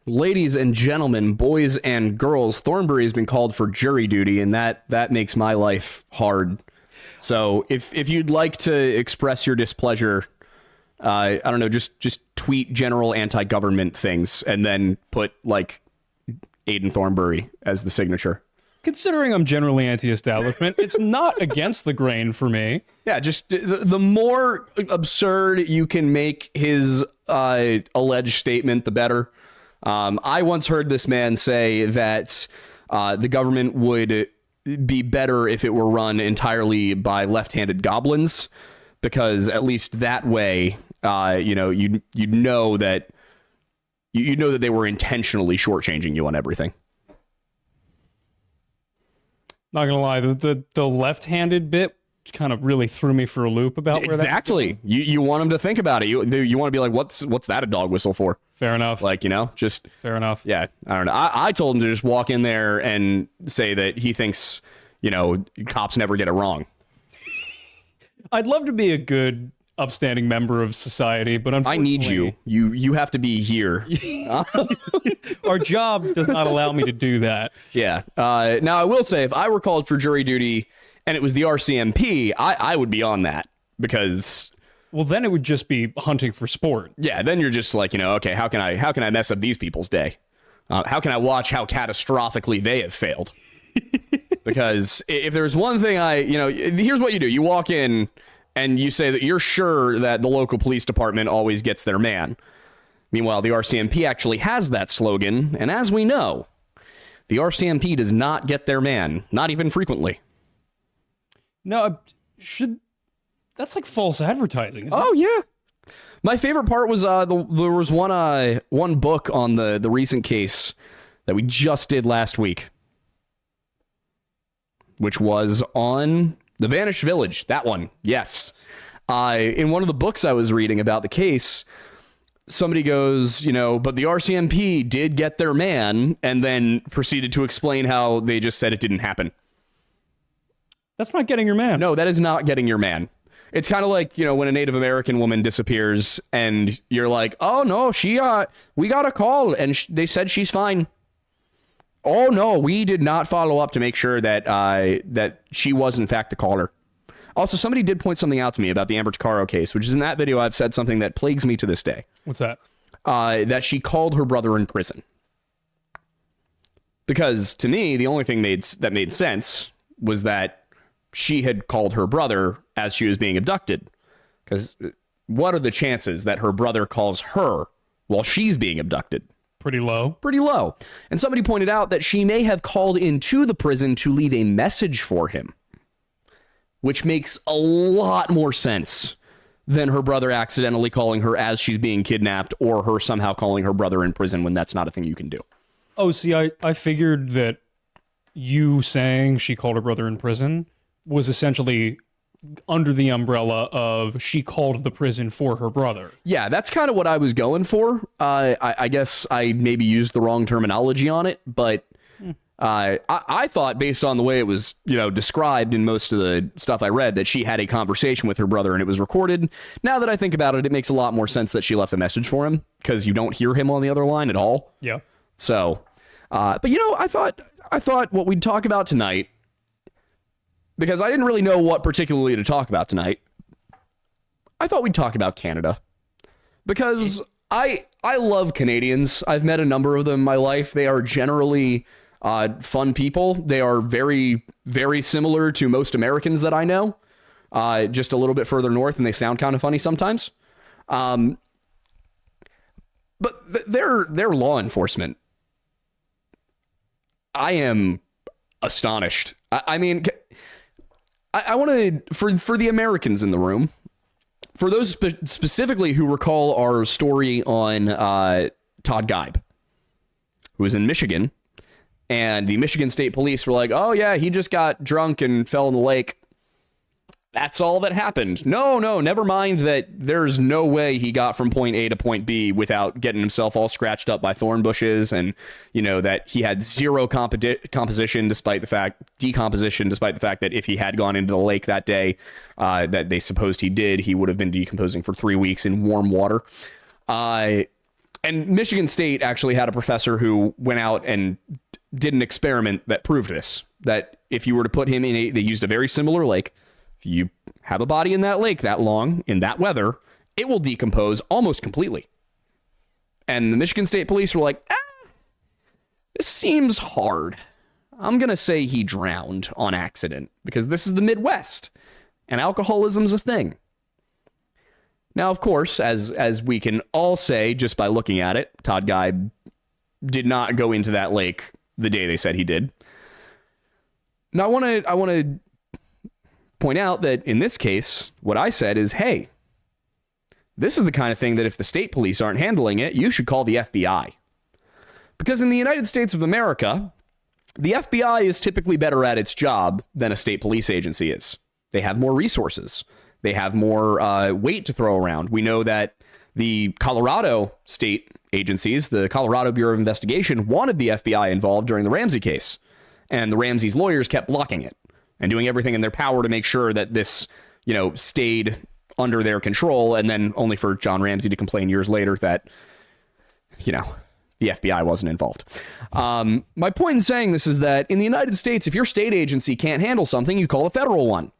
Ladies and gentlemen, boys and girls, Thornbury has been called for jury duty, and that makes my life hard. So if you'd like to express your displeasure, I don't know, just tweet general anti-government things and then put like Aiden Thornbury as the signature. Considering I'm generally anti-establishment, it's not against the grain for me. Yeah, just the more absurd you can make his alleged statement, the better. I once heard this man say that the government would be better if it were run entirely by left-handed goblins, because at least that way, you know that they were intentionally shortchanging you on everything. Not gonna lie, the left-handed bit kind of really threw me for a loop about where exactly. You want them to think about it. You want to be like, what's that a dog whistle for? Fair enough. Like, just fair enough. Yeah, I don't know. I told him to just walk in there and say that he thinks cops never get it wrong. I'd love to be a good, upstanding member of society, but unfortunately, I need you. You have to be here. Our job does not allow me to do that. Yeah. Now, I will say, if I were called for jury duty and it was the RCMP, I would be on that, because... Well, then it would just be hunting for sport. Yeah, then you're just like, okay, how can I mess up these people's day? How can I watch how catastrophically they have failed? Because if there's one thing here's what you do. You walk in and you say that you're sure that the local police department always gets their man. Meanwhile, the RCMP actually has that slogan, and as we know, the RCMP does not get their man, not even frequently. No, that's like false advertising, isn't it? Yeah. My favorite part was there was one book on the recent case that we just did last week, which was on the Vanished Village. That one, yes. In one of the books I was reading about the case, somebody goes, but the RCMP did get their man, and then proceeded to explain how they just said it didn't happen. That's not getting your man. No, that is not getting your man. It's kind of like, when a Native American woman disappears and you're like, oh no, we got a call and they said she's fine. Oh no, we did not follow up to make sure that she was in fact the caller. Also, somebody did point something out to me about the Amber Tuccaro case, which is in that video I've said something that plagues me to this day. What's that? That she called her brother in prison. Because to me, the only thing that made sense was that she had called her brother as she was being abducted. Because what are the chances that her brother calls her while she's being abducted? Pretty low. Pretty low. And somebody pointed out that she may have called into the prison to leave a message for him, which makes a lot more sense than her brother accidentally calling her as she's being kidnapped, or her somehow calling her brother in prison when that's not a thing you can do. Oh, see, I figured that you saying she called her brother in prison was essentially under the umbrella of she called the prison for her brother. Yeah, that's kind of what I was going for. I guess I maybe used the wrong terminology on it, but I thought, based on the way it was, described in most of the stuff I read, that she had a conversation with her brother and it was recorded. Now that I think about it, it makes a lot more sense that she left a message for him, because you don't hear him on the other line at all. Yeah. So, but I thought what we'd talk about tonight, because I didn't really know what particularly to talk about tonight, I thought we'd talk about Canada. Because I love Canadians. I've met a number of them in my life. They are generally fun people. They are very, very similar to most Americans that I know, just a little bit further north, and they sound kind of funny sometimes. But their law enforcement, I am astonished. I mean, I want to, for the Americans in the room, for those specifically who recall our story on Todd Geib, who was in Michigan, and the Michigan State Police were like, oh yeah, he just got drunk and fell in the lake. That's all that happened. No, never mind that there's no way he got from point A to point B without getting himself all scratched up by thorn bushes, and, that he had zero decomposition despite the fact that if he had gone into the lake that day, that they supposed he did, he would have been decomposing for 3 weeks in warm water. And Michigan State actually had a professor who went out and did an experiment that proved this, that if you were to put him in they used a very similar lake. If you have a body in that lake that long, in that weather, it will decompose almost completely. And the Michigan State Police were like, this seems hard. I'm going to say he drowned on accident because this is the Midwest and alcoholism's a thing. Now, of course, as we can all say just by looking at it, Todd Guy did not go into that lake the day they said he did. Now, I want to point out that in this case, what I said is, hey, this is the kind of thing that if the state police aren't handling it, you should call the FBI. Because in the United States of America, the FBI is typically better at its job than a state police agency is. They have more resources. They have more weight to throw around. We know that the Colorado state agencies, the Colorado Bureau of Investigation, wanted the FBI involved during the Ramsey case. And the Ramsey's lawyers kept blocking it and doing everything in their power to make sure that this, stayed under their control. And then only for John Ramsey to complain years later that, the FBI wasn't involved. My point in saying this is that in the United States, if your state agency can't handle something, you call a federal one.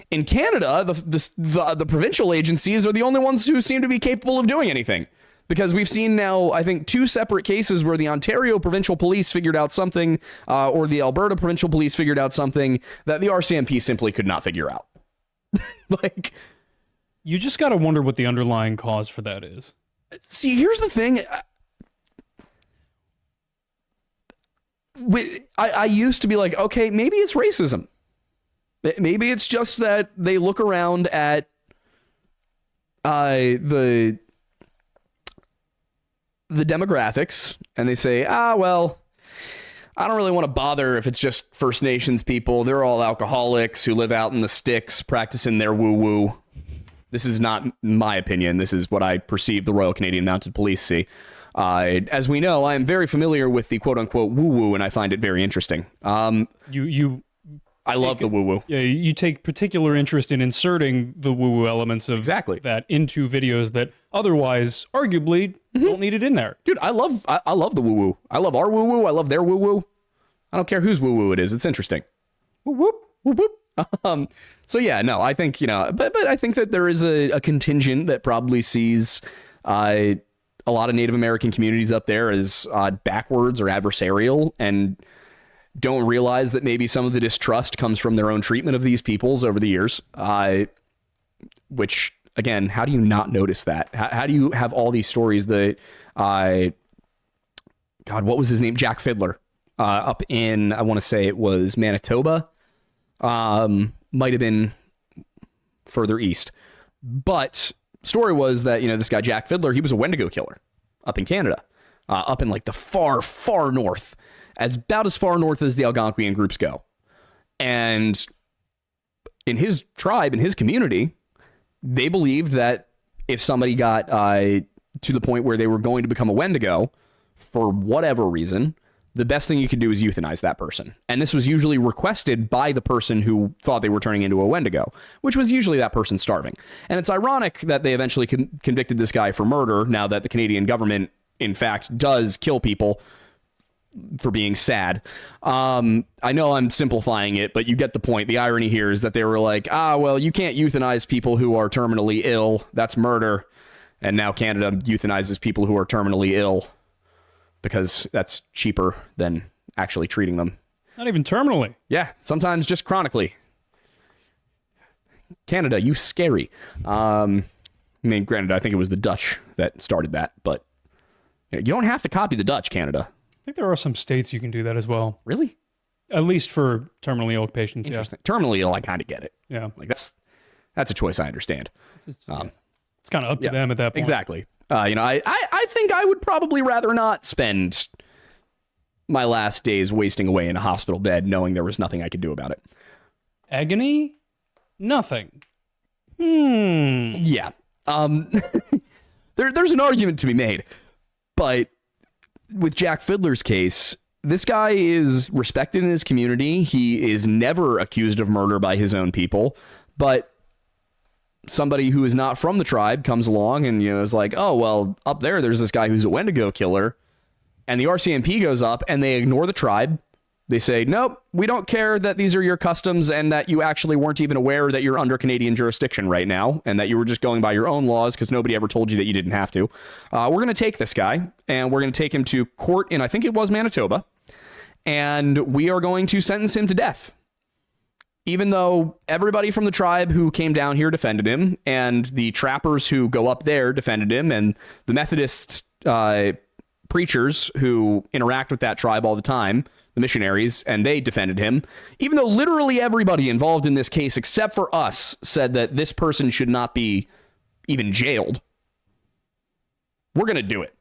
In Canada, the provincial agencies are the only ones who seem to be capable of doing anything. Because we've seen now, I think, 2 separate cases where the Ontario Provincial Police figured out something, or the Alberta Provincial Police figured out something that the RCMP simply could not figure out. You just got to wonder what the underlying cause for that is. See, here's the thing. I used to be like, okay, maybe it's racism. Maybe it's just that they look around at the demographics and they say, well, I don't really want to bother if it's just First Nations people. They're all alcoholics who live out in the sticks practicing their woo-woo. This is not my opinion. This is what I perceive the Royal Canadian Mounted Police see. As we know, I am very familiar with the quote-unquote woo-woo, and I find it very interesting. I love the woo-woo. Yeah, you take particular interest in inserting the woo-woo elements of that into videos that otherwise, arguably, don't need it in there. Dude, I love the woo-woo. I love our woo-woo. I love their woo-woo. I don't care whose woo-woo it is. It's interesting. Whoop, whoop, whoop. So yeah, no, I think, but I think that there is a contingent that probably sees a lot of Native American communities up there as backwards or adversarial and don't realize that maybe some of the distrust comes from their own treatment of these peoples over the years, which, again, how do you not notice that? How do you have all these stories that, God, what was his name? Jack Fiddler, up in, I want to say it was Manitoba, might have been further east. But story was that, this guy, Jack Fiddler, he was a Wendigo killer up in Canada, up in like the far, far north. About as far north as the Algonquian groups go. And in his tribe, in his community, they believed that if somebody got to the point where they were going to become a Wendigo, for whatever reason, the best thing you could do is euthanize that person. And this was usually requested by the person who thought they were turning into a Wendigo, which was usually that person starving. And it's ironic that they eventually convicted this guy for murder, now that the Canadian government, in fact, does kill people for being sad. I know I'm simplifying it, but you get the point. The irony here is that they were like, well, you can't euthanize people who are terminally ill. That's murder. And now Canada euthanizes people who are terminally ill because that's cheaper than actually treating them. Not even terminally. Yeah, sometimes just chronically. Canada, you scary. Granted, I think it was the Dutch that started that, but you don't have to copy the Dutch, Canada. I think there are some states you can do that as well. Really? At least for terminally ill patients, yeah. Terminally ill, I kind of get it. Yeah. Like that's a choice I understand. It's kind of up to them at that point. Exactly. I think I would probably rather not spend my last days wasting away in a hospital bed knowing there was nothing I could do about it. Agony? Nothing. Yeah. There's an argument to be made, but with Jack Fiddler's case, this guy is respected in his community. He is never accused of murder by his own people, but somebody who is not from the tribe comes along and, is like, oh, well, up there's this guy who's a wendigo killer. And the RCMP goes up and they ignore the tribe. They say, nope, we don't care that these are your customs and that you actually weren't even aware that you're under Canadian jurisdiction right now and that you were just going by your own laws because nobody ever told you that you didn't have to. We're going to take this guy and we're going to take him to court in, I think it was Manitoba, and we are going to sentence him to death. Even though everybody from the tribe who came down here defended him, and the trappers who go up there defended him, and the Methodist preachers who interact with that tribe all the time, the missionaries, and they defended him, even though literally everybody involved in this case except for us said that this person should not be even jailed, we're going to do it.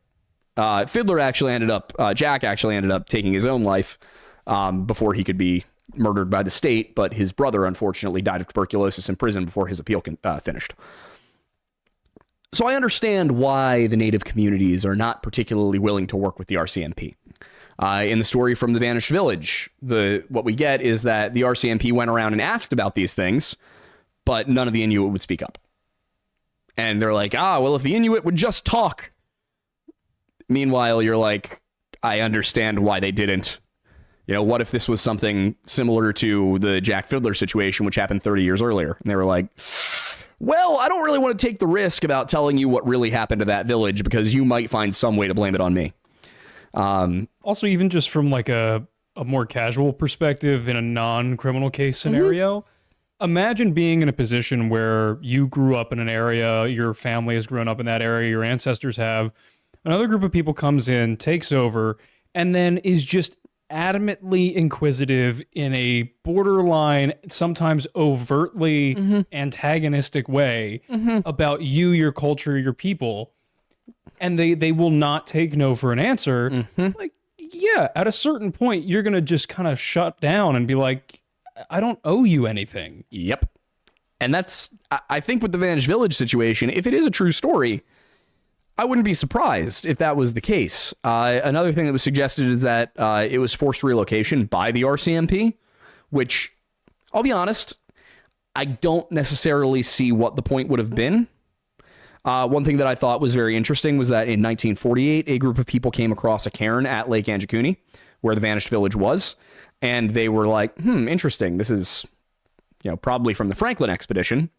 Jack actually ended up taking his own life before he could be murdered by the state, but his brother unfortunately died of tuberculosis in prison before his appeal finished. So I understand why the native communities are not particularly willing to work with the RCMP. In the story from the Vanished Village, what we get is that the RCMP went around and asked about these things, but none of the Inuit would speak up. And they're like, well, if the Inuit would just talk. Meanwhile, you're like, I understand why they didn't. What if this was something similar to the Jack Fiddler situation, which happened 30 years earlier? And they were like, well, I don't really want to take the risk about telling you what really happened to that village because you might find some way to blame it on me. Also, even just from like a more casual perspective in a non-criminal case scenario, imagine being in a position where you grew up in an area, your family has grown up in that area, your ancestors have, another group of people comes in, takes over, and then is just adamantly inquisitive in a borderline, sometimes overtly antagonistic way about you, your culture, your people. And they will not take no for an answer. Like, yeah, at a certain point, you're going to just kind of shut down and be like, I don't owe you anything. Yep. And I think with the Vanished Village situation, if it is a true story, I wouldn't be surprised if that was the case. Another thing that was suggested is that it was forced relocation by the RCMP, which, I'll be honest, I don't necessarily see what the point would have been. One thing that I thought was very interesting was that in 1948, a group of people came across a cairn at Lake Anjikuni, where the Vanished Village was, and they were like, interesting. This is, probably from the Franklin expedition.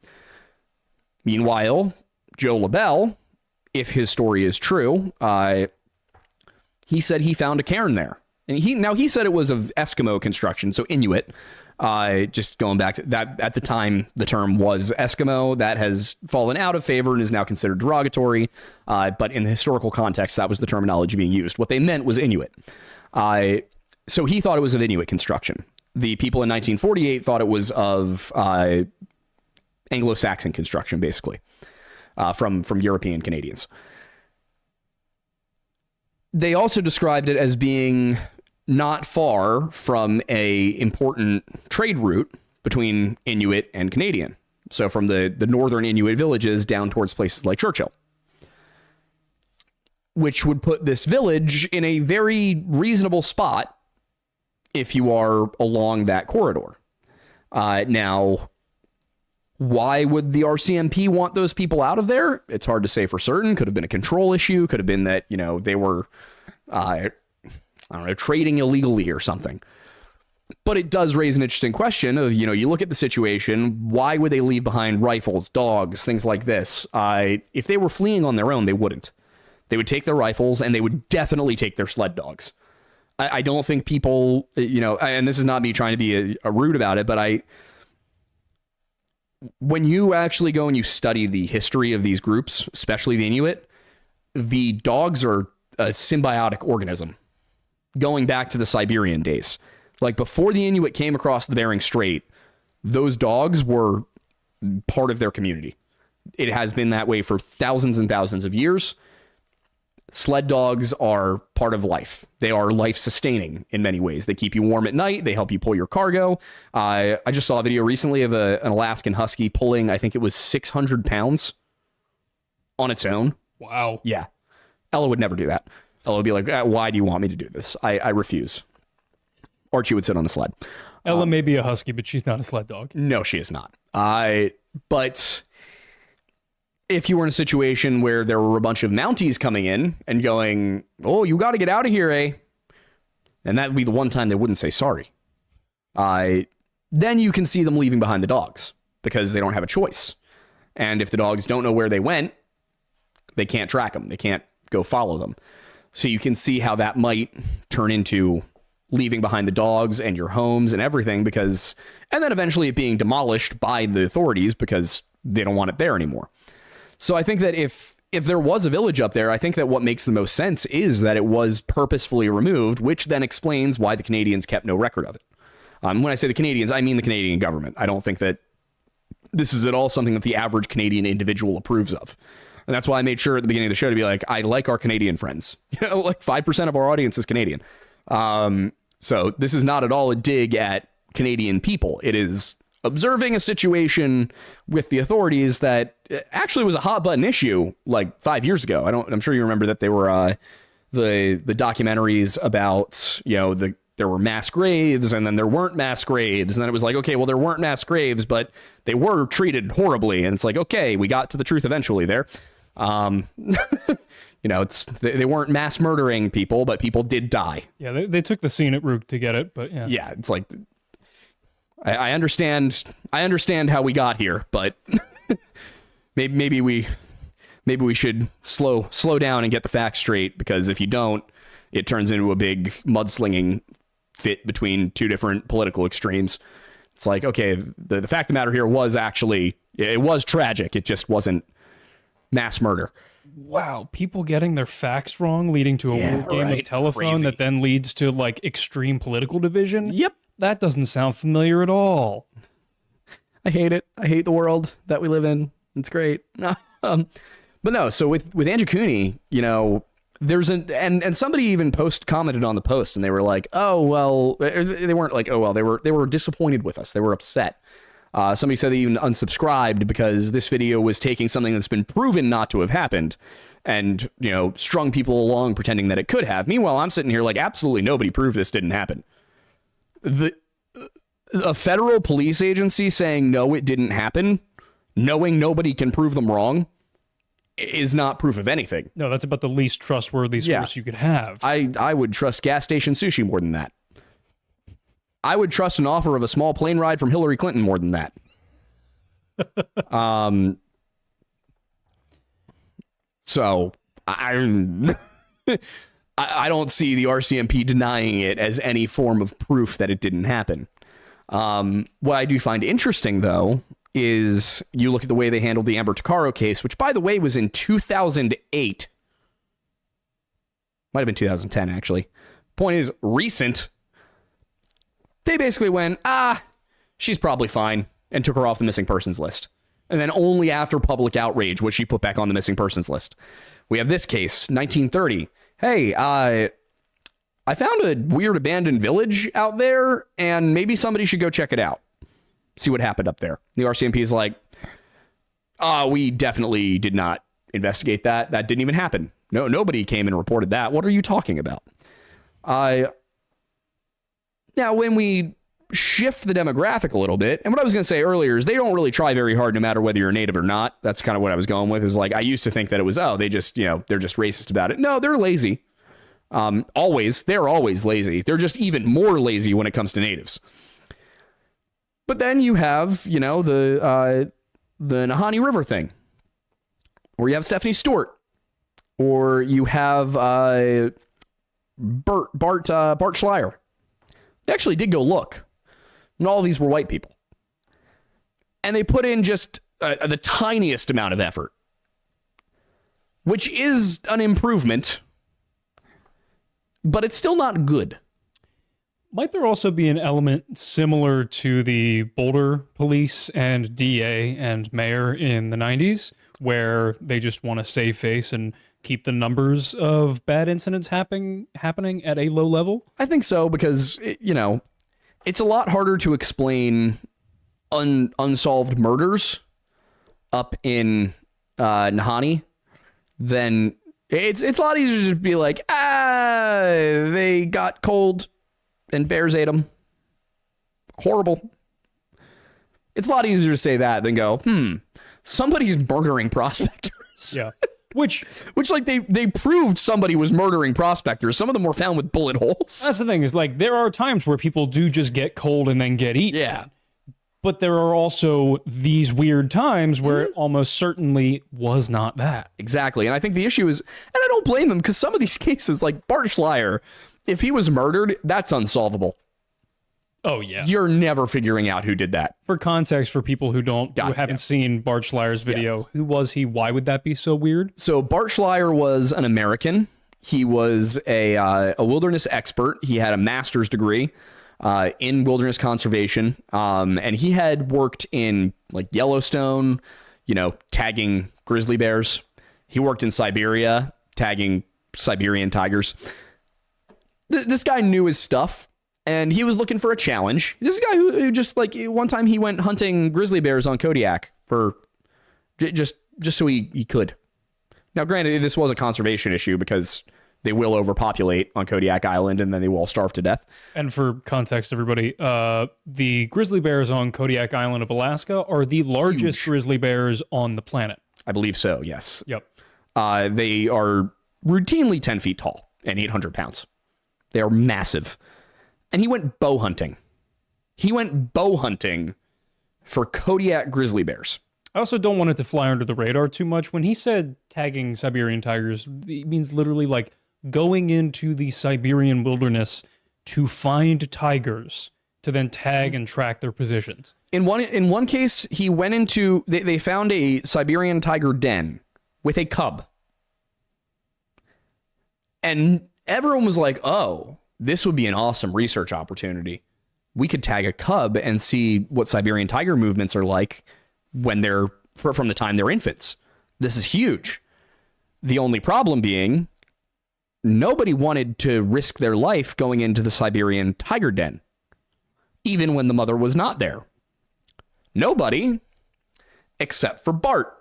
Meanwhile, Joe LaBelle, if his story is true, he said he found a cairn there. And he said it was of Eskimo construction, so Inuit. Just going back to that, at the time, the term was Eskimo. That has fallen out of favor and is now considered derogatory. But in the historical context, that was the terminology being used. What they meant was Inuit. So he thought it was of Inuit construction. The people in 1948 thought it was of Anglo-Saxon construction, basically. From European Canadians. They also described it as being not far from a important trade route between Inuit and Canadian. So from the northern Inuit villages down towards places like Churchill, which would put this village in a very reasonable spot if you are along that corridor. Now, why would the RCMP want those people out of there? It's hard to say for certain. Could have been a control issue. Could have been that, they were, trading illegally or something. But it does raise an interesting question of, you look at the situation, why would they leave behind rifles, dogs, things like this? If they were fleeing on their own, they wouldn't. They would take their rifles and they would definitely take their sled dogs. I don't think people, and this is not me trying to be a rude about it, but when you actually go and you study the history of these groups, especially the Inuit, the dogs are a symbiotic organism going back to the Siberian days. Like before the Inuit came across the Bering Strait, those dogs were part of their community. It has been that way for thousands and thousands of years. Sled dogs are part of life. They are life-sustaining in many ways. They keep you warm at night. They help you pull your cargo. I just saw a video recently of an Alaskan Husky pulling, I think it was 600 pounds on its own. Wow. Yeah. Ella would never do that. Ella would be like, why do you want me to do this? I refuse. Archie would sit on the sled. Ella may be a husky, but she's not a sled dog. No, she is not. But if you were in a situation where there were a bunch of Mounties coming in and going, oh, you got to get out of here, eh? And that would be the one time they wouldn't say sorry. Then you can see them leaving behind the dogs because they don't have a choice. And if the dogs don't know where they went, they can't track them. They can't go follow them. So you can see how that might turn into leaving behind the dogs and your homes and everything and then eventually it being demolished by the authorities because they don't want it there anymore. So I think that if there was a village up there, I think that what makes the most sense is that it was purposefully removed, which then explains why the Canadians kept no record of it. When I say the Canadians, I mean the Canadian government. I don't think that this is at all something that the average Canadian individual approves of. And that's why I made sure at the beginning of the show to be like, I like our Canadian friends. Like 5% of our audience is Canadian. So this is not at all a dig at Canadian people. It is observing a situation with the authorities that actually was a hot button issue like 5 years ago. I'm sure you remember that they were the documentaries about, there were mass graves and then there weren't mass graves. And then it was like, okay, well, there weren't mass graves, but they were treated horribly. And it's like, okay, we got to the truth eventually there. They weren't mass murdering people, but people did die. Yeah, they took the scenic route to get it, but yeah. Yeah, it's like I understand how we got here, but maybe we should slow down and get the facts straight, because if you don't, it turns into a big mudslinging fit between two different political extremes. It's like, okay, the fact of the matter here was actually, it was tragic. It just wasn't mass murder. Wow, people getting their facts wrong leading to a game of telephone. Crazy. That then leads to like extreme political division. Yep. That doesn't sound familiar at all. I hate it. I hate the world that we live in. It's great. But no, so with Andrew Cooney, there's and somebody even commented on the post, and they were like, oh, well, they weren't like, oh, well, they were disappointed with us. They were upset. Somebody said they even unsubscribed because this video was taking something that's been proven not to have happened and, strung people along pretending that it could have. Meanwhile, I'm sitting here like, absolutely nobody proved this didn't happen. A federal police agency saying, no, it didn't happen, knowing nobody can prove them wrong, is not proof of anything. No, that's about the least trustworthy source you could have. I would trust gas station sushi more than that. I would trust an offer of a small plane ride from Hillary Clinton more than that. So I don't see the RCMP denying it as any form of proof that it didn't happen. What I do find interesting, though, is you look at the way they handled the Amber Tuccaro case, which, by the way, was in 2008. Might have been 2010, actually. Point is, recent. They basically went, she's probably fine, and took her off the missing persons list. And then only after public outrage was she put back on the missing persons list. We have this case, 1930. Hey, I found a weird abandoned village out there, and maybe somebody should go check it out. See what happened up there. The RCMP is like, we definitely did not investigate that. That didn't even happen. No, nobody came and reported that. What are you talking about? Now, when we shift the demographic a little bit, and what I was going to say earlier is they don't really try very hard no matter whether you're native or not. That's kind of what I was going with, is like, I used to think that it was, they just, they're just racist about it. No, they're lazy. They're always lazy. They're just even more lazy when it comes to natives. But then you have, the Nahanni River thing, or you have Stephanie Stewart, or you have Bart Schleyer. They actually did go look, and all of these were white people, and they put in just the tiniest amount of effort, which is an improvement, but it's still not good. Might there also be an element similar to the Boulder police and DA and mayor in the 90s, where they just want to save face and keep the numbers of bad incidents happening at a low level? I think so, because, it's a lot harder to explain unsolved murders up in Nahanni than it's a lot easier to just be like, they got cold and bears ate them. Horrible. It's a lot easier to say that than go, somebody's murdering prospectors. Yeah. Which like they proved somebody was murdering prospectors. Some of them were found with bullet holes. That's the thing, is like there are times where people do just get cold and then get eaten. Yeah. But there are also these weird times where it almost certainly was not that. Exactly. And I think the issue is, and I don't blame them, because some of these cases, like Bart Schleyer, if he was murdered, that's unsolvable. Oh, yeah. You're never figuring out who did that. For context, for people who haven't seen Bart Schleyer's video, who was he? Why would that be so weird? So Bart Schleyer was an American. He was a wilderness expert. He had a master's degree in wilderness conservation. And he had worked in like Yellowstone, tagging grizzly bears. He worked in Siberia, tagging Siberian tigers. This guy knew his stuff. And he was looking for a challenge. This is a guy who just, like, one time he went hunting grizzly bears on Kodiak for just so he could. Now, granted, this was a conservation issue because they will overpopulate on Kodiak Island and then they will all starve to death. And for context, everybody, the grizzly bears on Kodiak Island of Alaska are the largest grizzly bears on the planet. I believe so, yes. Yep. They are routinely 10 feet tall and 800 pounds. They are massive. And he went bow hunting. He went bow hunting for Kodiak grizzly bears. I also don't want it to fly under the radar too much. When he said tagging Siberian tigers, it means literally like going into the Siberian wilderness to find tigers to then tag and track their positions. In one case, he went into... They found a Siberian tiger den with a cub. And everyone was like, oh... this would be an awesome research opportunity. We could tag a cub and see what Siberian tiger movements are like when they're from the time they're infants. This is huge. The only problem being nobody wanted to risk their life going into the Siberian tiger den, even when the mother was not there. Nobody, except for Bart,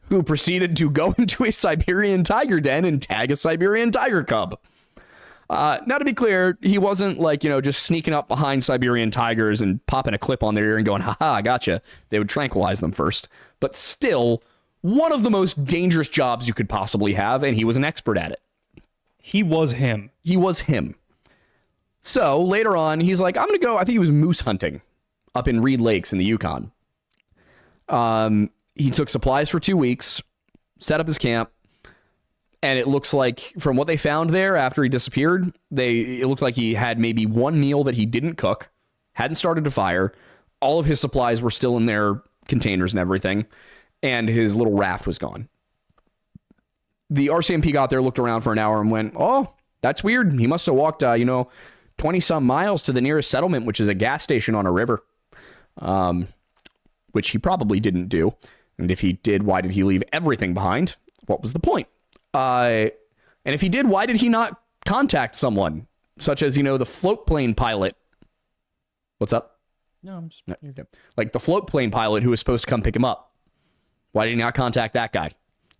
who proceeded to go into a Siberian tiger den and tag a Siberian tiger cub. Now, to be clear, he wasn't like, just sneaking up behind Siberian tigers and popping a clip on their ear and going, haha, I gotcha. They would tranquilize them first. But still, one of the most dangerous jobs you could possibly have, and he was an expert at it. He was him. He was him. So later on, he's like, I'm going to go, I think he was moose hunting up in Reed Lakes in the Yukon. He took supplies for 2 weeks, set up his camp. And it looks like, from what they found there after he disappeared, it looked like he had maybe one meal that he didn't cook, hadn't started a fire. All of his supplies were still in their containers and everything. And his little raft was gone. The RCMP got there, looked around for an hour and went, oh, that's weird. He must have walked, 20 some miles to the nearest settlement, which is a gas station on a river. Which he probably didn't do. And if he did, why did he leave everything behind? What was the point? And if he did, why did he not contact someone such as, the float plane pilot? What's up? No, I'm just... Like the float plane pilot who was supposed to come pick him up. Why did he not contact that guy?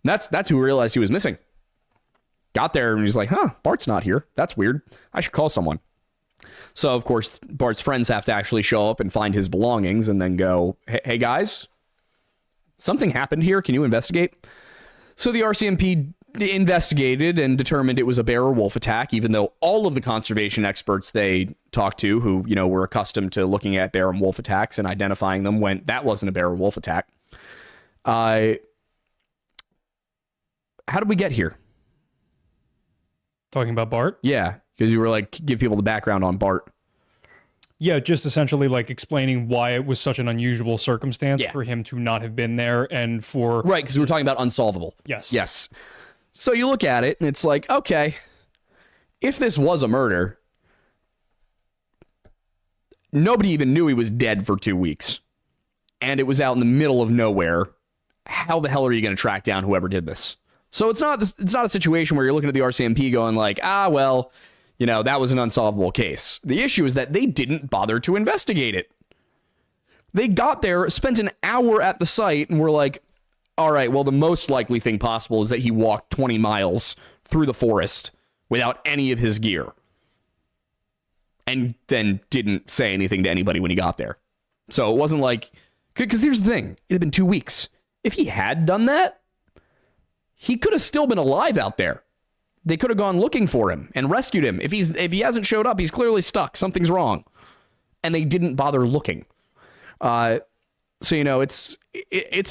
And that's who realized he was missing. Got there and he's like, Bart's not here. That's weird. I should call someone. So, of course, Bart's friends have to actually show up and find his belongings and then go, hey guys, something happened here. Can you investigate? So the RCMP investigated and determined it was a bear or wolf attack, even though all of the conservation experts they talked to who, were accustomed to looking at bear and wolf attacks and identifying them went, that wasn't a bear or wolf attack. How did we get here? Talking about Bart? Yeah, because you were like, give people the background on Bart. Yeah, just essentially like explaining why it was such an unusual circumstance for him to not have been there and for... Right, because we were talking about unsolvable. Yes. Yes. So you look at it and it's like, okay, if this was a murder, nobody even knew he was dead for 2 weeks. And it was out in the middle of nowhere. How the hell are you going to track down whoever did this? So it's not a situation where you're looking at the RCMP going like, well... that was an unsolvable case. The issue is that they didn't bother to investigate it. They got there, spent an hour at the site, and were like, all right, well, the most likely thing possible is that he walked 20 miles through the forest without any of his gear. And then didn't say anything to anybody when he got there. So it wasn't like, because here's the thing, it had been 2 weeks. If he had done that, he could have still been alive out there. They could have gone looking for him and rescued him. If he hasn't showed up, he's clearly stuck. Something's wrong. And they didn't bother looking. So, you know, it's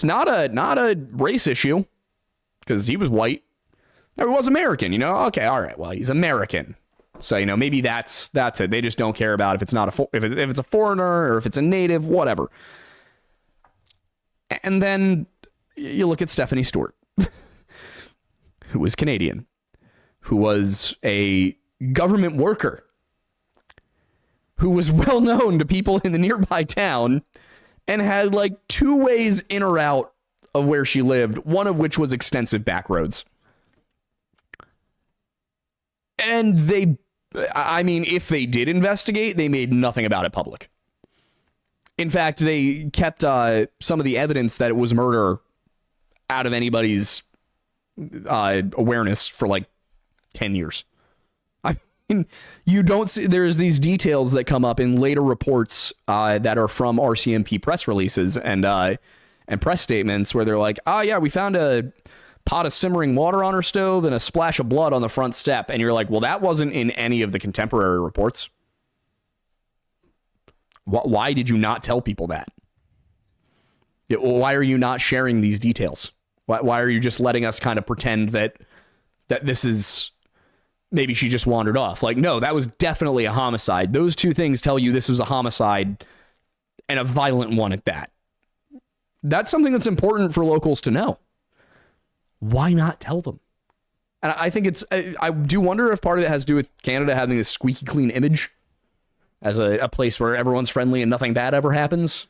not a race issue because he was white. No, he was American, you know? Okay, all right, well, he's American. So, you know, maybe that's it. They just don't care about if it's not if it's a foreigner or if it's a native, whatever. And then you look at Stephanie Stewart, who was Canadian, who was a government worker, who was well known to people in the nearby town and had like 2 ways in or out of where she lived, one of which was extensive back roads. And if they did investigate, they made nothing about it public. In fact, they kept some of the evidence that it was murder out of anybody's awareness for like 10 years. I mean, you don't see, there's these details that come up in later reports that are from RCMP press releases and press statements where they're like, oh yeah, we found a pot of simmering water on her stove and a splash of blood on the front step. And you're like, well, that wasn't in any of the contemporary reports. Why did you not tell people that? Why are you not sharing these details? Why are you just letting us kind of pretend that this is, maybe she just wandered off? Like, no, that was definitely a homicide. Those 2 things tell you this was a homicide, and a violent one at that. That's something that's important for locals to know. Why not tell them? And I think I do wonder if part of it has to do with Canada having this squeaky clean image as a place where everyone's friendly and nothing bad ever happens.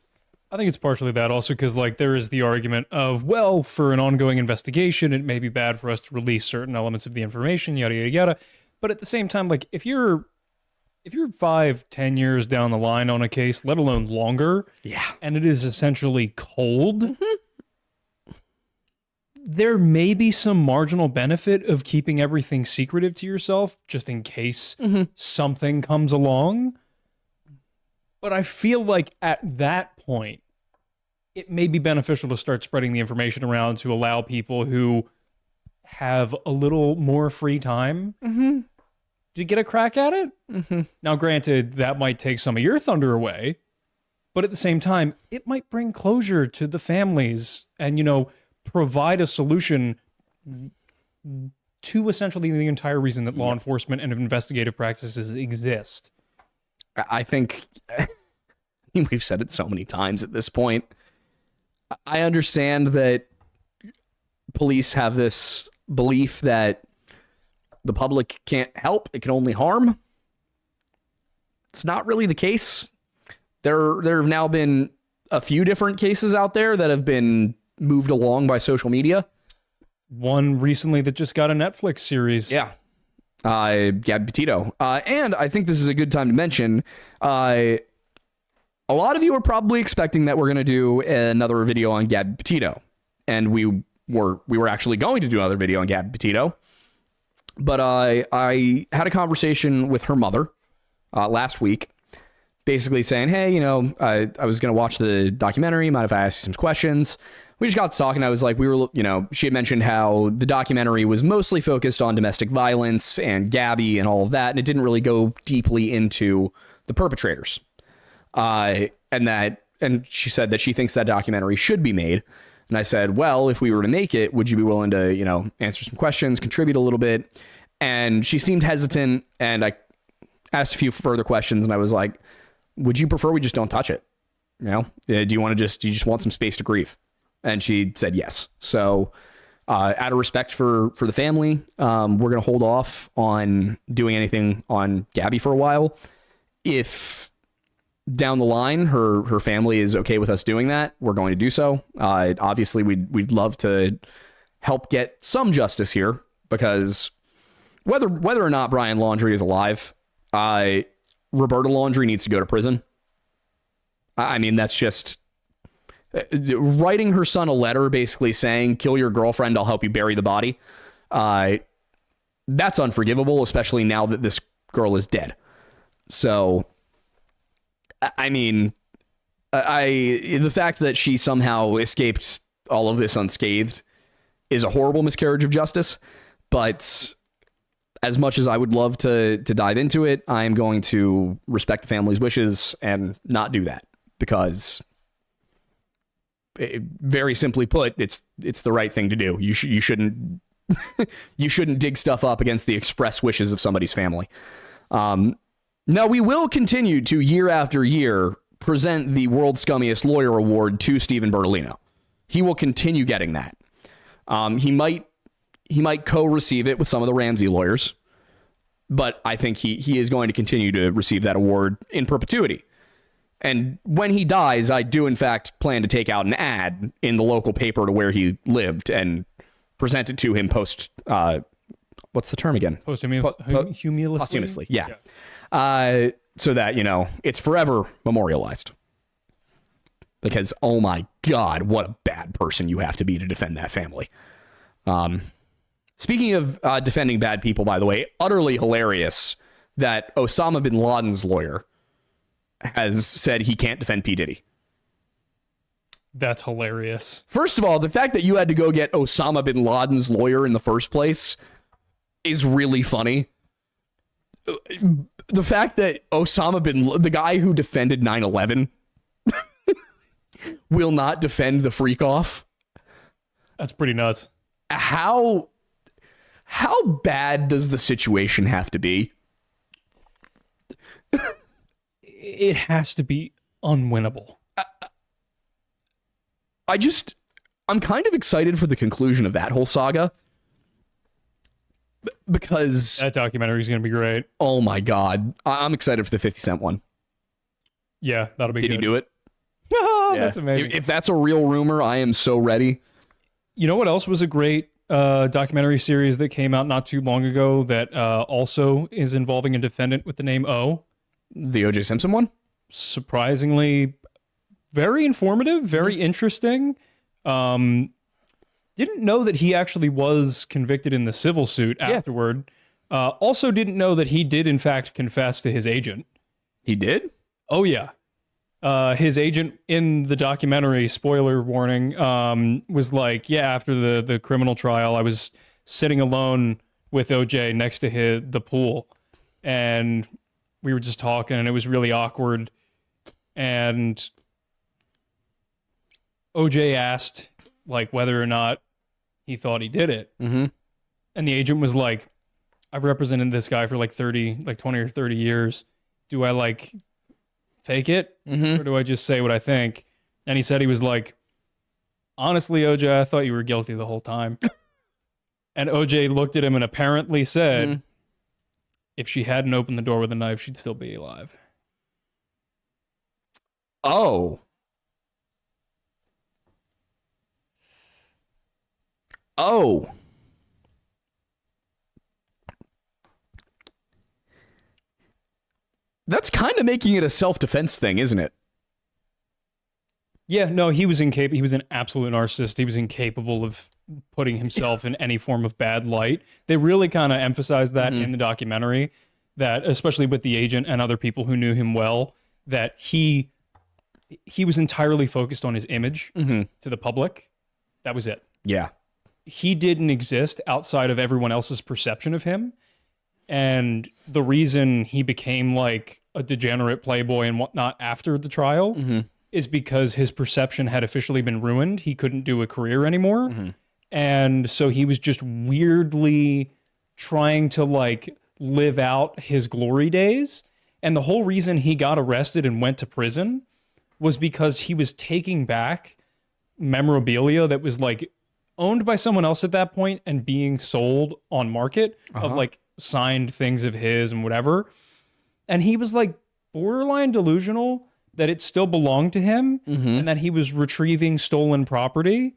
I think it's partially that also because, like, there is the argument of, well, for an ongoing investigation, it may be bad for us to release certain elements of the information, yada, yada, yada. But at the same time, like, if you're 5-10 years down the line on a case, let alone longer, yeah, and it is essentially cold, there may be some marginal benefit of keeping everything secretive to yourself, just in case something comes along. But I feel like at that point, it may be beneficial to start spreading the information around to allow people who have a little more free time to get a crack at it. Now, granted, that might take some of your thunder away, but at the same time, it might bring closure to the families and, you know, provide a solution to essentially the entire reason that law enforcement and investigative practices exist. I think we've said it so many times at this point. I understand that police have this belief that the public can't help, it can only harm. It's not really the case. There have now been a few different cases out there that have been moved along by social media. One recently that just got a Netflix series. Yeah. Gabby Petito. And I think this is a good time to mention, a lot of you are probably expecting that we're going to do another video on Gabby Petito. And we were actually going to do another video on Gabby Petito. But I had a conversation with her mother last week, basically saying, hey, you know, I was going to watch the documentary. Mind if I ask you some questions? We just got to talking. I was like, she had mentioned how the documentary was mostly focused on domestic violence and Gabby and all of that. And it didn't really go deeply into the perpetrators. And she said that she thinks that documentary should be made. And I said, well, if we were to make it, would you be willing to, you know, answer some questions, contribute a little bit? And she seemed hesitant. And I asked a few further questions and I was like, would you prefer we just don't touch it? You know, do you just want some space to grieve? And she said yes. So out of respect for the family, we're going to hold off on doing anything on Gabby for a while. If down the line her family is okay with us doing that, we're going to do so. Obviously, we'd love to help get some justice here, because whether or not Brian Laundrie is alive, Roberta Laundrie needs to go to prison. I mean, that's just writing her son a letter basically saying, kill your girlfriend, I'll help you bury the body. That's unforgivable, especially now that this girl is dead. So, I mean, The fact that she somehow escaped all of this unscathed is a horrible miscarriage of justice. But as much as I would love to dive into it, I am going to respect the family's wishes and not do that, because very simply put, it's the right thing to do. You shouldn't you shouldn't dig stuff up against the express wishes of somebody's family. Now, we will continue to, year after year, present the World's Scummiest Lawyer Award to Stephen Bertolino. He will continue getting that. He might co-receive it with some of the Ramsey lawyers, but I think he is going to continue to receive that award in perpetuity. And when he dies, I do in fact plan to take out an ad in the local paper to where he lived and present it to him post, what's the term again? Posthumously. Yeah. So that, it's forever memorialized. Because, oh my God, what a bad person you have to be to defend that family. Speaking of defending bad people, by the way, utterly hilarious that Osama bin Laden's lawyer has said he can't defend P. Diddy. That's hilarious. First of all, the fact that you had to go get Osama bin Laden's lawyer in the first place is really funny. The fact that the guy who defended 9/11 will not defend the freak off. That's pretty nuts. How bad does the situation have to be? It has to be unwinnable. I'm kind of excited for the conclusion of that whole saga, because that documentary is going to be great. Oh my God. I'm excited for the 50 Cent one. Yeah, that'll be good. Did he do it? Yeah. That's amazing. If that's a real rumor, I am so ready. You know what else was a great documentary series that came out not too long ago that also is involving a defendant with the name O? The O.J. Simpson one? Surprisingly, very informative, very interesting. Didn't know that he actually was convicted in the civil suit afterward. Also didn't know that he did, in fact, confess to his agent. He did? Oh, yeah. His agent in the documentary, spoiler warning, was like, yeah, after the criminal trial, I was sitting alone with OJ next to the pool, and we were just talking, and it was really awkward. And OJ asked, like, whether or not he thought he did it. Mm-hmm. And the agent was like, I've represented this guy for like 20 or 30 years. Do I like fake it? Mm-hmm. Or do I just say what I think? And he said, he was like, honestly, OJ, I thought you were guilty the whole time. And OJ looked at him and apparently said, if she hadn't opened the door with a knife, she'd still be alive. Oh. Oh. That's kind of making it a self-defense thing, isn't it? Yeah, no, he was incapable. He was an absolute narcissist. He was incapable of putting himself in any form of bad light. They really kind of emphasized that in the documentary, that especially with the agent and other people who knew him well, that he was entirely focused on his image to the public. That was it. Yeah. He didn't exist outside of everyone else's perception of him. And the reason he became like a degenerate playboy and whatnot after the trial is because his perception had officially been ruined. He couldn't do a career anymore. And so he was just weirdly trying to like live out his glory days. And the whole reason he got arrested and went to prison was because he was taking back memorabilia that was like owned by someone else at that point and being sold on market of like signed things of his and whatever. And he was like borderline delusional that it still belonged to him and that he was retrieving stolen property.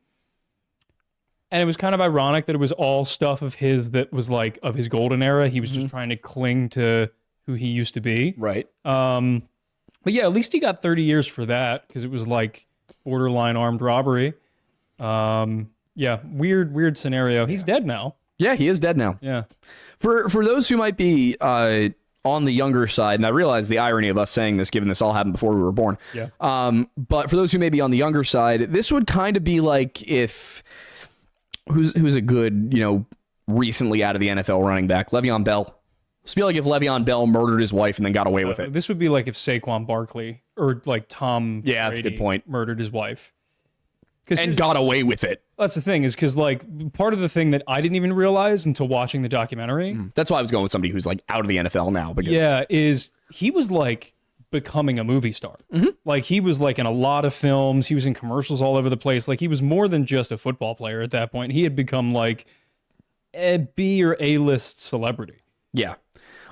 And it was kind of ironic that it was all stuff of his that was like of his golden era. He was just trying to cling to who he used to be. Right. But yeah, at least he got 30 years for that because it was like borderline armed robbery. Yeah, weird scenario. He's dead now. Yeah, he is dead now. Yeah. For those who might be on on the younger side, and I realize the irony of us saying this, given this all happened before we were born. Yeah. But for those who may be on the younger side, this would kind of be like if who's a good, recently out of the NFL running back, Le'Veon Bell. This would be like if Le'Veon Bell murdered his wife and then got away with it. This would be like if Saquon Barkley or like Tom Brady that's a good point. Murdered his wife. And got away with it. That's the thing, is because like part of the thing that I didn't even realize until watching the documentary. That's why I was going with somebody who's like out of the NFL now. Because is he was like becoming a movie star. Like he was like in a lot of films. He was in commercials all over the place. Like he was more than just a football player at that point. He had become like a B or A-list celebrity. Yeah.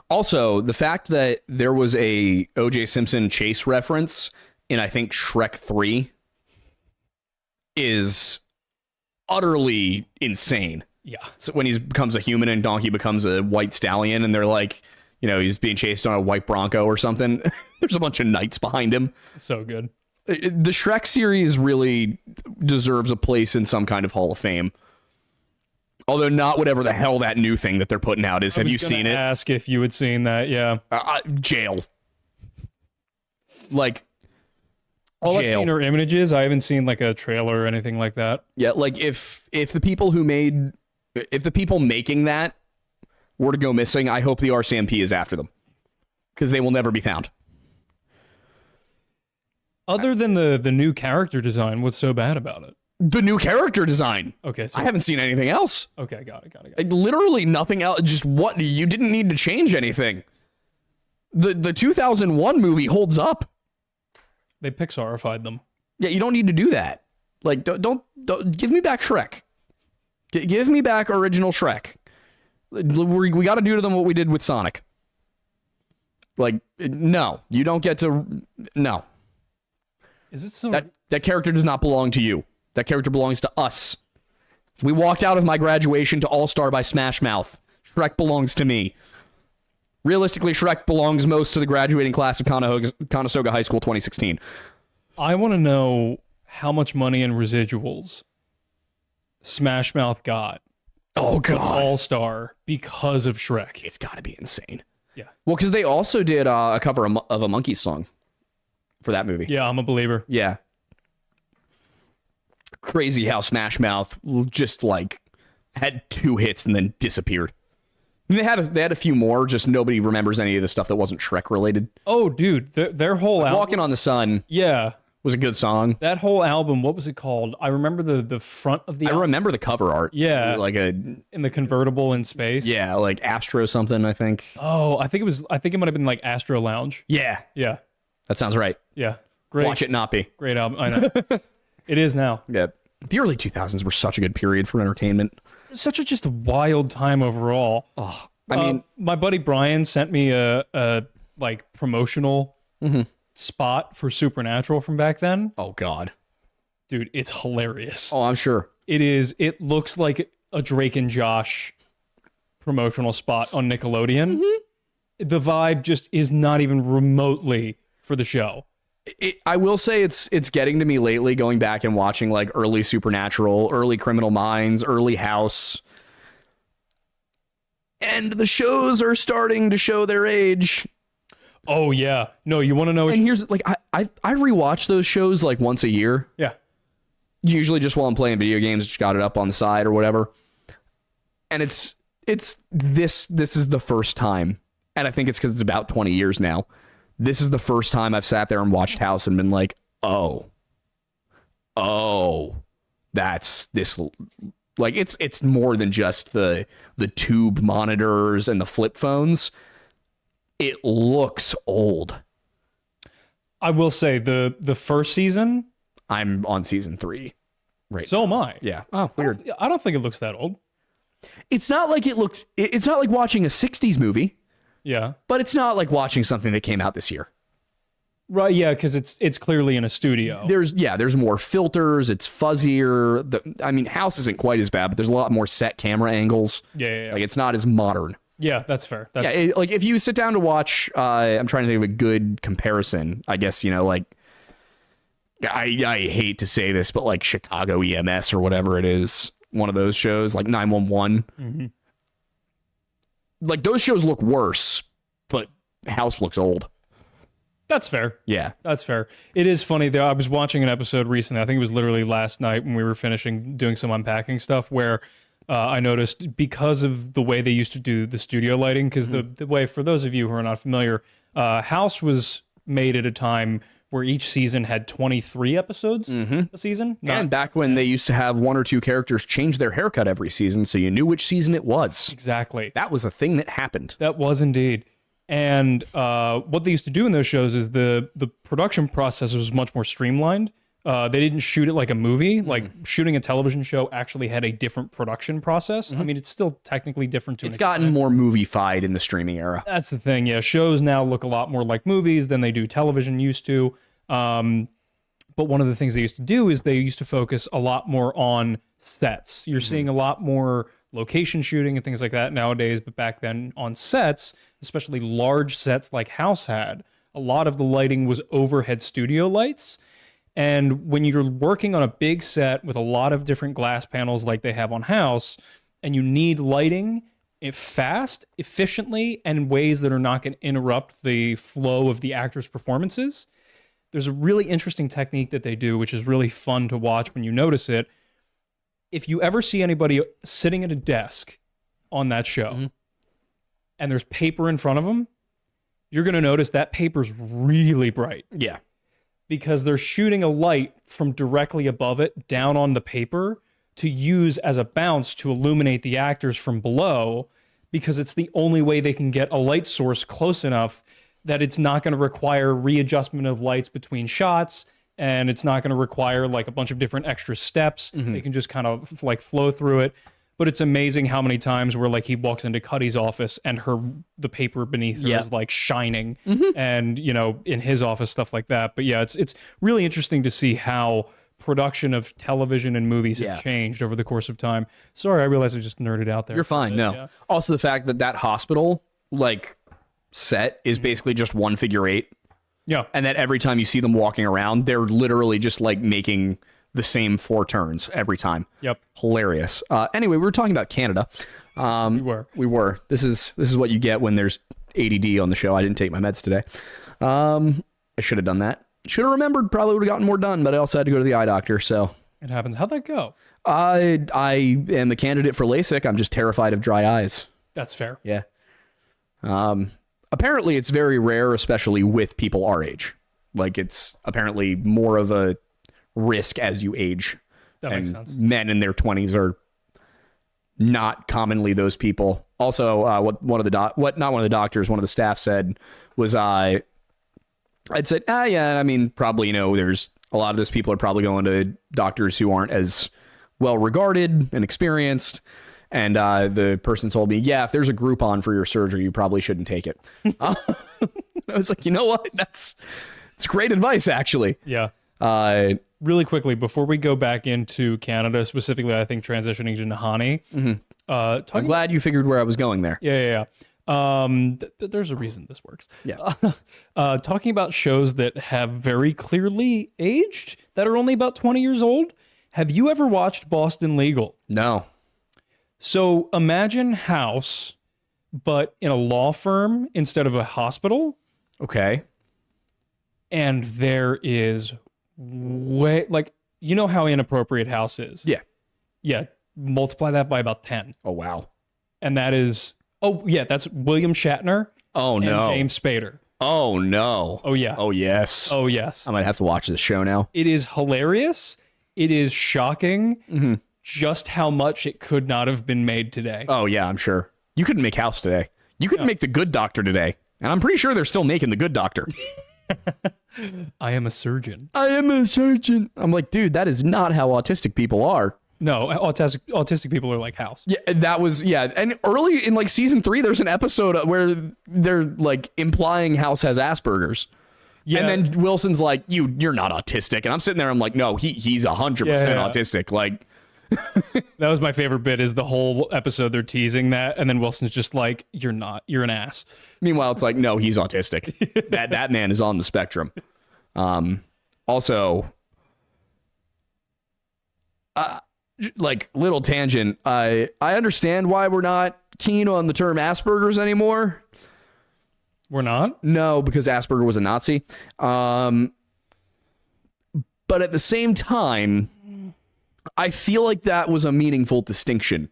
Also, the fact that there was a O.J. Simpson chase reference in, I think, Shrek 3 is utterly insane. Yeah. So when he becomes a human and Donkey becomes a white stallion and they're like, he's being chased on a white Bronco or something. There's a bunch of knights behind him. So good. The Shrek series really deserves a place in some kind of Hall of Fame. Although not whatever the hell that new thing that they're putting out is. Have you seen it? Ask if you had seen that. Yeah. Jail. Like, all jail. I've seen are images. I haven't seen like a trailer or anything like that. Yeah, like if the people making that were to go missing, I hope the RCMP is after them because they will never be found. Other than the new character design, what's so bad about it? The new character design. Okay, so I haven't seen anything else. Okay, got it. Like, literally nothing else. Just what you didn't need to change anything. The 2001 movie holds up. They Pixarified them. Yeah, you don't need to do that. Like, don't give me back Shrek. Give me back original Shrek. We got to do to them what we did with Sonic. Like, no, you don't get to. No. Is it so? That character does not belong to you. That character belongs to us. We walked out of my graduation to All-Star by Smash Mouth. Shrek belongs to me. Realistically, Shrek belongs most to the graduating class of Conestoga High School 2016. I want to know how much money in residuals Smash Mouth got. Oh, God. All-Star because of Shrek. It's got to be insane. Yeah. Well, because they also did a cover of a Monkees song for that movie. Yeah, I'm a believer. Yeah. Crazy how Smash Mouth just like had 2 hits and then disappeared. I mean, they had a few more, just nobody remembers any of the stuff that wasn't Shrek related. Oh, dude, their whole album. Walking on the Sun. Yeah. Was a good song. That whole album, what was it called? I remember the front of the album. I remember the cover art. Yeah. Like in the convertible in space. Yeah, like Astro something, I think. Oh, I think it might have been like Astro Lounge. Yeah. Yeah. That sounds right. Yeah. Great. Watch it not be. Great album. I know. It is now. Yeah. The early 2000s were such a good period for entertainment. Such a just a wild time overall. Oh, I mean, my buddy Brian sent me a like promotional spot for Supernatural from back then. Oh God, dude, it's hilarious. Oh, I'm sure it is. It looks like a Drake and Josh promotional spot on Nickelodeon. The vibe just is not even remotely for the show. I will say it's getting to me lately, going back and watching like early Supernatural, early Criminal Minds, early House. And the shows are starting to show their age. Oh, yeah. No, you want to know... And here's, like, I rewatch those shows, like, once a year. Yeah. Usually just while I'm playing video games, just got it up on the side or whatever. And this is the first time, and I think it's because it's about 20 years now, this is the first time I've sat there and watched House and been like, oh, that's this... Like, it's more than just the tube monitors and the flip phones. It looks old. I will say the first season. I'm on season 3. Right. So am I. Yeah. Oh, weird. I don't think it looks that old. It's not like it looks. It's not like watching a 60s movie. Yeah. But it's not like watching something that came out this year. Right, yeah, because it's clearly in a studio. There's more filters. It's fuzzier. House isn't quite as bad, but there's a lot more set camera angles. Yeah. Like, it's not as modern. Yeah, that's fair. Like, if you sit down to watch, I'm trying to think of a good comparison. I guess, like, I hate to say this, but like Chicago EMS or whatever it is, one of those shows, like 911. Like, those shows look worse, but House looks old. That's fair. Yeah. That's fair. It is funny though. I was watching an episode recently. I think it was literally last night when we were finishing doing some unpacking stuff where I noticed because of the way they used to do the studio lighting, because the way, for those of you who are not familiar, House was made at a time where each season had 23 episodes a season. And back when they used to have one or two characters change their haircut every season, so you knew which season it was. Exactly. That was a thing that happened. That was indeed. And what they used to do in those shows is the production process was much more streamlined. They didn't shoot it like a movie. Like shooting a television show actually had a different production process. I mean, it's still technically different to an extent. It's gotten more movie-fied in the streaming era. That's the thing. Yeah, shows now look a lot more like movies than they do television used to. But one of the things they used to do is they used to focus a lot more on sets. You're seeing a lot more location shooting and things like that nowadays, but back then on sets, especially large sets like House had, a lot of the lighting was overhead studio lights. And when you're working on a big set with a lot of different glass panels like they have on House, and you need lighting fast, efficiently, and in ways that are not going to interrupt the flow of the actors' performances, there's a really interesting technique that they do, which is really fun to watch when you notice it. If you ever see anybody sitting at a desk on that show and there's paper in front of them, you're going to notice that paper's really bright. Yeah. Because they're shooting a light from directly above it down on the paper to use as a bounce to illuminate the actors from below, because it's the only way they can get a light source close enough that it's not going to require readjustment of lights between shots, and it's not going to require like a bunch of different extra steps. They can just kind of like flow through it. But it's amazing how many times where like he walks into Cuddy's office and the paper beneath her is like shining, and you know, in his office, stuff like that. But yeah, it's really interesting to see how production of television and movies have changed over the course of time. Sorry, I realize I just nerded out there. You're fine. No. Yeah. Also, the fact that hospital like set is basically just one figure eight. Yeah. And that every time you see them walking around, they're literally just like making the same 4 turns every time. Yep. Hilarious. Anyway, we were talking about Canada. We were. This is what you get when there's ADD on the show. I didn't take my meds today. I should have done that. Should have remembered. Probably would have gotten more done, but I also had to go to the eye doctor. So it happens. How'd that go? I am a candidate for LASIK. I'm just terrified of dry eyes. That's fair. Yeah. Apparently it's very rare, especially with people our age. Like it's apparently more of a risk as you age. That makes sense. Men in their 20s are not commonly those people. Also, what one of the doctors, one of the staff said was, I'd said, yeah, I mean, probably, you know, there's a lot of those people are probably going to doctors who aren't as well regarded and experienced. And the person told me, yeah, if there's a Groupon for your surgery, you probably shouldn't take it. I was like, you know what? It's great advice, actually. Yeah. Really quickly, before we go back into Canada, specifically, I think transitioning to Nahanni. I'm glad you figured where I was going there. Yeah. There's a reason this works. Yeah. Talking about shows that have very clearly aged, that are only about 20 years old. Have you ever watched Boston Legal? No. So imagine House, but in a law firm instead of a hospital. Okay. And there is way, like, you know how inappropriate House is? Yeah. Yeah. Multiply that by about 10. Oh, wow. And that is, that's William Shatner. Oh, no. And James Spader. Oh, no. Oh, yeah. Oh, yes. Oh, yes. I might have to watch this show now. It is hilarious. It is shocking just how much it could not have been made today. Oh, yeah, I'm sure. You couldn't make House today. You couldn't make The Good Doctor today. And I'm pretty sure they're still making The Good Doctor. I am a surgeon. I'm like, dude, that is not how autistic people are. No, autistic people are like House. Yeah, that was, yeah. And early in like season 3, there's an episode where they're like implying House has Asperger's. Yeah. And then Wilson's like, you're not autistic. And I'm sitting there, I'm like, no, he's 100% autistic. Like, that was my favorite bit, is the whole episode they're teasing that, and then Wilson's just like, you're not, you're an ass. Meanwhile, it's like, no, he's autistic. that man is on the spectrum. Also, like, little tangent, I understand why we're not keen on the term Asperger's anymore. We're not? No, because Asperger was a Nazi. But at the same time, I feel like that was a meaningful distinction.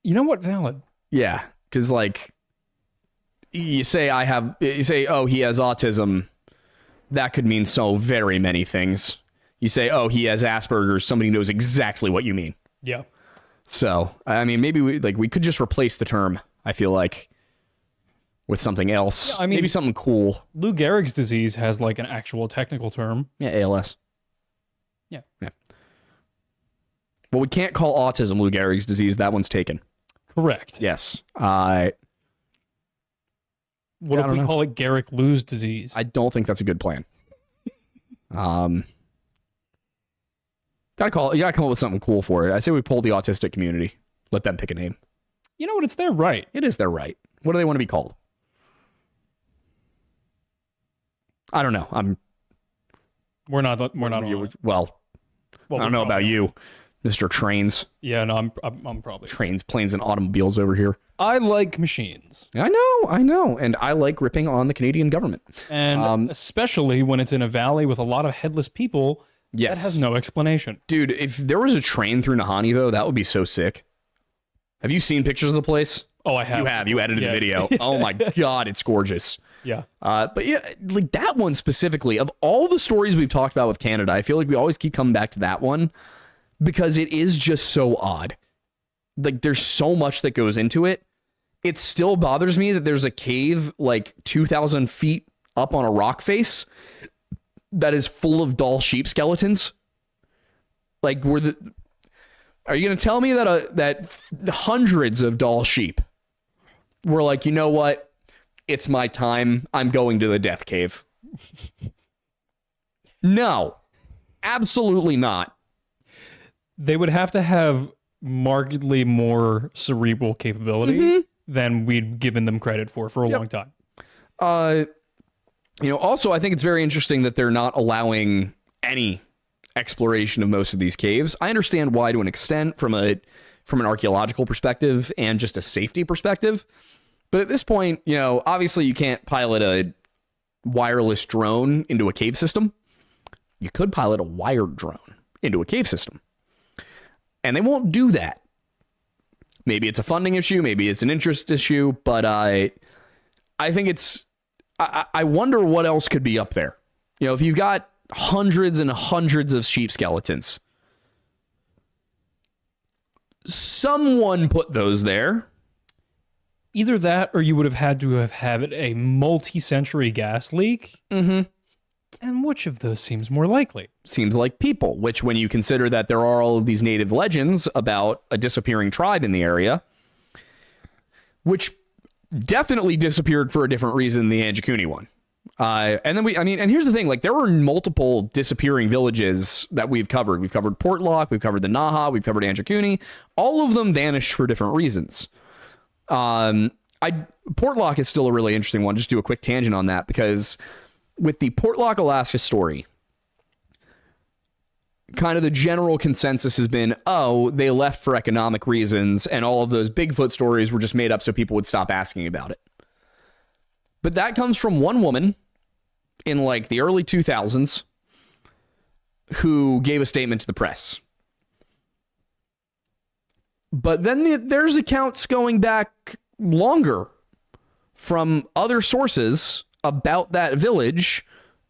You know what? Valid. Yeah, because like you say oh, he has autism. That could mean so very many things. You say, oh, he has Asperger's. Somebody knows exactly what you mean. Yeah. So, I mean, maybe we could just replace the term, I feel like, with something else. Yeah, I mean, maybe something cool. Lou Gehrig's disease has like an actual technical term. Yeah, ALS. Yeah. Well, we can't call autism Lou Gehrig's disease. That one's taken. Correct. Yes. What if we call it Gehrig-Lou's disease? I don't think that's a good plan. You gotta come up with something cool for it. I say we poll the autistic community. Let them pick a name. You know what? It's their right. It is their right. What do they want to be called? I don't know. We're not Well, I don't know about you, Mr. Trains. Yeah, no, I'm probably Trains, planes, and automobiles over here. I like machines. I know, and I like ripping on the Canadian government, and especially when it's in a valley with a lot of headless people. Yes, that has no explanation, dude. If there was a train through Nahanni, though, that would be so sick. Have you seen pictures of the place? Oh, I have. You have. You edited a video. Oh my god, it's gorgeous. Yeah. But yeah, like that one specifically, of all the stories we've talked about with Canada, I feel like we always keep coming back to that one because it is just so odd. Like there's so much that goes into it. It still bothers me that there's a cave like 2,000 feet up on a rock face that is full of doll sheep skeletons. Like are you going to tell me that hundreds of doll sheep were like, you know what? It's my time. I'm going to the death cave. No, absolutely not. They would have to have markedly more cerebral capability than we'd given them credit for a long time. Also, I think it's very interesting that they're not allowing any exploration of most of these caves. I understand why to an extent from an archaeological perspective and just a safety perspective. But at this point, obviously you can't pilot a wireless drone into a cave system. You could pilot a wired drone into a cave system. And they won't do that. Maybe it's a funding issue, maybe it's an interest issue, but I think I wonder what else could be up there. If you've got hundreds and hundreds of sheep skeletons, someone put those there. Either that, or you would have had to have had a multi-century gas leak. Mm-hmm. And which of those seems more likely? Seems like people, which when you consider that there are all of these native legends about a disappearing tribe in the area, which definitely disappeared for a different reason than the Anjikuni one. And here's the thing, like there were multiple disappearing villages that we've covered. We've covered Portlock, we've covered the Naha, we've covered Anjikuni. All of them vanished for different reasons. Portlock is still a really interesting one. Just do a quick tangent on that because with the Portlock, Alaska story, kind of the general consensus has been, oh, they left for economic reasons and all of those Bigfoot stories were just made up so people would stop asking about it. But that comes from one woman in like the early 2000s who gave a statement to the press. But then there's accounts going back longer from other sources about that village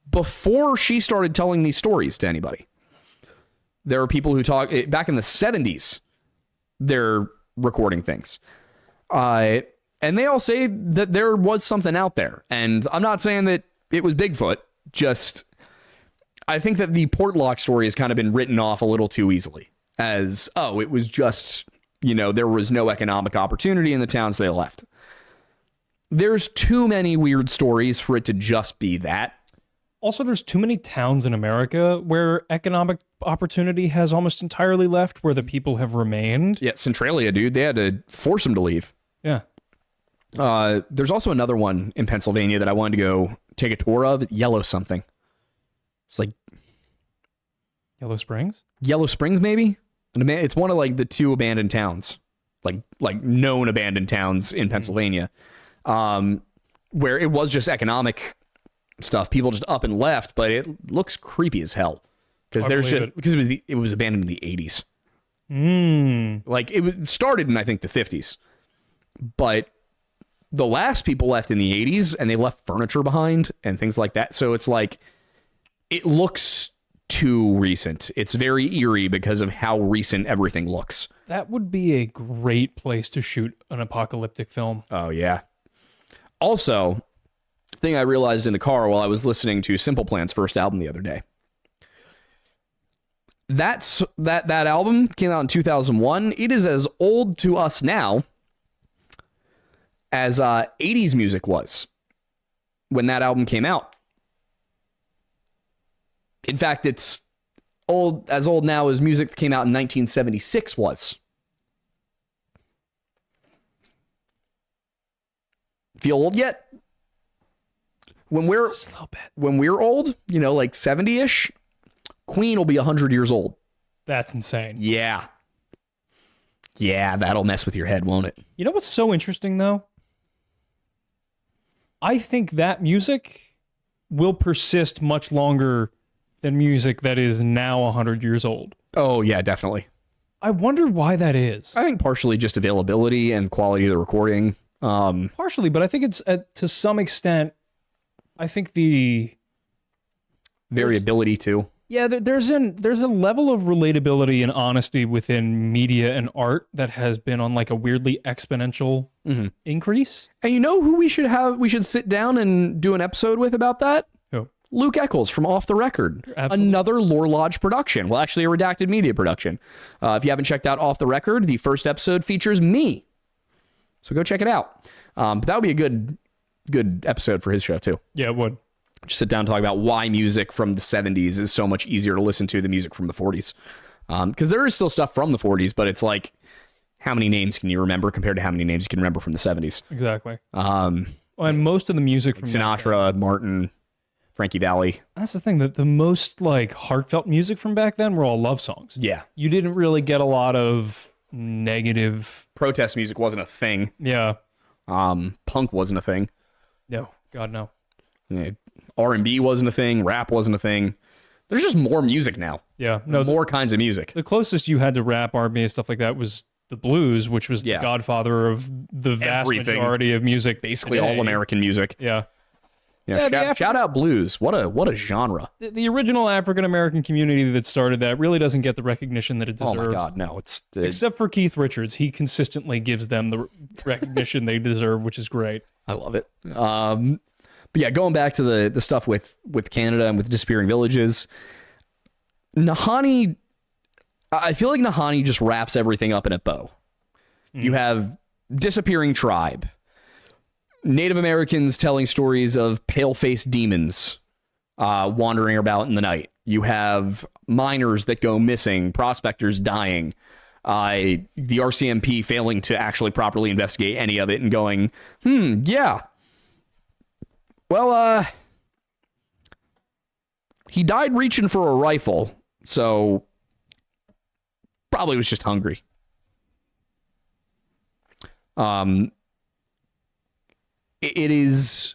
before she started telling these stories to anybody. There are people who talk back in the 70s. They're recording things. And they all say that there was something out there. And I'm not saying that it was Bigfoot. Just, I think that the Portlock story has kind of been written off a little too easily as, oh, it was just, there was no economic opportunity in the town, so they left. There's too many weird stories for it to just be that. Also, there's too many towns in America where economic opportunity has almost entirely left, where the people have remained. Yeah, Centralia, dude. They had to force them to leave. Yeah. There's also another one in Pennsylvania that I wanted to go take a tour of. Yellow something. It's like... Yellow Springs? Yellow Springs, maybe? It's one of like the two abandoned towns. like known abandoned towns in Pennsylvania, where it was just economic stuff. People just up and left, but it looks creepy as hell because it was abandoned in the 80s. Like it started in, I think, the 50s, but the last people left in the 80s, and they left furniture behind and things like that. So it's like, it looks too recent. It's very eerie because of how recent everything looks. That would be a great place to shoot an apocalyptic film. Oh, yeah. Also, thing I realized in the car while I was listening to Simple Plan's first album the other day. That album came out in 2001. It is as old to us now as 80s music was when that album came out. In fact, it's as old now as music that came out in 1976 was. Feel old yet? When we're Just a little bit. When we're old, like 70-ish, Queen will be 100 years old. That's insane. Yeah. Yeah, that'll mess with your head, won't it? You know what's so interesting, though? I think that music will persist much longer than music that is now 100 years old. Oh, yeah, definitely. I wonder why that is. I think partially just availability and quality of the recording. Partially, but I think it's to some extent, I think the variability too. Yeah, there's a level of relatability and honesty within media and art that has been on like a weirdly exponential increase. And you know who we should sit down and do an episode with about that? Who? Luke Eccles from Off the Record. Absolutely. Another Lore Lodge production. Well, actually a redacted media production. If you haven't checked out Off the Record, the first episode features me. So go check it out. But that would be a good episode for his show too. Yeah, it would. Just sit down and talk about why music from the 70s is so much easier to listen to than music from the 40s. Because there is still stuff from the 40s, but it's like, how many names can you remember compared to how many names you can remember from the 70s? Exactly. And most of the music from Sinatra, Martin, Frankie Valli. That's the thing, that the most like heartfelt music from back then were all love songs. Yeah. You didn't really get a lot of negative protest music wasn't a thing. Yeah. Punk wasn't a thing. No, God no. Yeah. R&B wasn't a thing. Rap wasn't a thing. There's just more music now. Yeah, no, more kinds of music. The closest you had to rap, R&B, and stuff like that was the blues, which was the godfather of the vast majority of music. Basically today. all American music. Yeah. Shout out blues. What a genre. The original African American community that started that really doesn't get the recognition that it deserves. Oh my God, no! Except for Keith Richards, he consistently gives them the recognition they deserve, which is great. I love it. But yeah, going back to the stuff with Canada and with disappearing villages, Nahanni, I feel like Nahanni just wraps everything up in a bow. You have disappearing tribe, Native Americans telling stories of pale-faced demons wandering about in the night. You have miners that go missing, prospectors dying, the RCMP failing to actually properly investigate any of it and going, yeah. Well, he died reaching for a rifle, so probably was just hungry. It is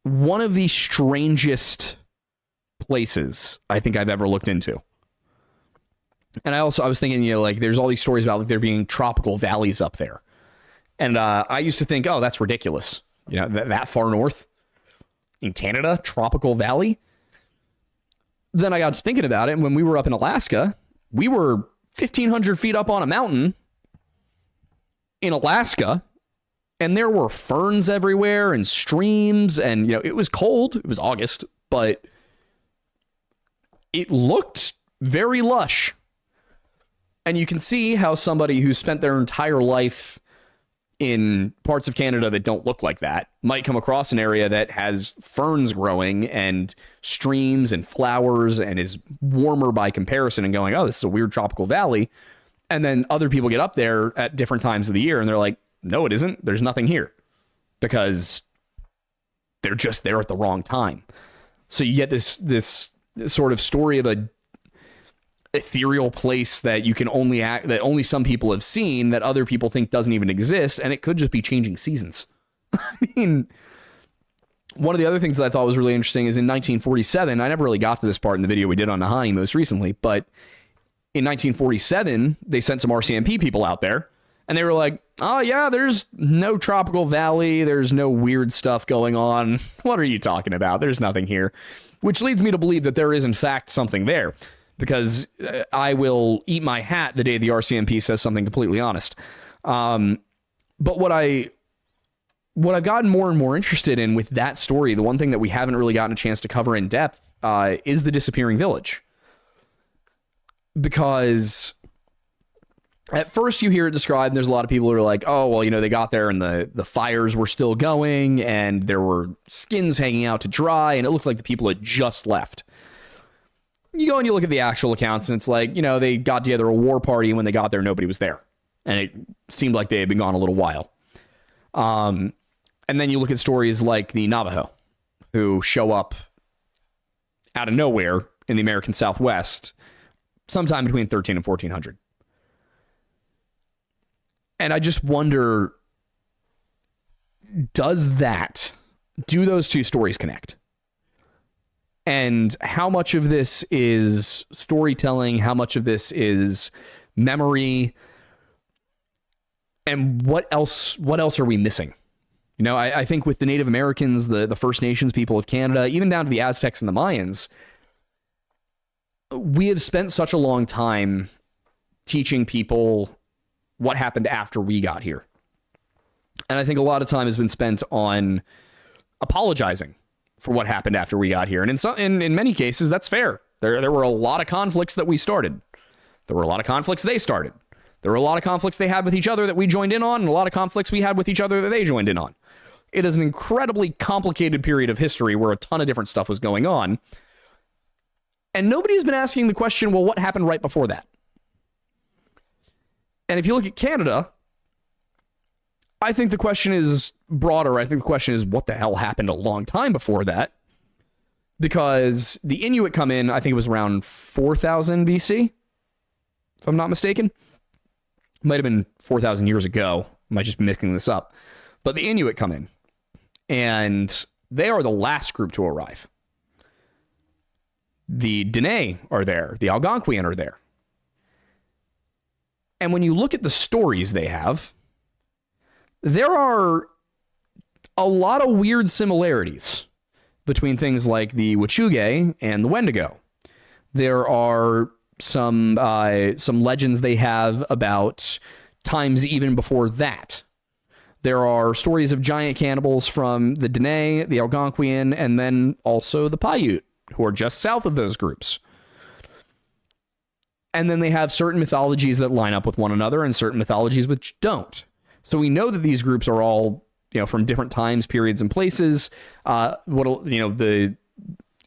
one of the strangest places I think I've ever looked into. And I was thinking, like there's all these stories about like there being tropical valleys up there. And I used to think, oh, that's ridiculous. That far north in Canada, tropical valley. Then I got to thinking about it. And when we were up in Alaska, we were 1,500 feet up on a mountain in Alaska. And there were ferns everywhere and streams. And, it was cold. It was August, but it looked very lush. And you can see how somebody who spent their entire life in parts of Canada that don't look like that might come across an area that has ferns growing and streams and flowers and is warmer by comparison and going, oh, this is a weird tropical valley. And then other people get up there at different times of the year and they're like, no, it isn't. There's nothing here because they're just there at the wrong time. So you get this sort of story of ethereal place that you can only that only some people have seen, that other people think doesn't even exist, and it could just be changing seasons. I mean, one of the other things that I thought was really interesting is in 1947, I never really got to this part in the video we did on Nahanni most recently, but in 1947, they sent some RCMP people out there, and they were like, oh yeah, there's no tropical valley, there's no weird stuff going on. What are you talking about? There's nothing here. Which leads me to believe that there is in fact something there, because I will eat my hat the day the RCMP says something completely honest. But what I've gotten more and more interested in with that story, the one thing that we haven't really gotten a chance to cover in depth, is the disappearing village. Because at first you hear it described, there's a lot of people who are like, oh, well, you know, they got there and the fires were still going and there were skins hanging out to dry and it looked like the people had just left. You go and you look at the actual accounts and it's like, you know, they got together a war party and when they got there, nobody was there. And it seemed like they had been gone a little while. And then you look at stories like the Navajo, who show up out of nowhere in the American Southwest sometime between 13 and 1400. And I just wonder, do those two stories connect? And how much of this is storytelling? How much of this is memory? And what else are we missing? You know, I think with the Native Americans, the First Nations people of Canada, even down to the Aztecs and the Mayans, we have spent such a long time teaching people what happened after we got here. And I think a lot of time has been spent on apologizing for what happened after we got here. And in many cases, that's fair. There were a lot of conflicts that we started. There were a lot of conflicts they started. There were a lot of conflicts they had with each other that we joined in on, and a lot of conflicts we had with each other that they joined in on. It is an incredibly complicated period of history where a ton of different stuff was going on. And nobody's been asking the question, well, what happened right before that? And if you look at Canada, I think the question is broader. I think the question is, what the hell happened a long time before that? Because the Inuit come in, I think it was around 4000 BC, if I'm not mistaken. Might have been 4,000 years ago. Might just be mixing this up. But the Inuit come in, and they are the last group to arrive. The Dene are there. The Algonquian are there. And when you look at the stories they have, there are a lot of weird similarities between things like the Wachugay and the Wendigo. There are some legends they have about times even before that. There are stories of giant cannibals from the Dene, the Algonquian, and then also the Paiute, who are just south of those groups. And then they have certain mythologies that line up with one another and certain mythologies which don't. So we know that these groups are all, you know, from different times, periods, and places.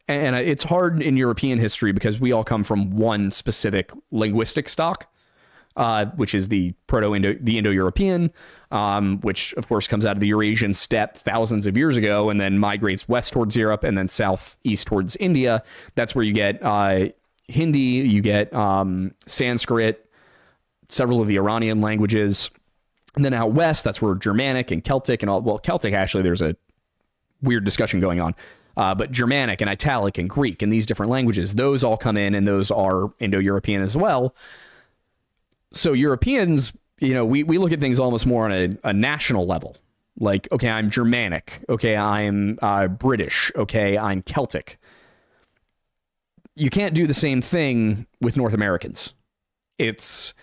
It's hard in European history because we all come from one specific linguistic stock, which is the Indo-European, which of course comes out of the Eurasian steppe thousands of years ago and then migrates west towards Europe and then southeast towards India. That's where you get Hindi, you get Sanskrit, several of the Iranian languages. And then out west, that's where Germanic and Celtic and all, well, Celtic, actually, there's a weird discussion going on. But Germanic and Italic and Greek and these different languages, those all come in and those are Indo-European as well. So Europeans, you know, we look at things almost more on a national level. Like, okay, I'm Germanic. Okay, I'm British. Okay, I'm Celtic. You can't do the same thing with North Americans. It's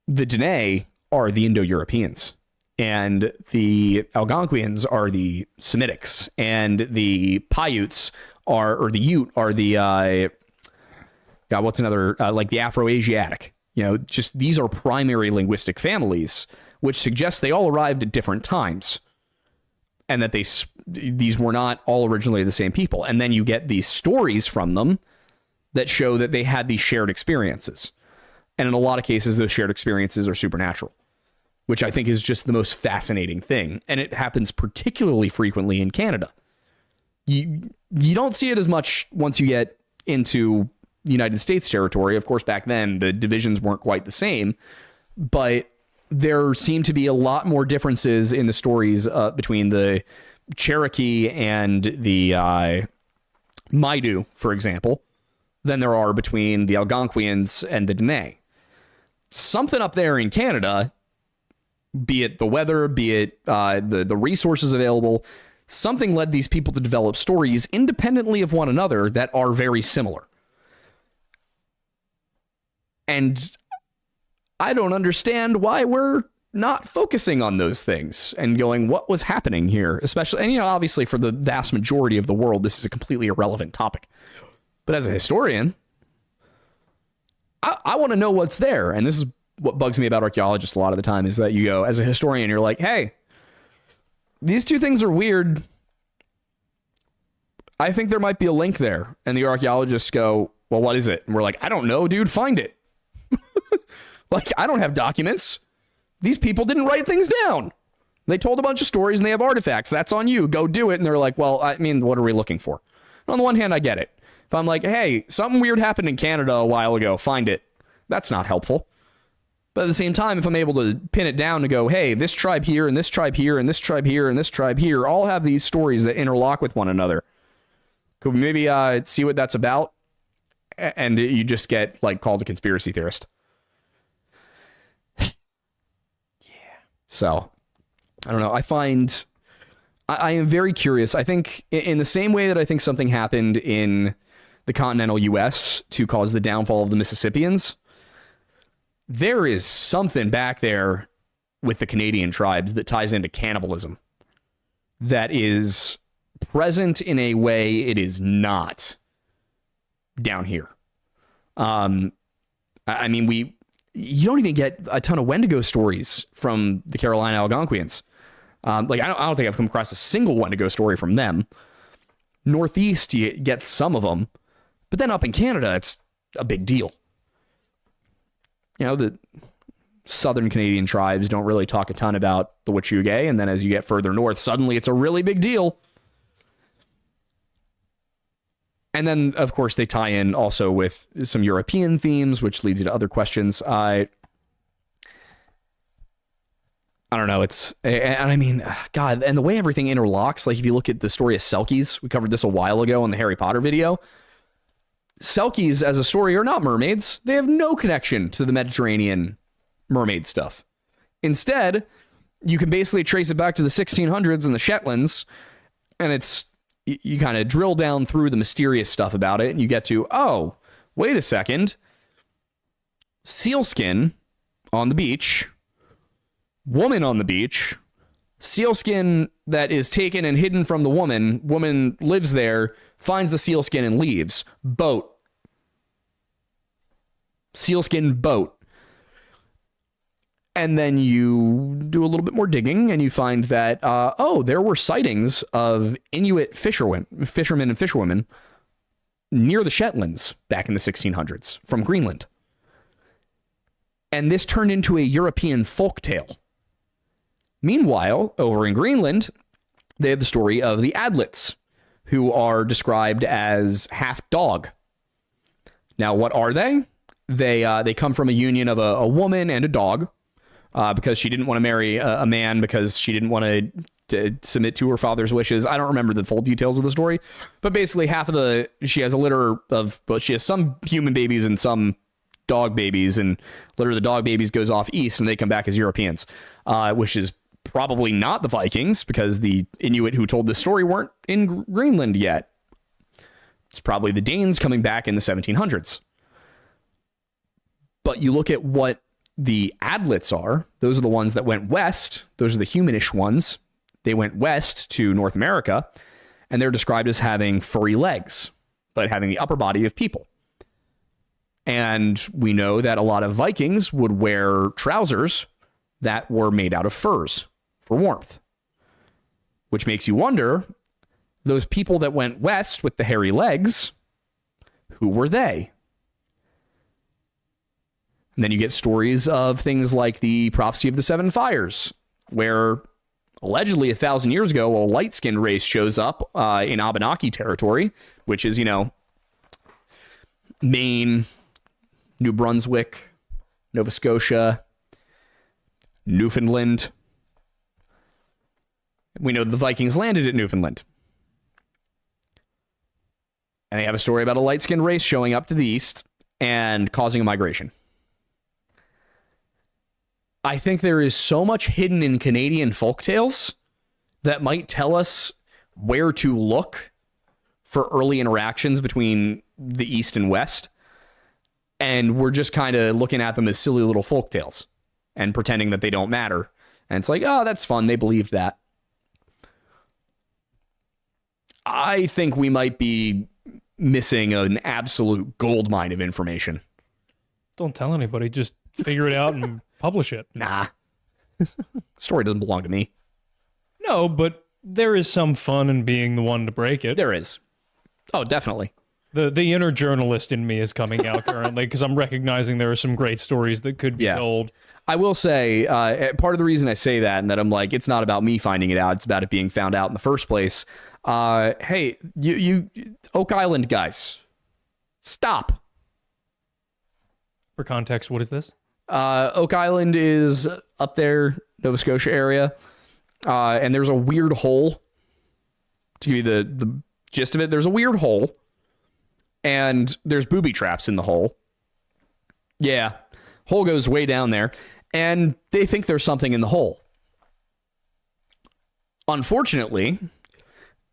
the Dene are the Indo-Europeans, and the Algonquians are the Semitics, and the Paiutes or the Ute are the like the Afro-Asiatic. You know, just these are primary linguistic families, which suggests they all arrived at different times, and that these were not all originally the same people. And then you get these stories from them that show that they had these shared experiences. And in a lot of cases, those shared experiences are supernatural, which I think is just the most fascinating thing. And it happens particularly frequently in Canada. You don't see it as much once you get into United States territory. Of course, back then, the divisions weren't quite the same, but there seem to be a lot more differences in the stories between the Cherokee and the Maidu, for example, than there are between the Algonquians and the Dene. Something up there in Canada, be it the weather, be it the resources available, something led these people to develop stories independently of one another that are very similar. And I don't understand why we're not focusing on those things and going, what was happening here? Especially, and obviously for the vast majority of the world, this is a completely irrelevant topic. But as a historian, I want to know what's there. And this is what bugs me about archaeologists a lot of the time, is that you go, as a historian, you're like, hey, these two things are weird. I think there might be a link there. And the archaeologists go, well, what is it? And we're like, I don't know, dude, find it. Like, I don't have documents. These people didn't write things down. They told a bunch of stories and they have artifacts. That's on you. Go do it. And they're like, well, I mean, what are we looking for? On the one hand, I get it. If I'm like, hey, something weird happened in Canada a while ago, find it. That's not helpful. But at the same time, if I'm able to pin it down to go, hey, this tribe here and this tribe here and this tribe here and this tribe here all have these stories that interlock with one another. Could we maybe see what that's about? And you just get like called a conspiracy theorist. So, I don't know. I am very curious. I think in the same way that I think something happened in the continental U.S. to cause the downfall of the Mississippians, there is something back there with the Canadian tribes that ties into cannibalism that is present in a way it is not down here. I mean, you don't even get a ton of Wendigo stories from the Carolina Algonquians. Like, I don't think I've come across a single Wendigo story from them. Northeast, you get some of them, but then up in Canada, it's a big deal. The southern Canadian tribes don't really talk a ton about the Wet'suwet'en, and then as you get further north, suddenly it's a really big deal. And then, of course, they tie in also with some European themes, which leads you to other questions. I don't know. And I mean, God, and the way everything interlocks, like if you look at the story of Selkies, we covered this a while ago in the Harry Potter video. Selkies as a story are not mermaids. They have no connection to the Mediterranean mermaid stuff. Instead, you can basically trace it back to the 1600s and the Shetlands, and you kind of drill down through the mysterious stuff about it, and you get to, oh, wait a second. Sealskin on the beach, woman on the beach, sealskin that is taken and hidden from the woman lives there, finds the sealskin and leaves. Boat. Sealskin boat. And then you do a little bit more digging and you find that, there were sightings of Inuit fishermen and fisherwomen near the Shetlands back in the 1600s from Greenland. And this turned into a European folktale. Meanwhile, over in Greenland, they have the story of the Adlets, who are described as half dog. Now, what are they? They come from a union of a woman and a dog. Because she didn't want to marry a man because she didn't want to submit to her father's wishes. I don't remember the full details of the story, but basically she has a litter of, she has some human babies and some dog babies, and litter of the dog babies goes off east and they come back as Europeans, which is probably not the Vikings because the Inuit who told this story weren't in Greenland yet. It's probably the Danes coming back in the 1700s. But you look at what the Adlets are, those are the ones that went west. Those are the humanish ones. They went west to North America, and they're described as having furry legs, but having the upper body of people. And we know that a lot of Vikings would wear trousers that were made out of furs for warmth, which makes you wonder, those people that went west with the hairy legs, who were they? And then you get stories of things like the prophecy of the Seven Fires, where allegedly 1,000 years ago, a light-skinned race shows up in Abenaki territory, which is, Maine, New Brunswick, Nova Scotia, Newfoundland. We know the Vikings landed at Newfoundland. And they have a story about a light-skinned race showing up to the east and causing a migration. I think there is so much hidden in Canadian folktales that might tell us where to look for early interactions between the East and West. And we're just kind of looking at them as silly little folktales and pretending that they don't matter. And it's like, oh, that's fun. They believed that. I think we might be missing an absolute goldmine of information. Don't tell anybody. Just figure it out and publish it. Nah. Story doesn't belong to me. No, but there is some fun in being the one to break it. There is. Oh, definitely. The inner journalist in me is coming out currently because I'm recognizing there are some great stories that could be told. I will say, part of the reason I say that and that I'm like, it's not about me finding it out, it's about it being found out in the first place. Hey, you Oak Island guys, stop. For context, what is this? Oak Island is up there, Nova Scotia area, and there's a weird hole. To give you the gist of it, there's a weird hole, and there's booby traps in the hole. Yeah, hole goes way down there, and they think there's something in the hole. Unfortunately,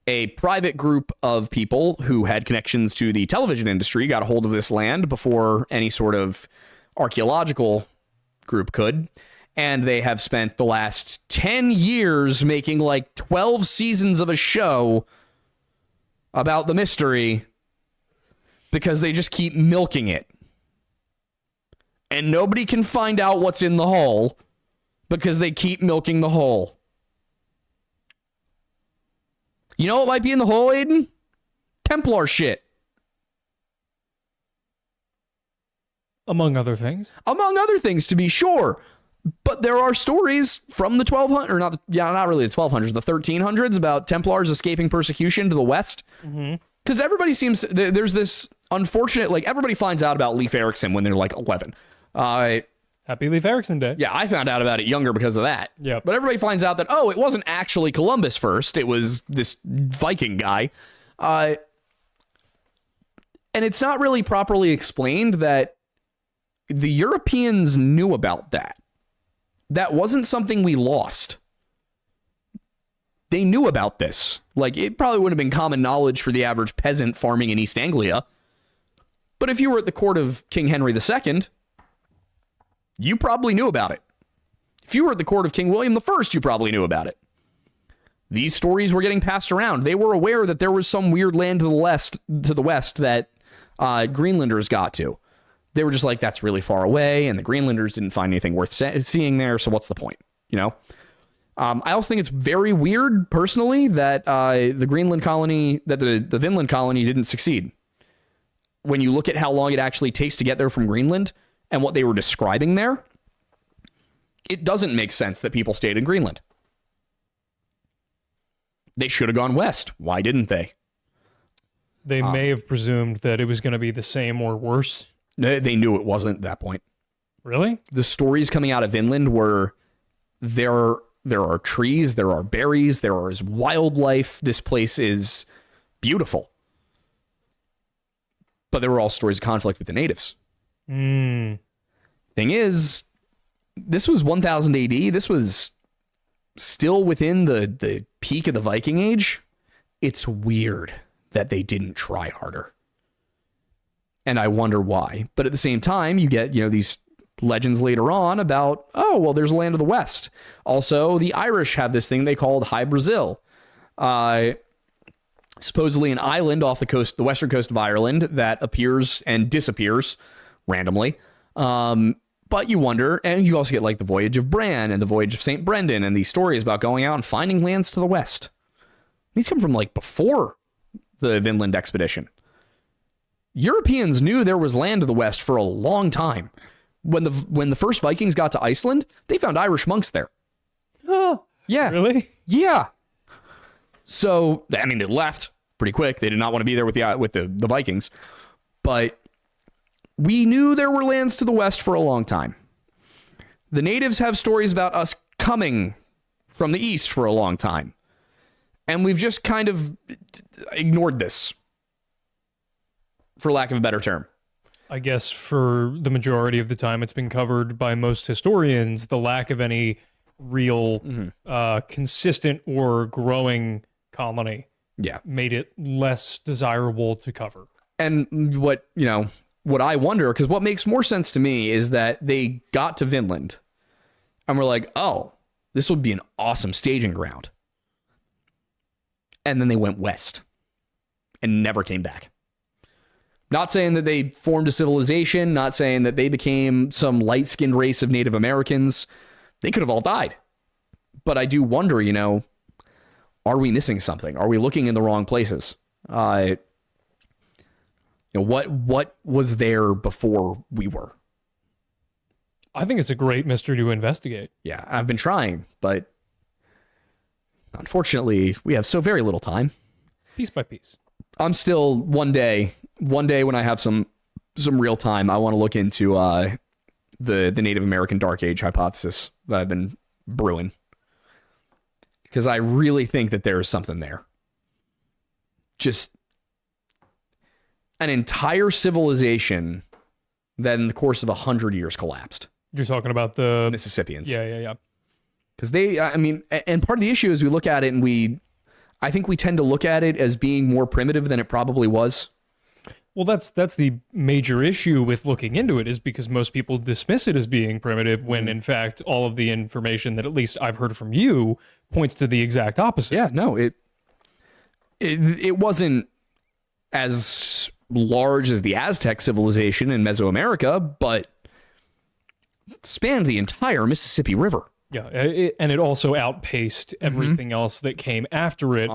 a private group of people who had connections to the television industry got a hold of this land before any sort of archaeological group could, and they have spent the last 10 years making like 12 seasons of a show about the mystery because they just keep milking it. And nobody can find out what's in the hole because they keep milking the hole. You know what might be in the hole, Aiden? Templar shit. Among other things. Among other things, to be sure. But there are stories from the 1200s, or not really the 1200s, the 1300s about Templars escaping persecution to the west. Because everybody seems, there's this unfortunate, like everybody finds out about Leif Erikson when they're like 11. Happy Leif Erikson Day. Yeah, I found out about it younger because of that. Yep. But everybody finds out that, oh, it wasn't actually Columbus first. It was this Viking guy. And it's not really properly explained that the Europeans knew about that. That wasn't something we lost. They knew about this. Like, it probably would have been common knowledge for the average peasant farming in East Anglia. But if you were at the court of King Henry II, you probably knew about it. If you were at the court of King William I, you probably knew about it. These stories were getting passed around. They were aware that there was some weird land to the west that Greenlanders got to. They were just like, that's really far away, and the Greenlanders didn't find anything worth seeing there, so what's the point, you know? I also think it's very weird, personally, that the Greenland colony, that the Vinland colony didn't succeed. When you look at how long it actually takes to get there from Greenland and what they were describing there, it doesn't make sense that people stayed in Greenland. They should have gone west. Why didn't they? They may have presumed that it was going to be the same or worse. They knew it wasn't at that point. Really? The stories coming out of Vinland were there are trees, there are berries, there is wildlife. This place is beautiful. But there were all stories of conflict with the natives. Thing is, this was 1000 AD. This was still within the peak of the Viking Age. It's weird that they didn't try harder. And I wonder why. But at the same time, you get, these legends later on about, oh, well, there's a land of the West. Also, the Irish have this thing they called High Brazil. Supposedly an island off the western coast of Ireland that appears and disappears randomly. But you wonder, and you also get like the Voyage of Bran and the Voyage of St. Brendan and these stories about going out and finding lands to the west. These come from like before the Vinland expedition. Europeans knew there was land to the west for a long time. When the first Vikings got to Iceland, they found Irish monks there. Oh, yeah. Really? Yeah. So, I mean, they left pretty quick. They did not want to be there with the Vikings. But We knew there were lands to the west for a long time. The natives have stories about us coming from the east for a long time. And we've just kind of ignored this, for lack of a better term. I guess for the majority of the time it's been covered by most historians, the lack of any real consistent or growing colony made it less desirable to cover. And what I wonder, because what makes more sense to me is that they got to Vinland and were like, oh, this would be an awesome staging ground. And then they went west and never came back. Not saying that they formed a civilization, not saying that they became some light-skinned race of Native Americans. They could have all died. But I do wonder, are we missing something? Are we looking in the wrong places? What was there before we were? I think it's a great mystery to investigate. Yeah, I've been trying, but unfortunately, we have so very little time. Piece by piece. I'm still one day when I have some real time, I want to look into the Native American Dark Age hypothesis that I've been brewing. Because I really think that there is something there. Just an entire civilization that in the course of 100 years collapsed. You're talking about the Mississippians. Yeah. Because and part of the issue is we look at it and I think we tend to look at it as being more primitive than it probably was. Well, that's the major issue with looking into it, is because most people dismiss it as being primitive when in fact all of the information that at least I've heard from you points to the exact opposite. Yeah, no, it wasn't as large as the Aztec civilization in Mesoamerica, but spanned the entire Mississippi River. Yeah, and it also outpaced everything else that came after it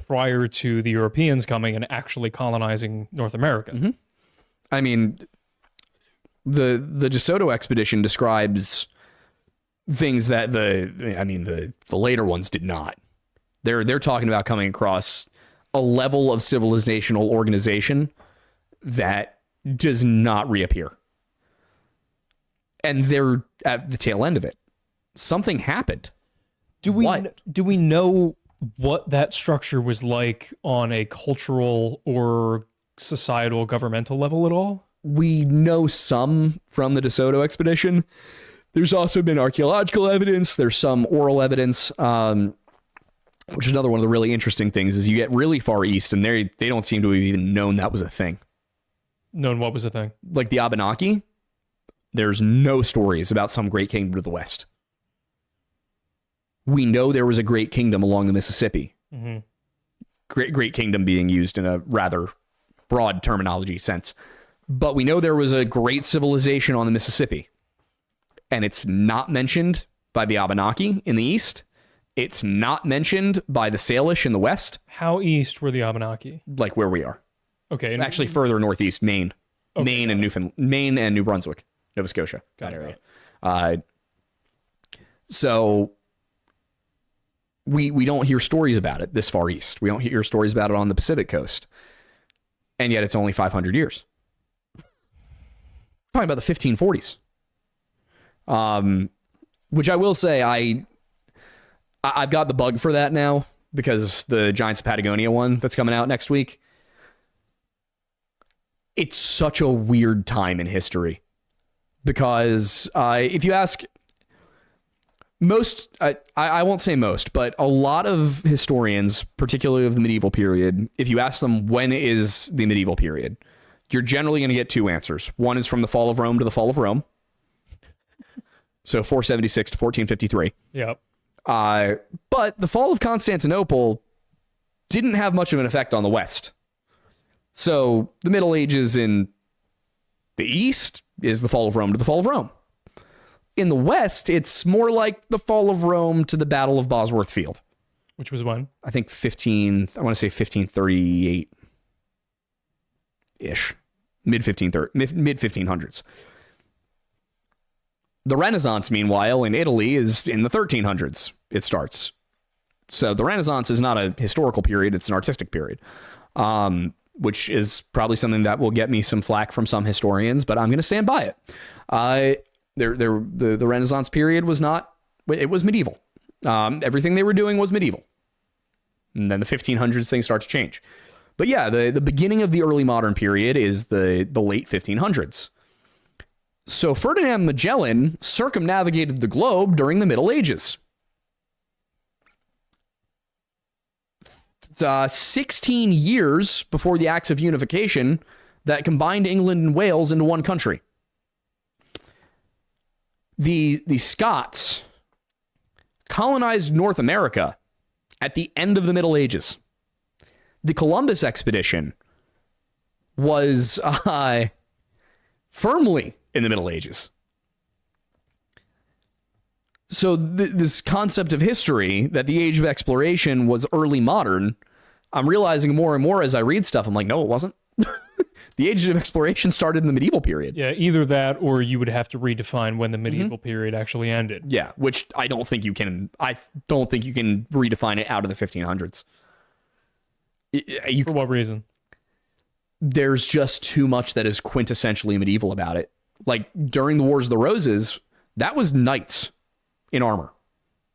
prior to the Europeans coming and actually colonizing North America. I mean, the DeSoto expedition describes things that the later ones did not. They're talking about coming across a level of civilizational organization that does not reappear. And they're at the tail end of it. Something happened. Do we know what that structure was like on a cultural or societal governmental level at all? We know some from the DeSoto expedition. There's also been archaeological evidence. There's some oral evidence, which is another one of the really interesting things is you get really far east and they don't seem to have even known that was a thing. Known what was a thing? Like the Abenaki, there's no stories about some great kingdom to the west. We know there was a great kingdom along the Mississippi. Great kingdom being used in a rather broad terminology sense. But we know there was a great civilization on the Mississippi. And it's not mentioned by the Abenaki in the east. It's not mentioned by the Salish in the west. How east were the Abenaki? Like where we are. Okay. Actually further northeast, Maine. Okay, Maine and New Brunswick, Nova Scotia, that area. So we don't hear stories about it this far east. We don't hear stories about it on the Pacific coast. And yet it's only 500 years. Talking about the 1540s. Which I will say, I've got the bug for that now because the Giants of Patagonia one that's coming out next week. It's such a weird time in history because if you ask most, I won't say most, but a lot of historians, particularly of the medieval period, if you ask them when is the medieval period, you're generally going to get two answers. One is from the fall of Rome to the fall of Rome. So 476 to 1453. Yep. But the fall of Constantinople didn't have much of an effect on the West. So the Middle Ages in the East is the fall of Rome to the fall of Rome. In the West, it's more like the fall of Rome to the Battle of Bosworth Field. Which was when? I think 1538-ish. Mid-1500s. The Renaissance, meanwhile, in Italy is in the 1300s. It starts. So the Renaissance is not a historical period. It's an artistic period. which is probably something that will get me some flack from some historians, but I'm going to stand by it. The Renaissance period was not, it was medieval. Everything they were doing was medieval. And then the 1500s, things start to change. But yeah, the beginning of the early modern period is the late 1500s. So Ferdinand Magellan circumnavigated the globe during the Middle Ages. 16 years before the Acts of Unification that combined England and Wales into one country. The Scots colonized North America at the end of the Middle Ages. The Columbus expedition was firmly in the Middle Ages. So this concept of history, that the age of exploration was early modern, I'm realizing more and more as I read stuff. I'm like, no, it wasn't. The age of exploration started in the medieval period. Yeah, either that or you would have to redefine when the medieval period actually ended. Yeah, which I don't think you can. I don't think you can redefine it out of the 1500s. For what reason? There's just too much that is quintessentially medieval about it. Like during the Wars of the Roses, that was knights in armor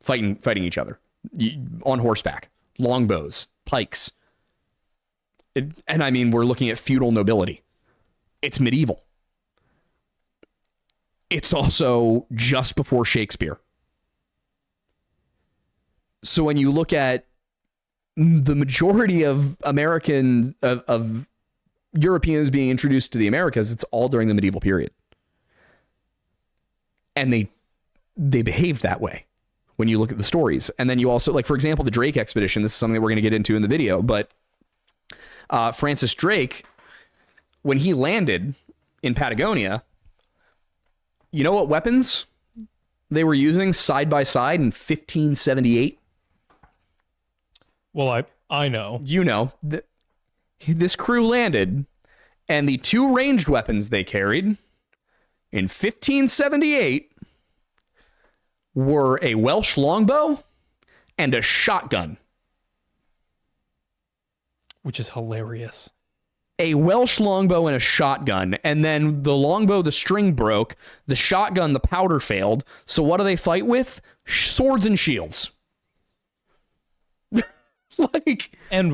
fighting each other on horseback, longbows, pikes. And I mean, we're looking at feudal nobility. It's medieval. It's also just before Shakespeare. So when you look at the majority of of Europeans being introduced to the Americas, it's all during the medieval period. And they behaved that way when you look at the stories. And then you also, like, for example, the Drake expedition, this is something that we're going to get into in the video, but Francis Drake, when he landed in Patagonia, you know what weapons they were using side by side in 1578? Well, I know. You know. This crew landed, and the two ranged weapons they carried in 1578 were a Welsh longbow and a shotgun. Which is hilarious. A Welsh longbow and a shotgun. And then the longbow, the string broke. The shotgun, the powder failed. So what do they fight with? Swords and shields. And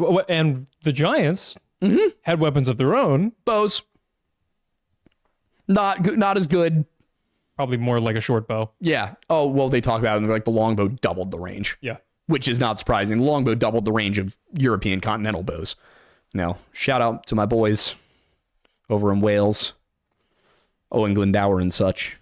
the giants had weapons of their own. Bows. Not as good. Probably more like a short bow. Yeah. Oh, well, they talk about it, and they're like, the longbow doubled the range. Yeah. Which is not surprising. The longbow doubled the range of European continental bows. Now, shout out to my boys over in Wales. Owen Glendower and such.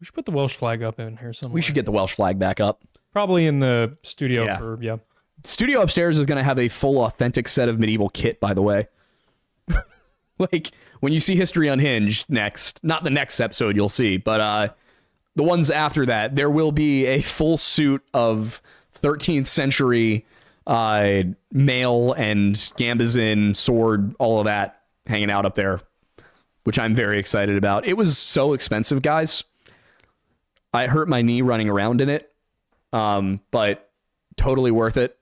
We should put the Welsh flag up in here somewhere. We should get the Welsh flag back up. Probably in the studio The studio upstairs is going to have a full, authentic set of medieval kit, by the way. Like, when you see History Unhinged next, not the next episode you'll see, but the ones after that, there will be a full suit of 13th century mail and gambazin, sword, all of that hanging out up there, which I'm very excited about. It was so expensive, guys. I hurt my knee running around in it, but totally worth it.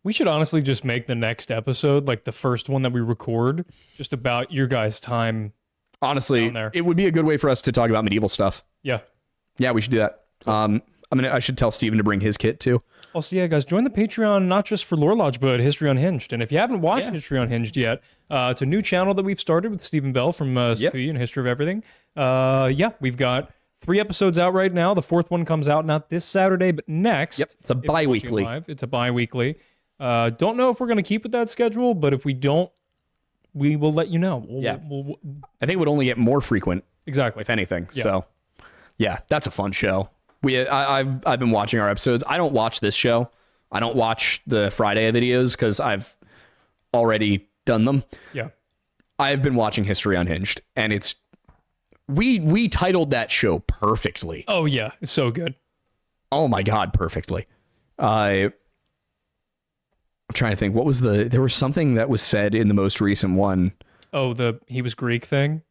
We should honestly just make the next episode, like the first one that we record, just about your guys' time. Honestly, it would be a good way for us to talk about medieval stuff. Yeah. Yeah, we should do that. I should tell Steven to bring his kit too. Also, yeah, guys, join the Patreon, not just for Lore Lodge, but History Unhinged. And if you haven't watched History Unhinged yet, it's a new channel that we've started with Stephen Bell from Speed and History of Everything. We've got 3 episodes out right now. The 4th one comes out not this Saturday, but next. Yep, it's a bi-weekly. It's a bi-weekly. Don't know if we're going to keep with that schedule, but if we don't, we will let you know. I think it would only get more frequent. Exactly. If anything. Yeah. So, yeah, that's a fun show. I've been watching our episodes. I don't watch this show. I don't watch the Friday videos because I've already done them. Yeah. I've been watching History Unhinged, and it's we titled that show perfectly. Oh yeah, it's so good. Oh my god, perfectly. I'm trying to think. What was there was something that was said in the most recent one. Oh, the he was Greek thing?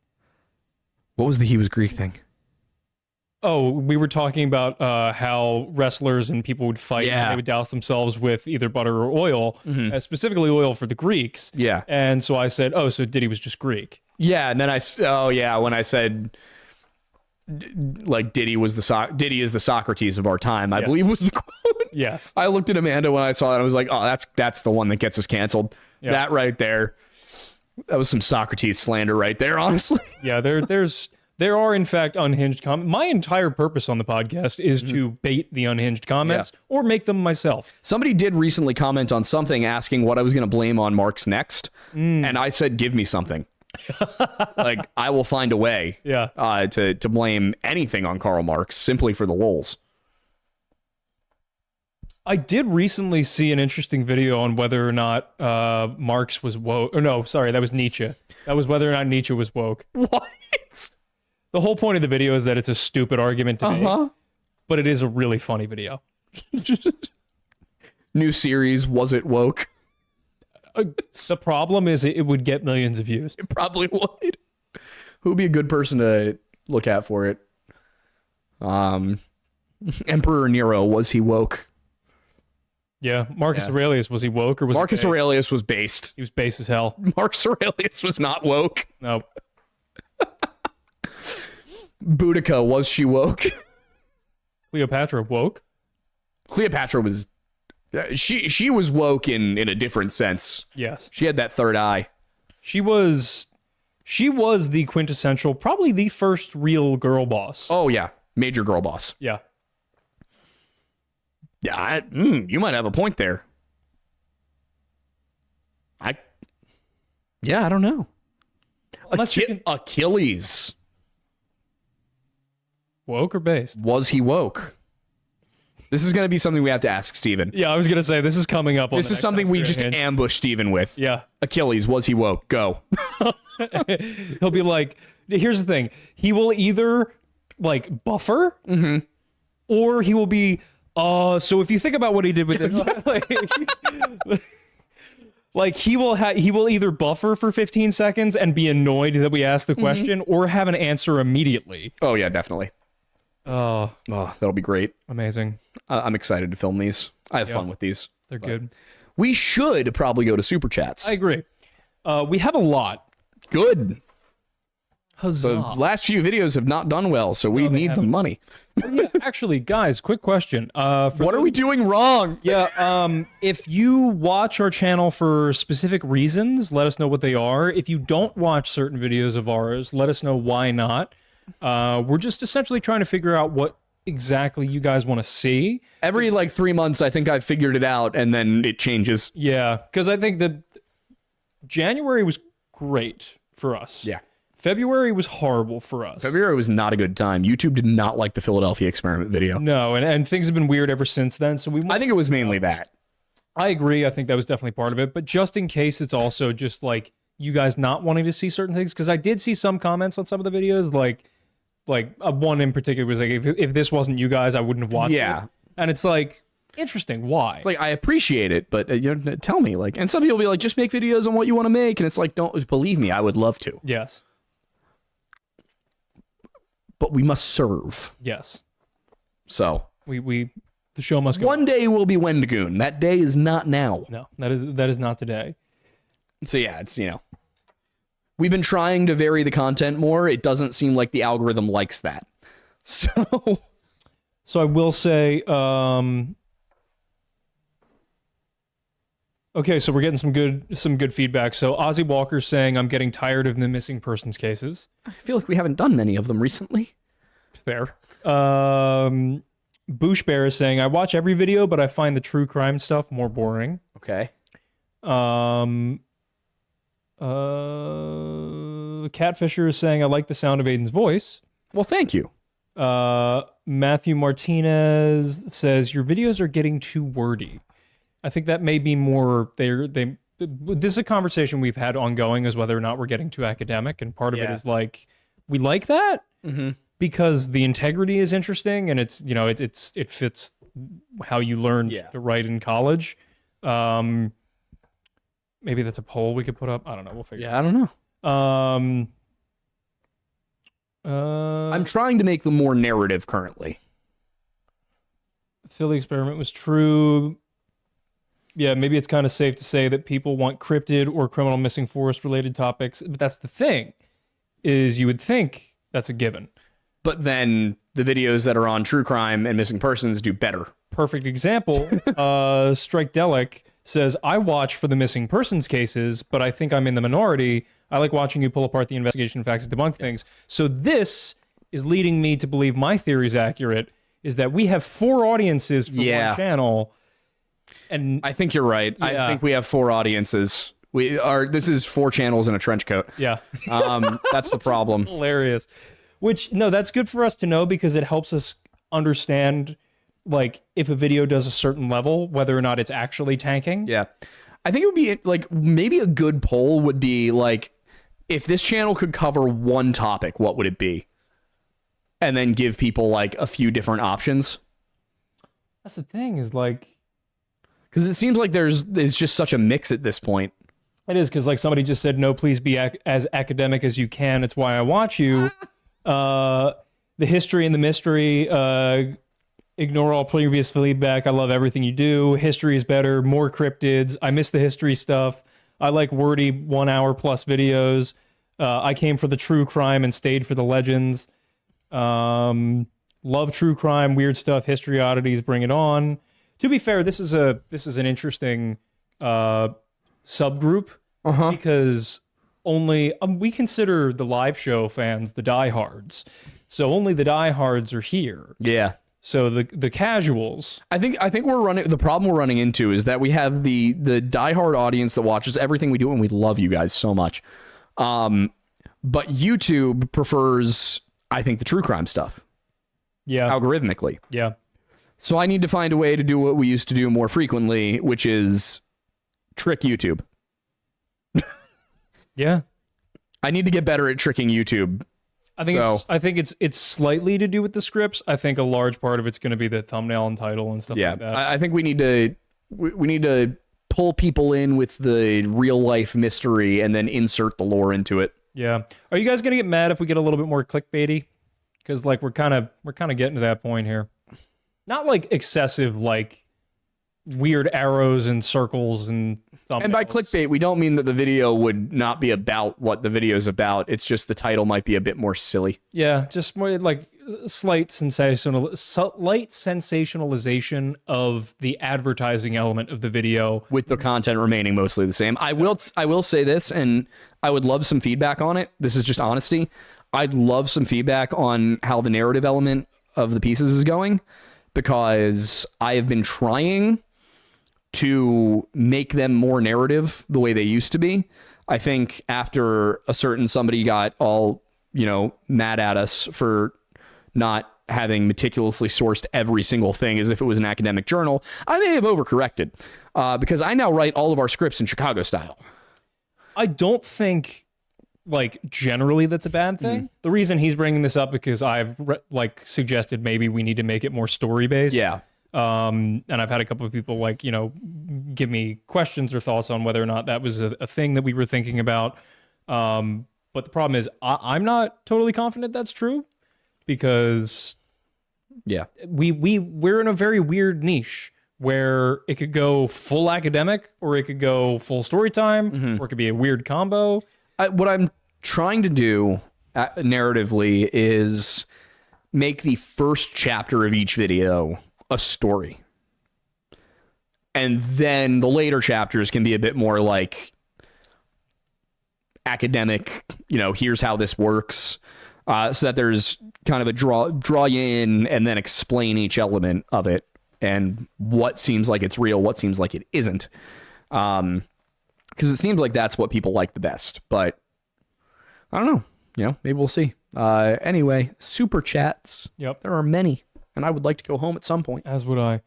What was the he was Greek thing? Oh, we were talking about how wrestlers and people would fight and they would douse themselves with either butter or oil, specifically oil for the Greeks. Yeah. And so I said, oh, so Diddy was just Greek. Yeah, and then when I said like Diddy is the Socrates of our time, I believe was the quote. Yes. I looked at Amanda when I saw that. I was like, oh, that's the one that gets us canceled. Yeah. That right there. That was some Socrates slander right there, honestly. Yeah, there are, in fact, unhinged comments. My entire purpose on the podcast is to bait the unhinged comments or make them myself. Somebody did recently comment on something asking what I was going to blame on Marx next. And I said, give me something. Like, I will find a way to blame anything on Karl Marx simply for the lulz. I did recently see an interesting video on whether or not Marx was woke. Or no, sorry, that was Nietzsche. That was whether or not Nietzsche was woke. What? The whole point of the video is that it's a stupid argument to make, but it is a really funny video. New series, Was It Woke? The problem is it would get millions of views. It probably would. Who would be a good person to look at for it? Emperor Nero, was he woke? Yeah, Marcus Aurelius, was he woke or was Marcus Aurelius was based. He was base as hell. Marcus Aurelius was not woke. No. Boudica, was she woke? Cleopatra woke? Cleopatra was she was woke in a different sense. Yes. She had that third eye. She was the quintessential, probably the first real girl boss. Oh yeah, major girl boss. Yeah. Yeah, you might have a point there. I don't know. Achilles. Woke or based? Was he woke? This is going to be something we have to ask Steven. Yeah, I was going to say, this is coming up on This is something we just ambush Steven with. Yeah. Achilles, was he woke? Go. He'll be like, here's the thing. He will either, like, buffer, or he will be, so if you think about what he did with it, like he will either buffer for 15 seconds and be annoyed that we asked the question, or have an answer immediately. Oh, yeah, definitely. Oh, that'll be great. Amazing. I'm excited to film these. I have fun with these. They're good. We should probably go to Super Chats. I agree. We have a lot. Good. Huzzah. The last few videos have not done well, so we need the money. Yeah, actually, guys, quick question. What are we doing wrong? Yeah, if you watch our channel for specific reasons, let us know what they are. If you don't watch certain videos of ours, let us know why not. We're just essentially trying to figure out what exactly you guys want to see. Every, 3 months, I think I've figured it out, and then it changes. Yeah, because I think that January was great for us. Yeah. February was horrible for us. February was not a good time. YouTube did not like the Philadelphia experiment video. No, and things have been weird ever since then. So I think it was mainly that. I agree. I think that was definitely part of it. But just in case, it's also just like you guys not wanting to see certain things. Because I did see some comments on some of the videos, like one in particular was like, if this wasn't you guys, I wouldn't have watched it. And it's like, interesting. Why? It's like, I appreciate it, but tell me. And some people will be like, just make videos on what you want to make. And it's like, don't believe me. I would love to. Yes. But we must serve. Yes. So the show must go. One day will be Wendigoon. That day is not now. No, that is not today. So yeah, it's we've been trying to vary the content more. It doesn't seem like the algorithm likes that. So I will say, okay, so we're getting some good feedback. So Ozzy Walker's saying, I'm getting tired of the missing persons cases. I feel like we haven't done many of them recently. Fair. Boosh Bear is saying, I watch every video, but I find the true crime stuff more boring. Okay. Catfisher is saying, I like the sound of Aiden's voice. Well, thank you. Matthew Martinez says, your videos are getting too wordy. I think that may be more, this is a conversation we've had ongoing, is whether or not we're getting too academic, and part of it is like, we like that because the integrity is interesting, and it's, it fits how you learned to write in college. Maybe that's a poll we could put up. I don't know. We'll figure it out. I don't know. I'm trying to make them more narrative currently. Philly experiment was true. Yeah, maybe it's kind of safe to say that people want cryptid or criminal missing forest related topics, but that's the thing, is you would think that's a given. But then the videos that are on true crime and missing persons do better. Perfect example, Strike Delic says, I watch for the missing persons cases, but I think I'm in the minority. I like watching you pull apart the investigation facts and debunk things. So this is leading me to believe my theory is accurate, is that we have 4 audiences for one channel. And I think you're right. Yeah. I think we have 4 audiences. This is 4 channels in a trench coat. Yeah. That's the problem. Hilarious. Which, no, that's good for us to know because it helps us understand, like, if a video does a certain level, whether or not it's actually tanking. Yeah. I think it would be, like, maybe a good poll would be, like, if this channel could cover one topic, what would it be? And then give people, like, a few different options. That's the thing, is, like... Because it seems like it's just such a mix at this point. It is, because, like, somebody just said, no, please be as academic as you can. It's why I watch you. The history and the mystery, ignore all previous feedback. I love everything you do. History is better. More cryptids. I miss the history stuff. I like wordy 1 hour plus videos. I came for the true crime and stayed for the legends. Love true crime, weird stuff, history oddities. Bring it on. To be fair, this is an interesting subgroup because only we consider the live show fans the diehards, so only the diehards are here. Yeah. So the casuals. I think the problem we're running into is that we have the diehard audience that watches everything we do, and we love you guys so much. But YouTube prefers, I think, the true crime stuff. Yeah. Algorithmically. Yeah. So I need to find a way to do what we used to do more frequently, which is trick YouTube. Yeah. I need to get better at tricking YouTube. I think it's slightly to do with the scripts. I think a large part of it's going to be the thumbnail and title and stuff like that. I think we need to pull people in with the real life mystery and then insert the lore into it. Yeah. Are you guys going to get mad if we get a little bit more clickbaity? Because like we're kind of getting to that point here. Not like excessive, like weird arrows and circles and thumbnails. And by clickbait, we don't mean that the video would not be about what the video is about. It's just the title might be a bit more silly. Yeah, just more like slight sensationalization of the advertising element of the video, with the content remaining mostly the same. I will say this, and I would love some feedback on it. This is just honesty. I'd love some feedback on how the narrative element of the pieces is going, because I have been trying to make them more narrative the way they used to be. I think after a certain somebody got all, mad at us for not having meticulously sourced every single thing as if it was an academic journal, I may have overcorrected because I now write all of our scripts in Chicago style. I don't think, like, generally that's a bad thing. The reason he's bringing this up because I've suggested maybe we need to make it more story based. Yeah. And I've had a couple of people give me questions or thoughts on whether or not that was a thing that we were thinking about. But the problem is I'm not totally confident that's true, because we're in a very weird niche where it could go full academic, or it could go full story time, or it could be a weird combo. What I'm trying to do narratively is make the first chapter of each video a story. And then the later chapters can be a bit more like academic, here's how this works. So that there's kind of a draw you in and then explain each element of it and what seems like it's real, what seems like it isn't. Because it seems like that's what people like the best, but I don't know. Maybe we'll see. Anyway, super chats. Yep. There are many, and I would like to go home at some point. As would I.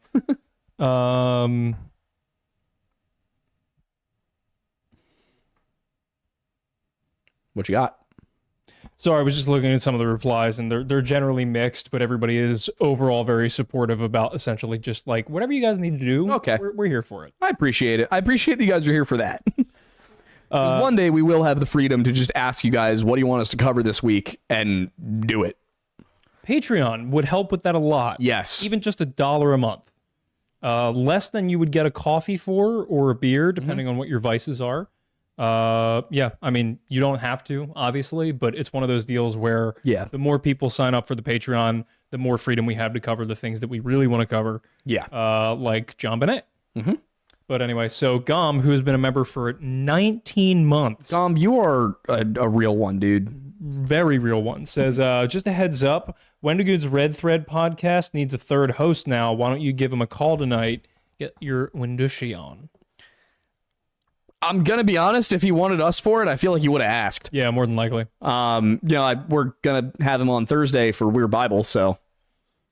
What you got? Sorry, I was just looking at some of the replies, and they're generally mixed, but everybody is overall very supportive about essentially just like whatever you guys need to do. Okay, we're here for it. I appreciate it. I appreciate that you guys are here for that. 'Cause one day we will have the freedom to just ask you guys, what do you want us to cover this week, and do it. Patreon would help with that a lot. Yes. Even just $1 a month. Less than you would get a coffee for or a beer, depending on what your vices are. Yeah, I mean, you don't have to, obviously, but it's one of those deals where the more people sign up for the Patreon, the more freedom we have to cover the things that we really want to cover. Yeah. Like John Bonet. But anyway, so Gom, who has been a member for 19 months. Gom, you are a real one, dude. Very real one. Says, just a heads up, Wendigo's Red Thread podcast needs a third host now. Why don't you give him a call tonight? Get your Wendushi on. I'm going to be honest, if he wanted us for it, I feel like he would have asked. Yeah, more than likely. We're going to have him on Thursday for Weird Bible, so.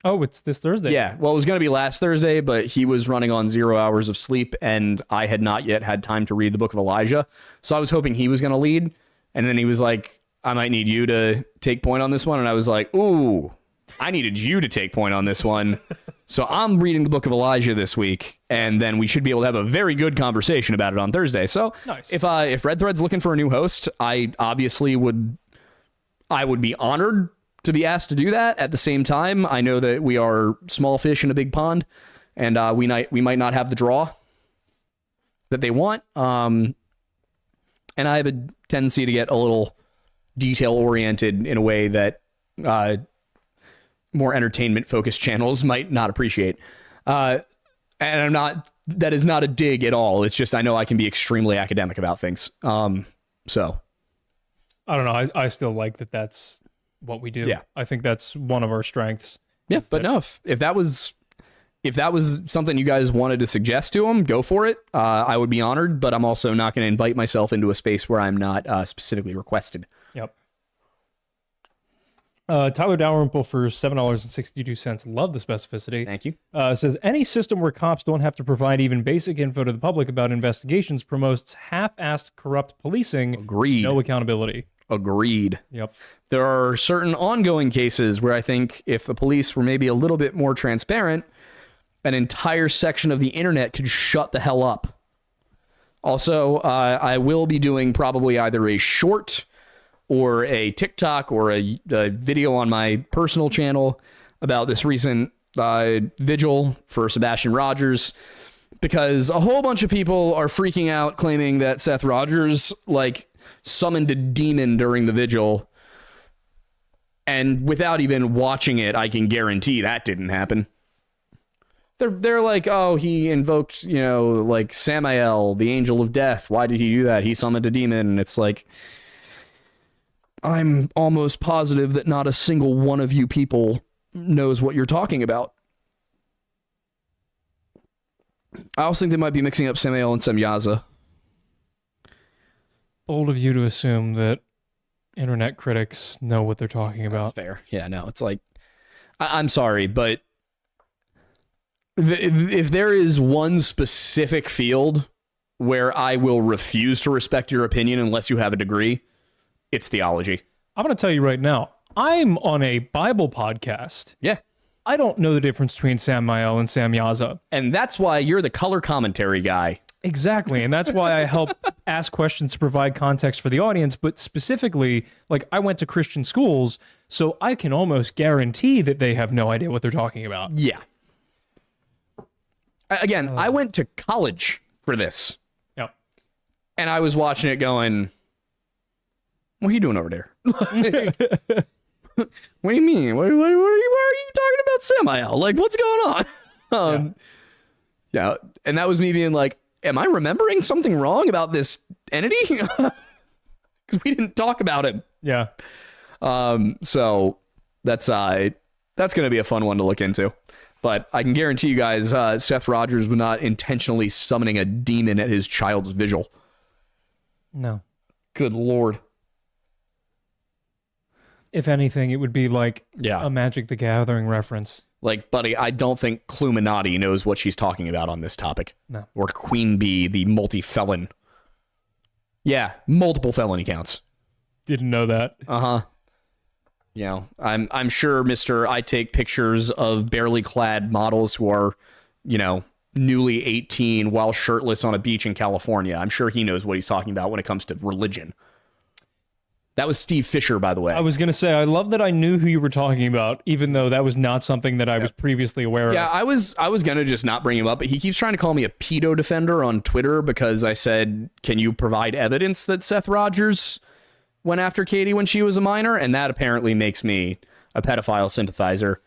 Oh, it's this Thursday. Yeah, well, it was going to be last Thursday, but he was running on 0 hours of sleep, and I had not yet had time to read the book of Elijah. So I was hoping he was going to lead, and then he was like, I might need you to take point on this one. And I was like, ooh, I needed you to take point on this one. So I'm reading the book of Elijah this week, and then we should be able to have a very good conversation about it on Thursday. So nice. If Red Thread's looking for a new host, I obviously would be honored to be asked to do that. At the same time, I know that we are small fish in a big pond, and we might not have the draw that they want. And I have a tendency to get a little detail oriented in a way that more entertainment focused channels might not appreciate. And that is not a dig at all. It's just, I know I can be extremely academic about things. So I don't know. I still like that that's what we do. Yeah. I think that's one of our strengths. Yes, but no, if that was something you guys wanted to suggest to him, go for it. I would be honored, but I'm also not going to invite myself into a space where I'm not specifically requested. Yep. Tyler Dalrymple for $7.62. Love the specificity. Thank you. Says, any system where cops don't have to provide even basic info to the public about investigations promotes half-assed corrupt policing. Agreed. No accountability. Agreed. Yep. There are certain ongoing cases where I think if the police were maybe a little bit more transparent, an entire section of the internet could shut the hell up. Also, I will be doing probably either a short or a TikTok or a video on my personal channel about this recent vigil for Sebastian Rogers, because a whole bunch of people are freaking out claiming that Seth Rogers summoned a demon during the vigil, and without even watching it, I can guarantee that didn't happen. They're like, oh, he invoked, Samael, the angel of death. Why did he do that? He summoned a demon. And it's like, I'm almost positive that not a single one of you people knows what you're talking about. I also think they might be mixing up Samael and Semyaza. Bold of you to assume that internet critics know what they're talking about. That's fair. Yeah, no, it's like, I'm sorry, but if there is one specific field where I will refuse to respect your opinion unless you have a degree, it's theology. I'm going to tell you right now, I'm on a Bible podcast. Yeah. I don't know the difference between Samael and Semyaza. And that's why you're the color commentary guy. Exactly. And that's why I help ask questions to provide context for the audience. But specifically, I went to Christian schools, so I can almost guarantee that they have no idea what they're talking about. Yeah. Again, I went to college for this. Yep. And I was watching it going, what are you doing over there? What do you mean? Why are you talking about Samael? What's going on? Yeah. And that was me being like, am I remembering something wrong about this entity? Because we didn't talk about him. Yeah. So that's going to be a fun one to look into. But I can guarantee you guys, Seth Rogers was not intentionally summoning a demon at his child's vigil. No. Good Lord. If anything, it would be a Magic the Gathering reference. Buddy, I don't think Cluminati knows what she's talking about on this topic. No. Or Queen Bee, the multi-felon. Yeah, multiple felony counts. Didn't know that. Uh-huh. I'm sure Mr. I take pictures of barely clad models who are, newly 18 while shirtless on a beach in California. I'm sure he knows what he's talking about when it comes to religion. That was Steve Fisher, by the way. I was going to say, I love that I knew who you were talking about, even though that was not something that I was previously aware of. Yeah, I was going to just not bring him up, but he keeps trying to call me a pedo defender on Twitter because I said, can you provide evidence that Seth Rogers went after Katie when she was a minor? And that apparently makes me a pedophile sympathizer.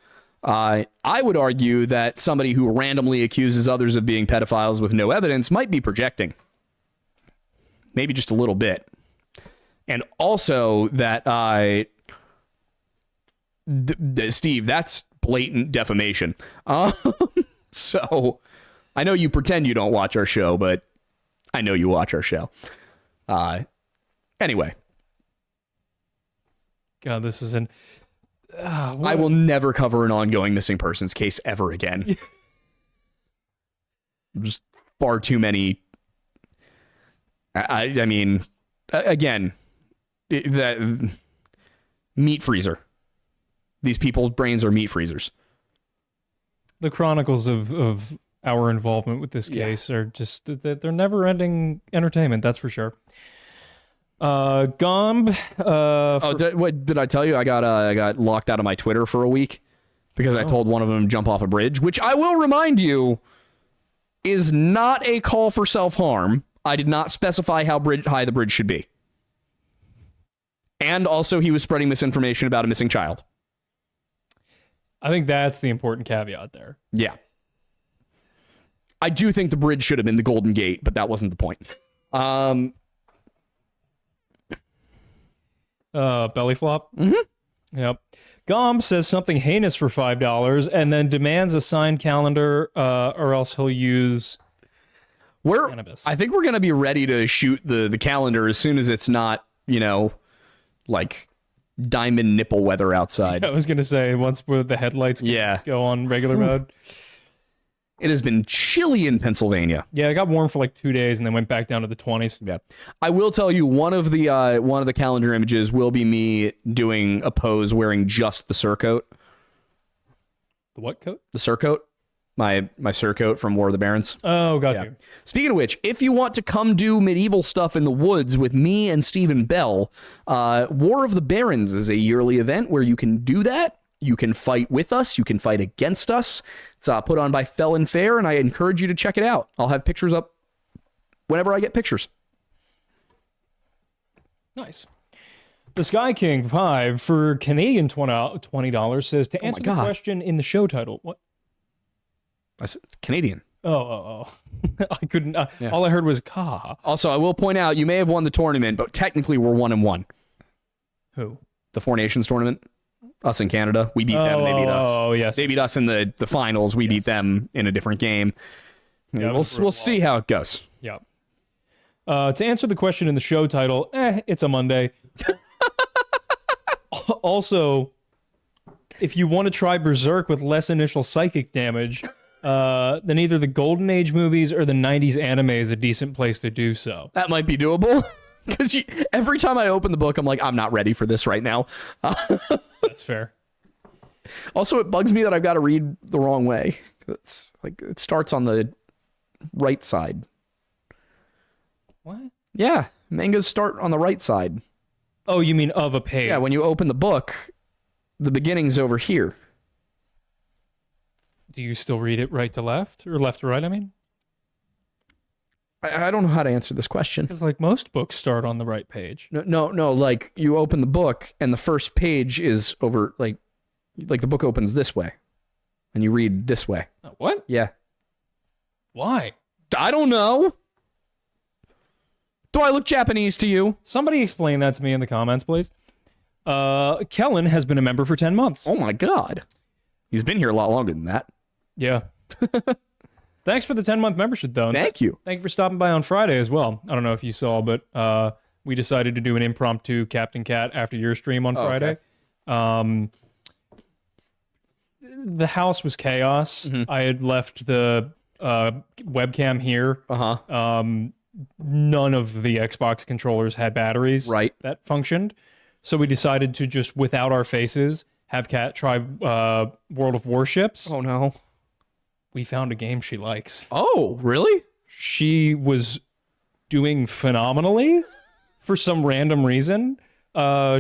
I would argue that somebody who randomly accuses others of being pedophiles with no evidence might be projecting. Maybe just a little bit. And also that, Steve, that's blatant defamation. So I know you pretend you don't watch our show, but I know you watch our show. Anyway. God, this is an... I will never cover an ongoing missing persons case ever again. Just far too many. I mean, again... that meat freezer. These people's brains are meat freezers. The chronicles of our involvement with this case are just, they're never-ending entertainment, that's for sure. Gomb. Did I tell you I got locked out of my Twitter for a week because I told one of them to jump off a bridge, which I will remind you is not a call for self-harm. I did not specify how high the bridge should be. And also, he was spreading misinformation about a missing child. I think that's the important caveat there. Yeah. I do think the bridge should have been the Golden Gate, but that wasn't the point. Belly flop? Mm-hmm. Yep. Gomb says something heinous for $5 and then demands a signed calendar, or else he'll use cannabis. I think we're going to be ready to shoot the calendar as soon as it's not, like diamond nipple weather outside. I was going to say, once the headlights go on regular mode. It has been chilly in Pennsylvania. Yeah, it got warm for like 2 days and then went back down to the 20s. Yeah. I will tell you, one of the calendar images will be me doing a pose wearing just the surcoat. The what coat? The surcoat. My surcoat from War of the Barons. Oh, got you. Speaking of which, if you want to come do medieval stuff in the woods with me and Stephen Bell, War of the Barons is a yearly event where you can do that. You can fight with us. You can fight against us. It's put on by Felon Fair, and I encourage you to check it out. I'll have pictures up whenever I get pictures. Nice. The Sky King 5 for Canadian $20 says, to answer the question in the show title, what? I said Canadian. Oh. I couldn't. All I heard was "ka." Also, I will point out, you may have won the tournament, but technically we're 1-1. Who? The Four Nations tournament. Us in Canada. We beat them. They beat us. Oh, yes. They beat us in the finals. We beat them in a different game. Yeah, we'll see how it goes. Yeah. To answer the question in the show title, it's a Monday. Also, if you want to try Berserk with less initial psychic damage, then either the Golden Age movies or the 90s anime is a decent place to do so. That might be doable. Because every time I open the book, I'm like, I'm not ready for this right now. That's fair. Also, it bugs me that I've got to read the wrong way. It's like it starts on the right side. What? Yeah, mangas start on the right side. Oh, you mean of a page? Yeah, when you open the book, the beginning's over here. Do you still read it right to left? Or left to right, I mean? I don't know how to answer this question. Because like most books start on the right page. No, like you open the book and the first page is over, like the book opens this way and you read this way. What? Yeah. Why? I don't know. Do I look Japanese to you? Somebody explain that to me in the comments, please. Kellen has been a member for 10 months. Oh my God. He's been here a lot longer than that. Yeah. Thanks for the 10-month membership, though. Thank you. Thank you for stopping by on Friday as well. I don't know if you saw, but we decided to do an impromptu Captain Cat after your stream on Friday. Okay. The house was chaos. Mm-hmm. I had left the webcam here. Uh-huh. None of the Xbox controllers had batteries that functioned. So we decided to just, without our faces, have Cat try World of Warships. Oh, no. we found a game she likes. Oh, really? She was doing phenomenally for some random reason.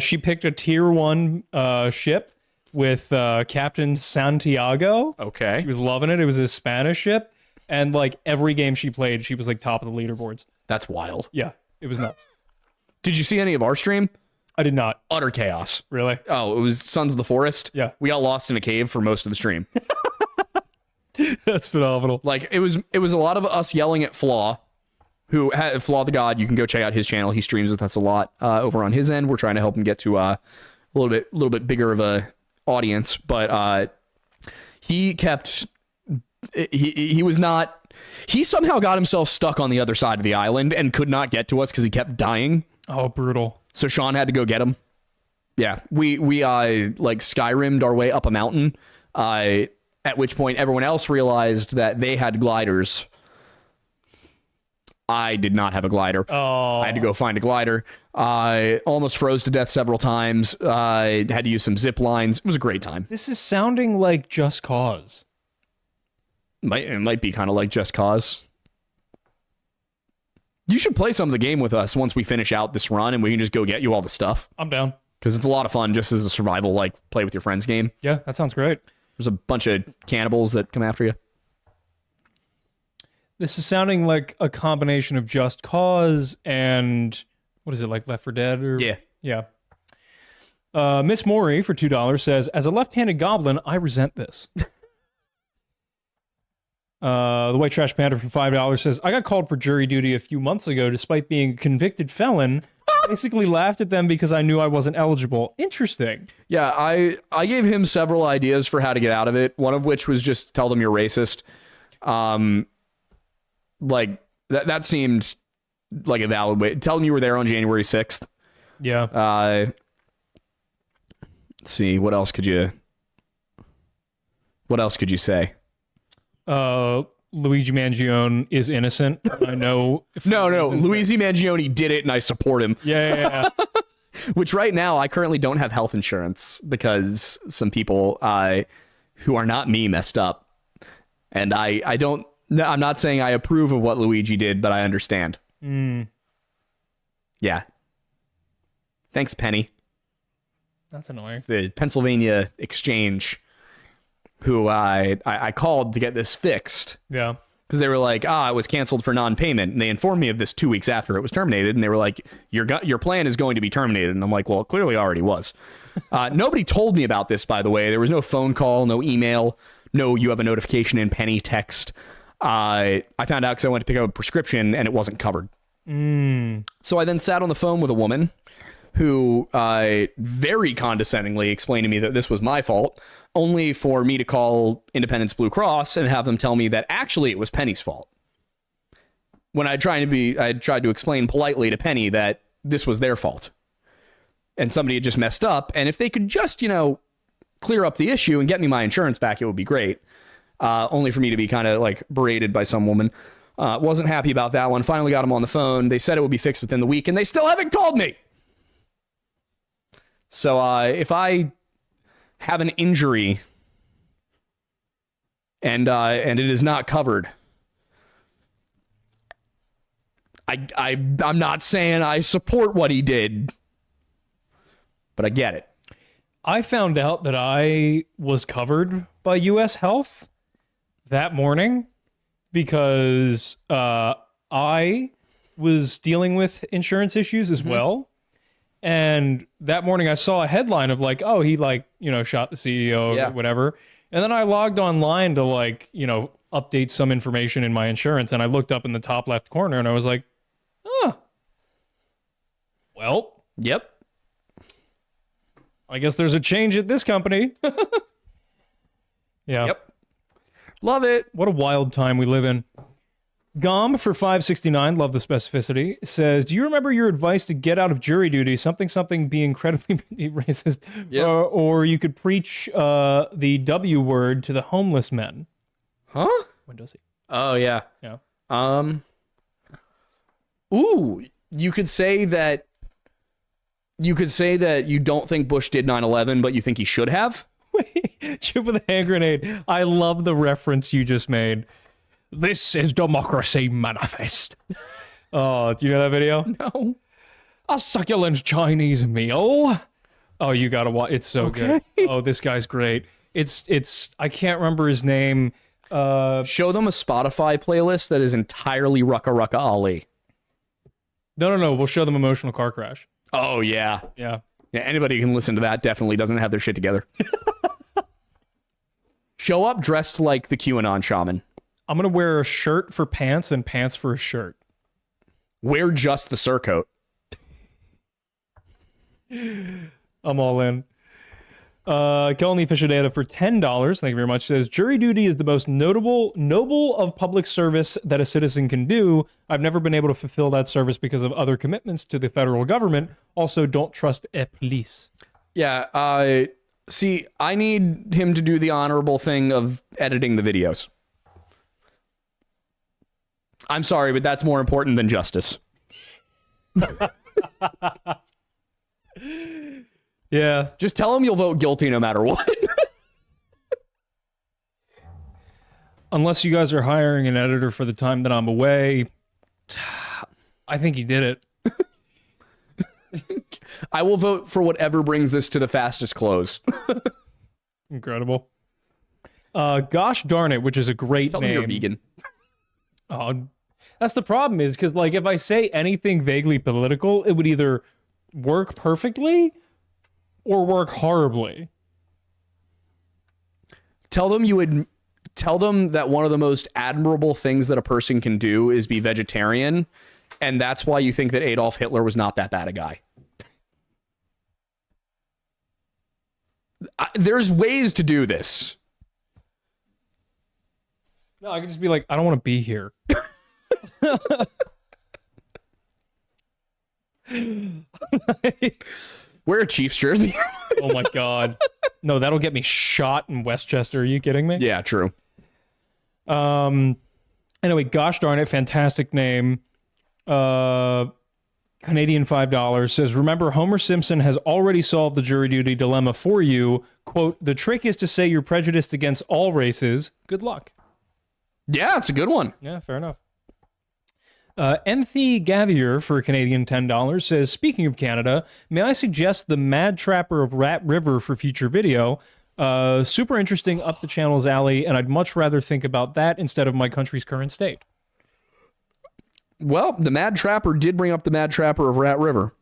She picked a tier 1 ship with Captain Santiago. Okay. She was loving it. It was a Spanish ship. And like every game she played, she was like top of the leaderboards. That's wild. Yeah, it was nuts. Did you see any of our stream? I did not. Utter chaos. Really? Oh, it was Sons of the Forest. Yeah. We got lost in a cave for most of the stream. That's phenomenal. Like it was a lot of us yelling at Flaw, who had Flaw the God. You can go check out his channel. He streams with us a lot over on his end. We're trying to help him get to a little bit bigger of a audience, but he kept he was not. He somehow got himself stuck on the other side of the island and could not get to us because he kept dying. Oh, brutal. So Sean had to go get him. Yeah, we like Skyrim'd our way up a mountain. At which point everyone else realized that they had gliders. I did not have a glider. Oh. I had to go find a glider. I almost froze to death several times. I had to use some zip lines. It was a great time. This is sounding like Just Cause. It might be kind of like Just Cause. You should play some of the game with us once we finish out this run and we can just go get you all the stuff. I'm down. Because it's a lot of fun just as a survival, like, play with your friends game. Yeah, that sounds great. There's a bunch of cannibals that come after you. This is sounding like a combination of Just Cause and, what is it, like Left 4 Dead? Or... Yeah. Yeah. Miss Maury for $2 says, as a left-handed goblin, I resent this. The White Trash Panda for $5 says, I got called for jury duty a few months ago despite being a convicted felon. Basically laughed at them because I knew I wasn't eligible. Interesting. Yeah, I gave him several ideas for how to get out of it. One of which was just tell them you're racist. Like that seemed like a valid way. Tell them you were there on January 6th. Yeah. Let's see, what else could you say? Luigi Mangione is innocent. I know. No. Luigi Mangione did it and I support him. Yeah. Which right now I currently don't have health insurance because some people who are not me messed up. And I don't, I'm not saying I approve of what Luigi did, but I understand. Yeah. Thanks, Penny. That's annoying. It's the Pennsylvania Exchange who I called to get this fixed. Yeah. Because they were like, it was canceled for non-payment. And they informed me of this 2 weeks after it was terminated. And they were like, your plan is going to be terminated. And I'm like, well, it clearly already was. Nobody told me about this, by the way. There was no phone call, no email, no you have a notification in Penny text. I found out because I went to pick up a prescription and it wasn't covered. So I then sat on the phone with a woman who very condescendingly explained to me that this was my fault, only for me to call Independence Blue Cross and have them tell me that actually it was Penny's fault. When I tried to explain politely to Penny that this was their fault. And somebody had just messed up, and if they could just, clear up the issue and get me my insurance back, it would be great. Only for me to be kind of like berated by some woman. Wasn't happy about that one. Finally got them on the phone. They said it would be fixed within the week, and they still haven't called me. So if I have an injury and it is not covered, I'm not saying I support what he did, but I get it. I found out that I was covered by U.S. Health that morning because I was dealing with insurance issues as well. And that morning I saw a headline of like, oh, he shot the CEO or whatever. And then I logged online to update some information in my insurance. And I looked up in the top left corner and I was like, well, yep. I guess there's a change at this company. Yeah. Yep. Love it. What a wild time we live in. Gom for $5.69, love the specificity, says, do you remember your advice to get out of jury duty? Something be incredibly racist. Yep. Or you could preach the W word to the homeless men. Huh? When does he? Oh, yeah. Yeah. Ooh, you could say that you don't think Bush did 9/11, but you think he should have. Wait, chip with a hand grenade. I love the reference you just made. This is Democracy Manifest. Oh, do you know that video? No. A succulent Chinese meal. Oh, you gotta watch. It's so good. Oh, this guy's great. It's. I can't remember his name. Show them a Spotify playlist that is entirely Rucka Rucka Ali. No. We'll show them Emotional Car Crash. Oh yeah. Yeah. Anybody who can listen to that definitely doesn't have their shit together. Show up dressed like the QAnon shaman. I'm gonna wear a shirt for pants and pants for a shirt. Wear just the surcoat. I'm all in. Kelly Fisher Data for $10. Thank you very much. Says jury duty is the most noble of public service that a citizen can do. I've never been able to fulfill that service because of other commitments to the federal government. Also, don't trust a police. Yeah. See, I need him to do the honorable thing of editing the videos. I'm sorry, but that's more important than justice. Yeah. Just tell him you'll vote guilty no matter what. Unless you guys are hiring an editor for the time that I'm away, I think he did it. I will vote for whatever brings this to the fastest close. Incredible. Gosh darn it, which is a great Tell name. me you're vegan. Oh, that's the problem is because, like, if I say anything vaguely political, it would either work perfectly or work horribly. Tell them that one of the most admirable things that a person can do is be vegetarian, and that's why you think that Adolf Hitler was not that bad a guy. There's ways to do this. No, I could just be like, I don't want to be here. Wear a Chiefs jersey. Oh my god. No, that'll get me shot in Westchester. Are you kidding me? Yeah, true. Anyway, gosh darn it, fantastic name. Canadian $5 says, remember, Homer Simpson has already solved the jury duty dilemma for you. Quote, the trick is to say you're prejudiced against all races. Good luck. Yeah, it's a good one. Yeah, fair enough. Enthi Gavier for Canadian $10 says, speaking of Canada, may I suggest the Mad Trapper of Rat River for future video? Super interesting, up the channel's alley, and I'd much rather think about that instead of my country's current state. Well, the Mad Trapper did bring up the Mad Trapper of Rat River.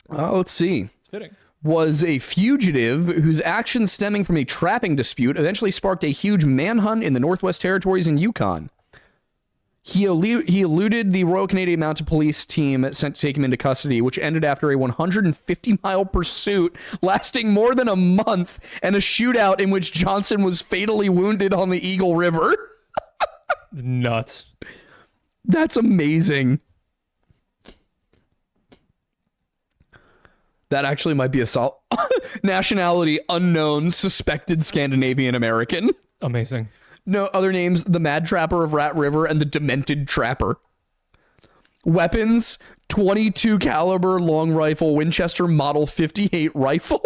Let's see. It's fitting. Was a fugitive whose actions stemming from a trapping dispute eventually sparked a huge manhunt in the Northwest Territories and Yukon. He eluded the Royal Canadian Mounted Police team sent to take him into custody, which ended after a 150-mile pursuit lasting more than a month and a shootout in which Johnson was fatally wounded on the Eagle River. Nuts. That's amazing. That actually might be a nationality unknown, suspected Scandinavian American. Amazing. No other names, the Mad Trapper of Rat River and the Demented Trapper. Weapons, 22 caliber long rifle Winchester Model 58 rifle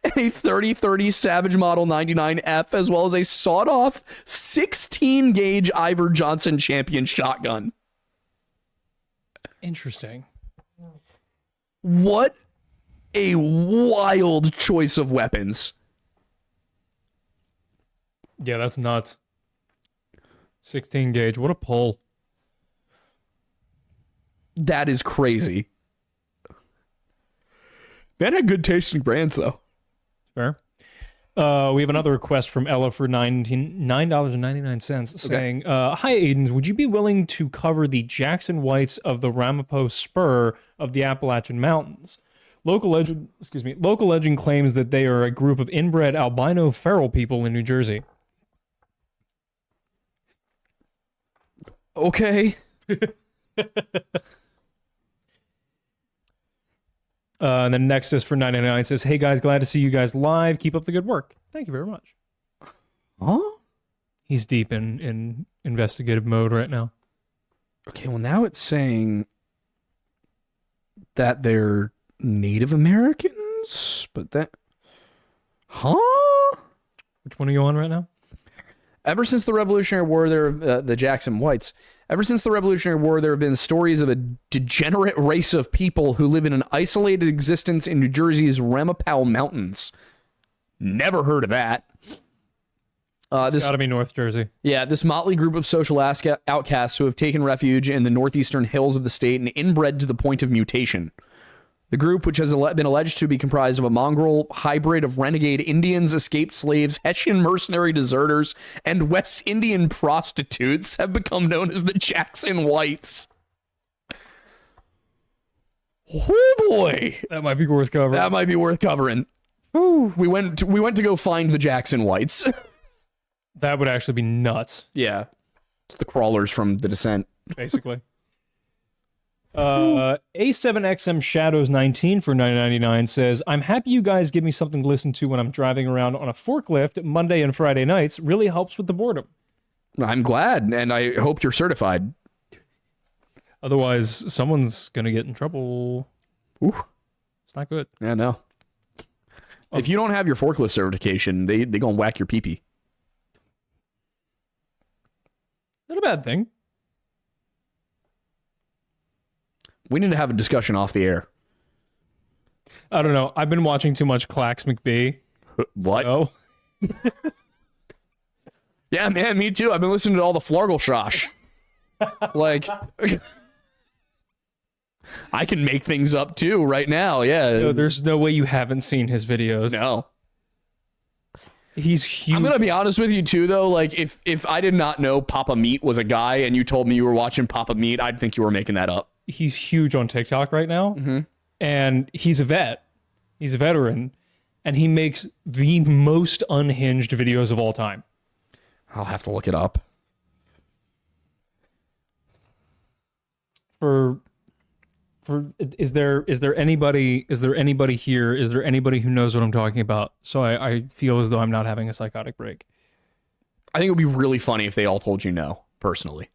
and a 30-30 Savage Model 99F, as well as a sawed-off 16-gauge Iver Johnson Champion shotgun. Interesting. What a wild choice of weapons. Yeah, that's nuts. 16 gauge. What a pull. That is crazy. Man had good taste in brands, though. Fair. We have another request from Ella for $9.99 saying, hi, Aidens, would you be willing to cover the Jackson Whites of the Ramapo Spur of the Appalachian Mountains? Local legend claims that they are a group of inbred albino feral people in New Jersey. Okay. And then next is for $9.99 says, hey guys, glad to see you guys live. Keep up the good work. Thank you very much. Huh? He's deep in investigative mode right now. Okay, well now it's saying that they're Native Americans, but that... Huh? Which one are you on right now? Ever since the Revolutionary War, the Jackson Whites. Ever since the Revolutionary War, there have been stories of a degenerate race of people who live in an isolated existence in New Jersey's Ramapow Mountains. Never heard of that. It's got to be North Jersey. Yeah, this motley group of social outcasts who have taken refuge in the northeastern hills of the state and inbred to the point of mutation. The group, which has been alleged to be comprised of a mongrel hybrid of renegade Indians, escaped slaves, Hessian mercenary deserters, and West Indian prostitutes, have become known as the Jackson Whites. Oh boy, that might be worth covering. Ooh, we went to go find the Jackson Whites. That would actually be nuts. Yeah, it's the crawlers from The Descent, basically. A7XM Shadows 19 for $9.99 says, I'm happy you guys give me something to listen to when I'm driving around on a forklift Monday and Friday nights. Really helps with the boredom. I'm glad, and I hope you're certified. Otherwise, someone's going to get in trouble. Ooh. It's not good. Yeah, no. If you don't have your forklift certification, they going to whack your pee-pee. Not a bad thing. We need to have a discussion off the air. I don't know. I've been watching too much Clax McBee. What? So. Yeah, man, me too. I've been listening to all the Flargelshosh. Like, I can make things up too right now. Yeah. No, there's no way you haven't seen his videos. No. He's huge. I'm gonna be honest with you too, though. Like, if I did not know Papa Meat was a guy and you told me you were watching Papa Meat, I'd think you were making that up. He's huge on TikTok right now, and he's a vet. He's a veteran, and he makes the most unhinged videos of all time. I'll have to look it up. Is there anybody here? Is there anybody who knows what I'm talking about? So I feel as though I'm not having a psychotic break. I think it would be really funny if they all told you no, personally.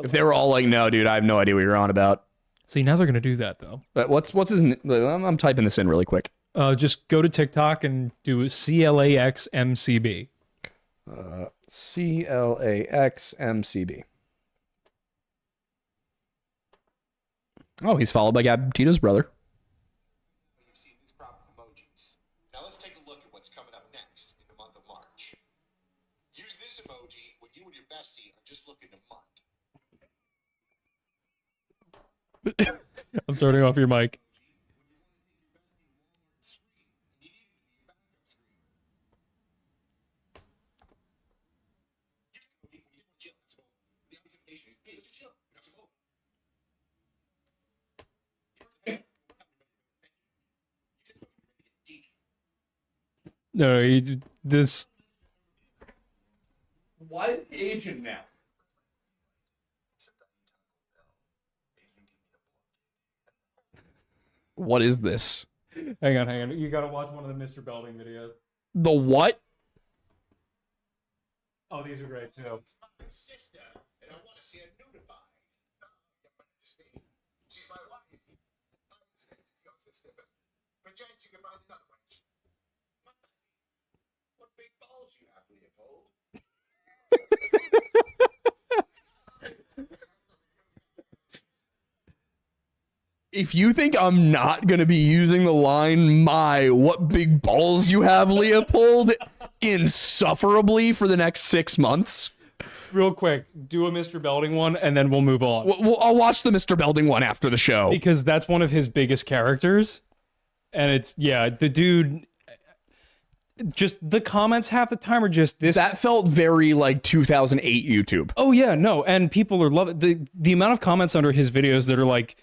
If they were all like, no, dude, I have no idea what you're on about. See, now they're going to do that, though. But what's his... I'm typing this in really quick. Just go to TikTok and do CLAXMCB. CLAXMCB. Oh, he's followed by Gabby Petito's brother. You've seen these proper emojis. Now let's take a look at what's coming up next in the month of March. Use this emoji when you and your bestie are just looking to munt. I'm turning off your mic. No, this... Why is he Asian now? What is this? Hang on. You gotta watch one of the Mr. Belding videos. The what? Oh, these are great, too. My sister, and I want to see her nudified. She's my wife. I'm your sister, but perchance you can find another one. What big balls you have, Leopold. If you think I'm not going to be using the line, my, what big balls you have, Leopold, insufferably for the next 6 months. Real quick, do a Mr. Belding one, and then we'll move on. I'll watch the Mr. Belding one after the show. Because that's one of his biggest characters. And it's, yeah, the dude... Just the comments half the time are just this. That felt very like 2008 YouTube. Oh, yeah, no. And people are loving the amount of comments under his videos that are like,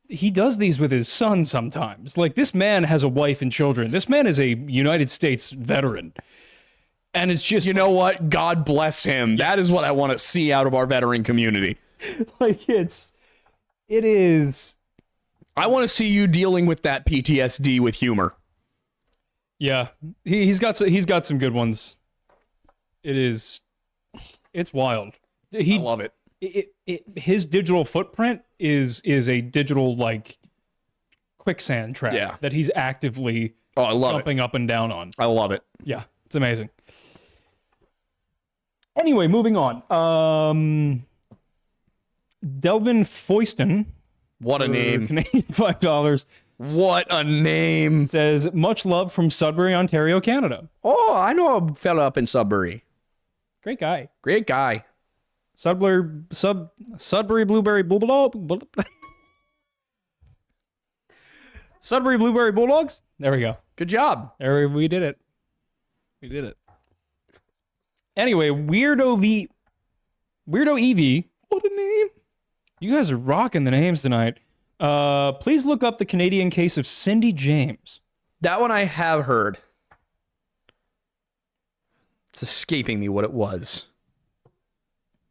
he does these with his son sometimes. Like, this man has a wife and children. This man is a United States veteran. And it's just... You know what? God bless him. That is what I want to see out of our veteran community. Like, it is... I want to see you dealing with that PTSD with humor. Yeah. He's got some good ones. It's wild. I love it. His digital footprint is a digital like quicksand trap that he's actively Oh, I love jumping up and down on. I love it. Yeah, it's amazing. Anyway, moving on. Delvin Foyston. What a name. Canadian $5. What a name. Says, much love from Sudbury, Ontario, Canada. Oh, I know a fella up in Sudbury. Great guy. Great guy. Sudbury Blueberry Sudbury Blueberry Bulldogs. There we go. Good job. We did it. We did it. Anyway, Weirdo Evie. What a name. You guys are rocking the names tonight. Please look up the Canadian case of Cindy James. That one I have heard. It's escaping me what it was.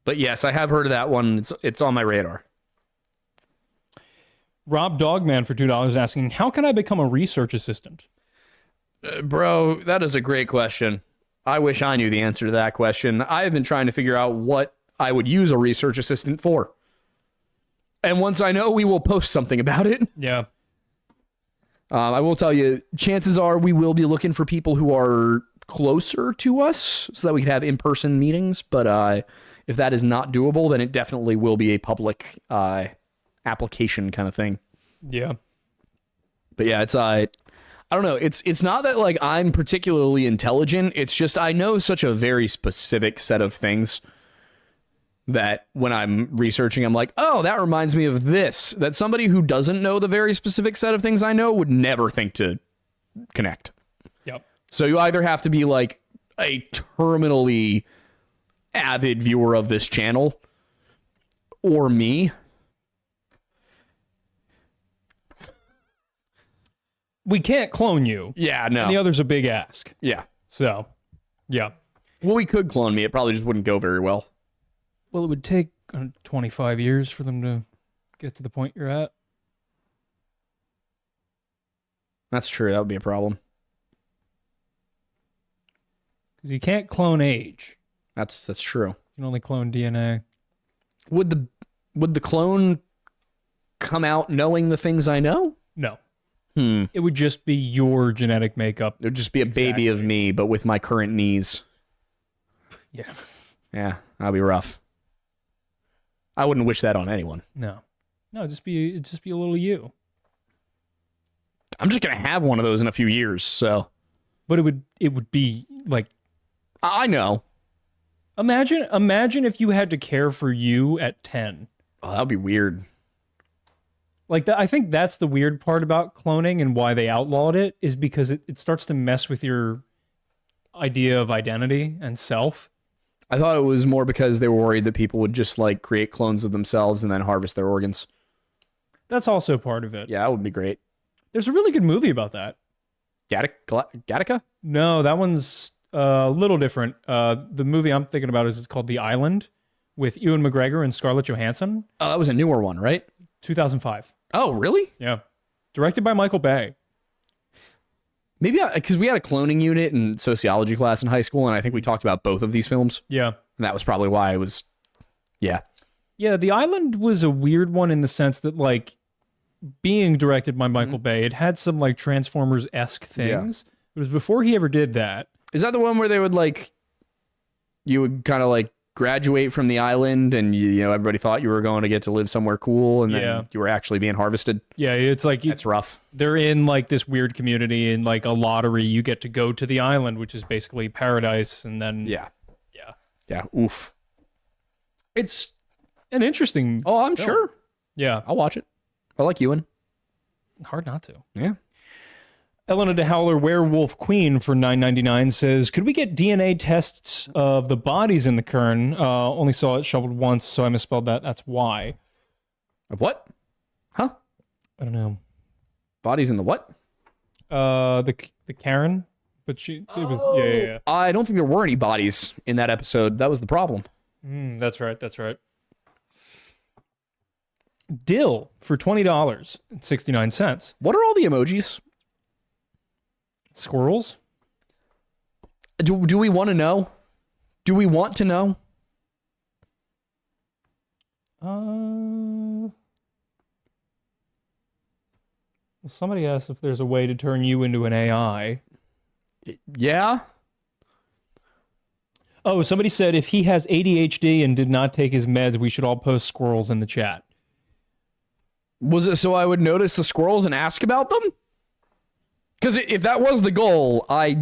But yes, I have heard of that one. It's on my radar. Rob Dogman for $2 asking, how can I become a research assistant? Bro, that is a great question. I wish I knew the answer to that question. I have been trying to figure out what I would use a research assistant for. And once I know, we will post something about it. Yeah. I will tell you, chances are we will be looking for people who are closer to us so that we can have in-person meetings. But if that is not doable, then it definitely will be a public application kind of thing. Yeah. But yeah, it's I don't know. It's not that like I'm particularly intelligent. It's just I know such a very specific set of things that when I'm researching, I'm like, oh, that reminds me of this. That somebody who doesn't know the very specific set of things I know would never think to connect. Yep. So you either have to be like a terminally avid viewer of this channel or me. We can't clone you. Yeah, no. And the other's a big ask. Yeah. So, yeah. Well, we could clone me. It probably just wouldn't go very well. Well, it would take 25 years for them to get to the point you're at. That's true. That would be a problem. Because you can't clone age. That's true. You can only clone DNA. Would the clone come out knowing the things I know? No. It would just be your genetic makeup. It would just be a baby of me, but with my current knees. Yeah. Yeah, that'd be rough. I wouldn't wish that on anyone. No. No, it'd just be a little you. I'm just gonna have one of those in a few years, so. But it would be like, I know. Imagine if you had to care for you at 10. Oh, that'd be weird. Like I think that's the weird part about cloning and why they outlawed it is because it starts to mess with your idea of identity and self. I thought it was more because they were worried that people would just like create clones of themselves and then harvest their organs. That's also part of it. Yeah, that would be great. There's a really good movie about that. Gattaca? No, that one's a little different. The movie I'm thinking about is called The Island with Ewan McGregor and Scarlett Johansson. Oh, that was a newer one, right? 2005. Oh, really? Yeah. Directed by Michael Bay. Maybe because we had a cloning unit in sociology class in high school, and I think we talked about both of these films. Yeah. And that was probably why I was, yeah. Yeah, The Island was a weird one in the sense that, like, being directed by Michael Bay, it had some, like, Transformers-esque things. Yeah. It was before he ever did that. Is that the one where they would, like, you would kind of, like, graduate from the island and you know everybody thought you were going to get to live somewhere cool and then you were actually being harvested? Yeah, it's like it's rough. They're in like this weird community and like a lottery you get to go to the island, which is basically paradise, and then yeah oof, it's an interesting I'm sure. Yeah, I'll watch it. I like Ewan. Hard not to. Yeah. Elena DeHowler, Werewolf Queen for $9.99 says, could we get DNA tests of the bodies in the cairn? Only saw it shoveled once, so I misspelled that. That's why. Of what? Huh? I don't know. Bodies in the what? The cairn. But it was yeah. I don't think there were any bodies in that episode. That was the problem. That's right. Dill for $20.69. What are all the emojis? Squirrels? Do we want to know? Do we want to know? Somebody asked if there's a way to turn you into an AI. Yeah. Oh, somebody said if he has ADHD and did not take his meds, we should all post squirrels in the chat. Was it so I would notice the squirrels and ask about them? Because if that was the goal, I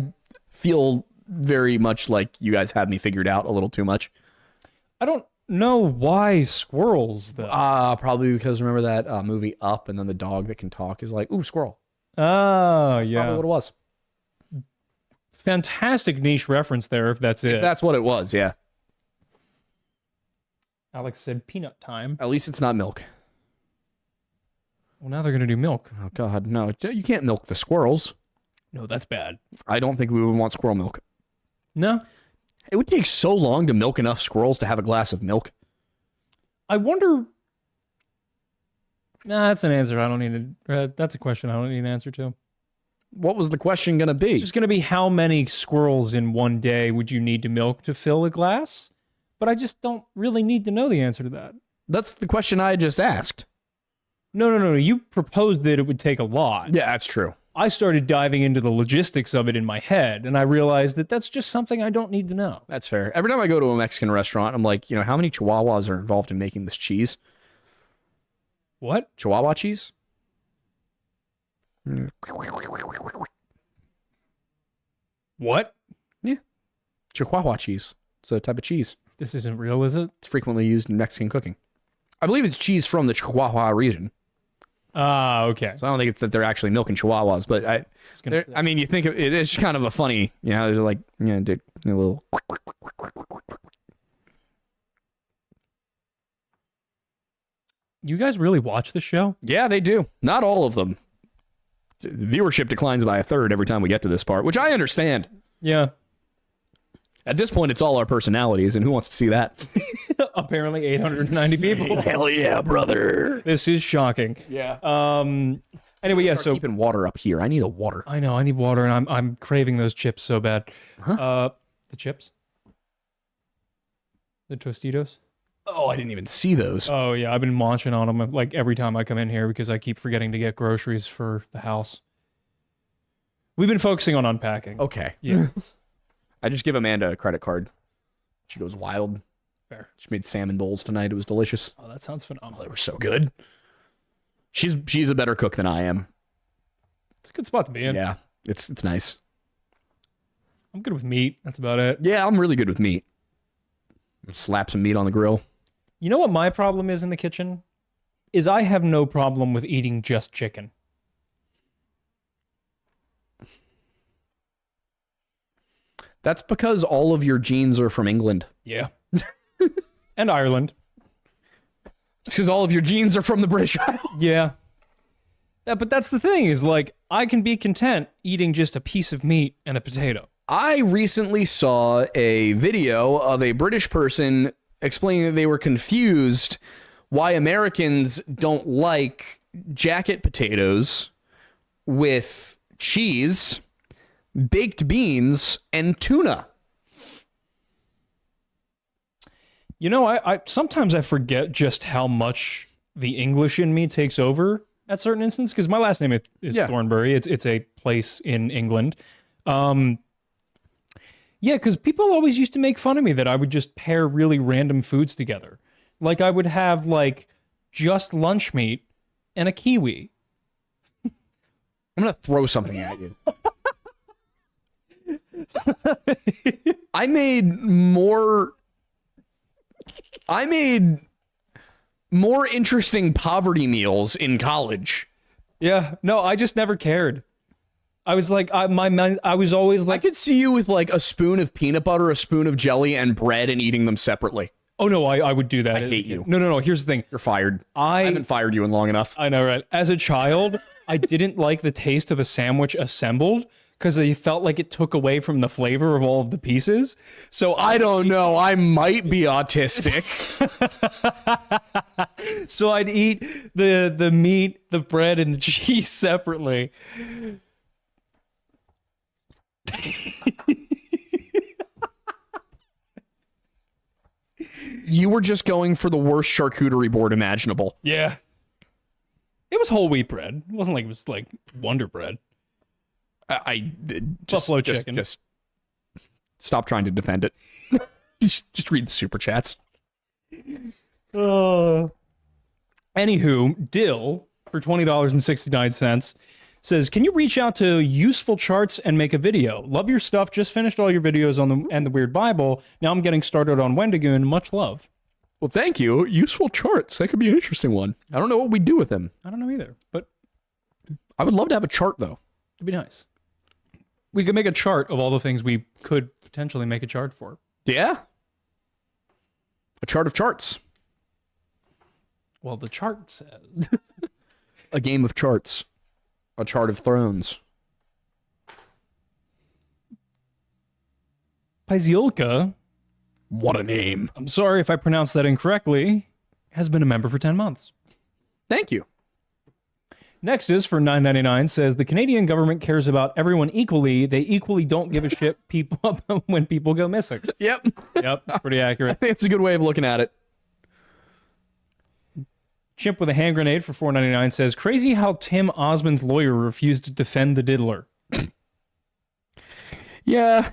feel very much like you guys have me figured out a little too much. I don't know why squirrels, though. Probably because remember that movie Up, and then the dog that can talk is like, ooh, squirrel. Oh, That's yeah. probably what it was. Fantastic niche reference there, if that's it. If that's what it was, yeah. Alex said peanut time. At least it's not milk. Well, now they're going to do milk. Oh, God, no. You can't milk the squirrels. No, that's bad. I don't think we would want squirrel milk. No? It would take so long to milk enough squirrels to have a glass of milk. I wonder... Nah, that's an answer I don't need to... that's a question I don't need an answer to. What was the question going to be? It's just going to be how many squirrels in one day would you need to milk to fill a glass? But I just don't really need to know the answer to that. That's the question I just asked. No. You proposed that it would take a lot. Yeah, that's true. I started diving into the logistics of it in my head, and I realized that that's just something I don't need to know. That's fair. Every time I go to a Mexican restaurant, I'm like, how many chihuahuas are involved in making this cheese? What? Chihuahua cheese? What? Yeah. Chihuahua cheese. It's a type of cheese. This isn't real, is it? It's frequently used in Mexican cooking. I believe it's cheese from the Chihuahua region. Ah, okay. So I don't think it's that they're actually milking chihuahuas, but I mean, you think it's kind of a funny, they're like, a little. You guys really watch the show? Yeah, they do. Not all of them. Viewership declines by a third every time we get to this part, which I understand. Yeah. At this point, it's all our personalities, and who wants to see that? Apparently 890 people. Hell yeah, brother. This is shocking. Yeah. Anyway, yeah, so keeping water up here. I need a water. I know, I need water, and I'm craving those chips so bad. Huh? The chips? The Tostitos? Oh, I didn't even see those. Oh, yeah, I've been munching on them like every time I come in here because I keep forgetting to get groceries for the house. We've been focusing on unpacking. Okay. Yeah. I just give Amanda a credit card. She goes wild. Fair. She made salmon bowls tonight. It was delicious. Oh, that sounds phenomenal. They were so good. She's a better cook than I am. It's a good spot to be in. Yeah, it's nice. I'm good with meat. That's about it. Yeah, I'm really good with meat. Slap some meat on the grill. You know what my problem is in the kitchen? Is I have no problem with eating just chicken. That's because all of your genes are from England. Yeah. And Ireland. It's because all of your genes are from the British Isles. Yeah. But that's the thing, is like, I can be content eating just a piece of meat and a potato. I recently saw a video of a British person explaining that they were confused why Americans don't like jacket potatoes with cheese, baked beans, and tuna. You know, I sometimes I forget just how much the English in me takes over at certain instances, because my last name is Thornbury. It's a place in England. Yeah, because people always used to make fun of me that I would just pair really random foods together. Like I would have like just lunch meat and a kiwi. I'm going to throw something at you. I made more interesting poverty meals in college. Yeah, no, I just never cared. I was like, I was always like, I could see you with like a spoon of peanut butter, a spoon of jelly, and bread, and eating them separately. Oh no, I would do that. I hate you. No. Here's the thing. You're fired. I haven't fired you in long enough. I know, right? As a child, I didn't like the taste of a sandwich assembled because I felt like it took away from the flavor of all of the pieces. So I don't know. I might be autistic. So I'd eat the meat, the bread, and the cheese separately. You were just going for the worst charcuterie board imaginable. Yeah. It was whole wheat bread. It wasn't like it was like Wonder Bread. Buffalo chicken. Just stop trying to defend it. just read the super chats. Anywho, Dill for $20.69 says, "Can you reach out to Useful Charts and make a video? Love your stuff. Just finished all your videos on the Weird Bible. Now I'm getting started on Wendigo. Much love." Well, thank you. Useful Charts. That could be an interesting one. I don't know what we'd do with them. I don't know either, but I would love to have a chart, though. it'd be nice. We could make a chart of all the things we could potentially make a chart for. Yeah. A chart of charts. Well, the chart says A game of charts. A chart of thrones. Pyziolka, What a name. I'm sorry if I pronounced that incorrectly, has been a member for 10 months. Thank you. Next is for $9.99 says, "The Canadian government cares about everyone equally. They equally don't give a shit when people go missing." Yep. Yep, it's pretty I accurate. think it's a good way of looking at it. Chimp with a hand grenade for $4.99 says, "Crazy how Tim Osmond's lawyer refused to defend the diddler." Yeah.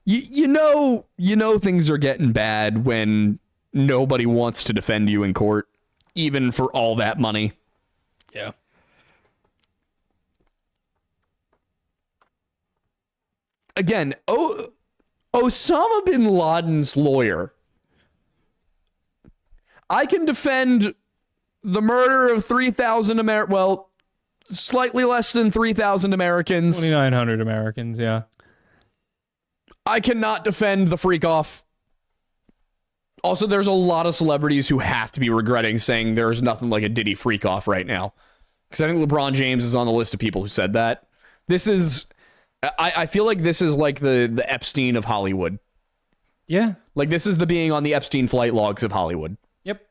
You know things are getting bad when nobody wants to defend you in court, even for all that money. Yeah. Again, Osama bin Laden's lawyer. I can defend the murder of 3,000 slightly less than 3,000 Americans. 2,900 Americans, yeah. I cannot defend the freak off. Also, there's a lot of celebrities who have to be regretting saying there's nothing like a Diddy freak off right now. Because I think LeBron James is on the list of people who said that. This is, I feel like this is like the Epstein of Hollywood. Yeah. Like this is the being on the Epstein flight logs of Hollywood. Yep.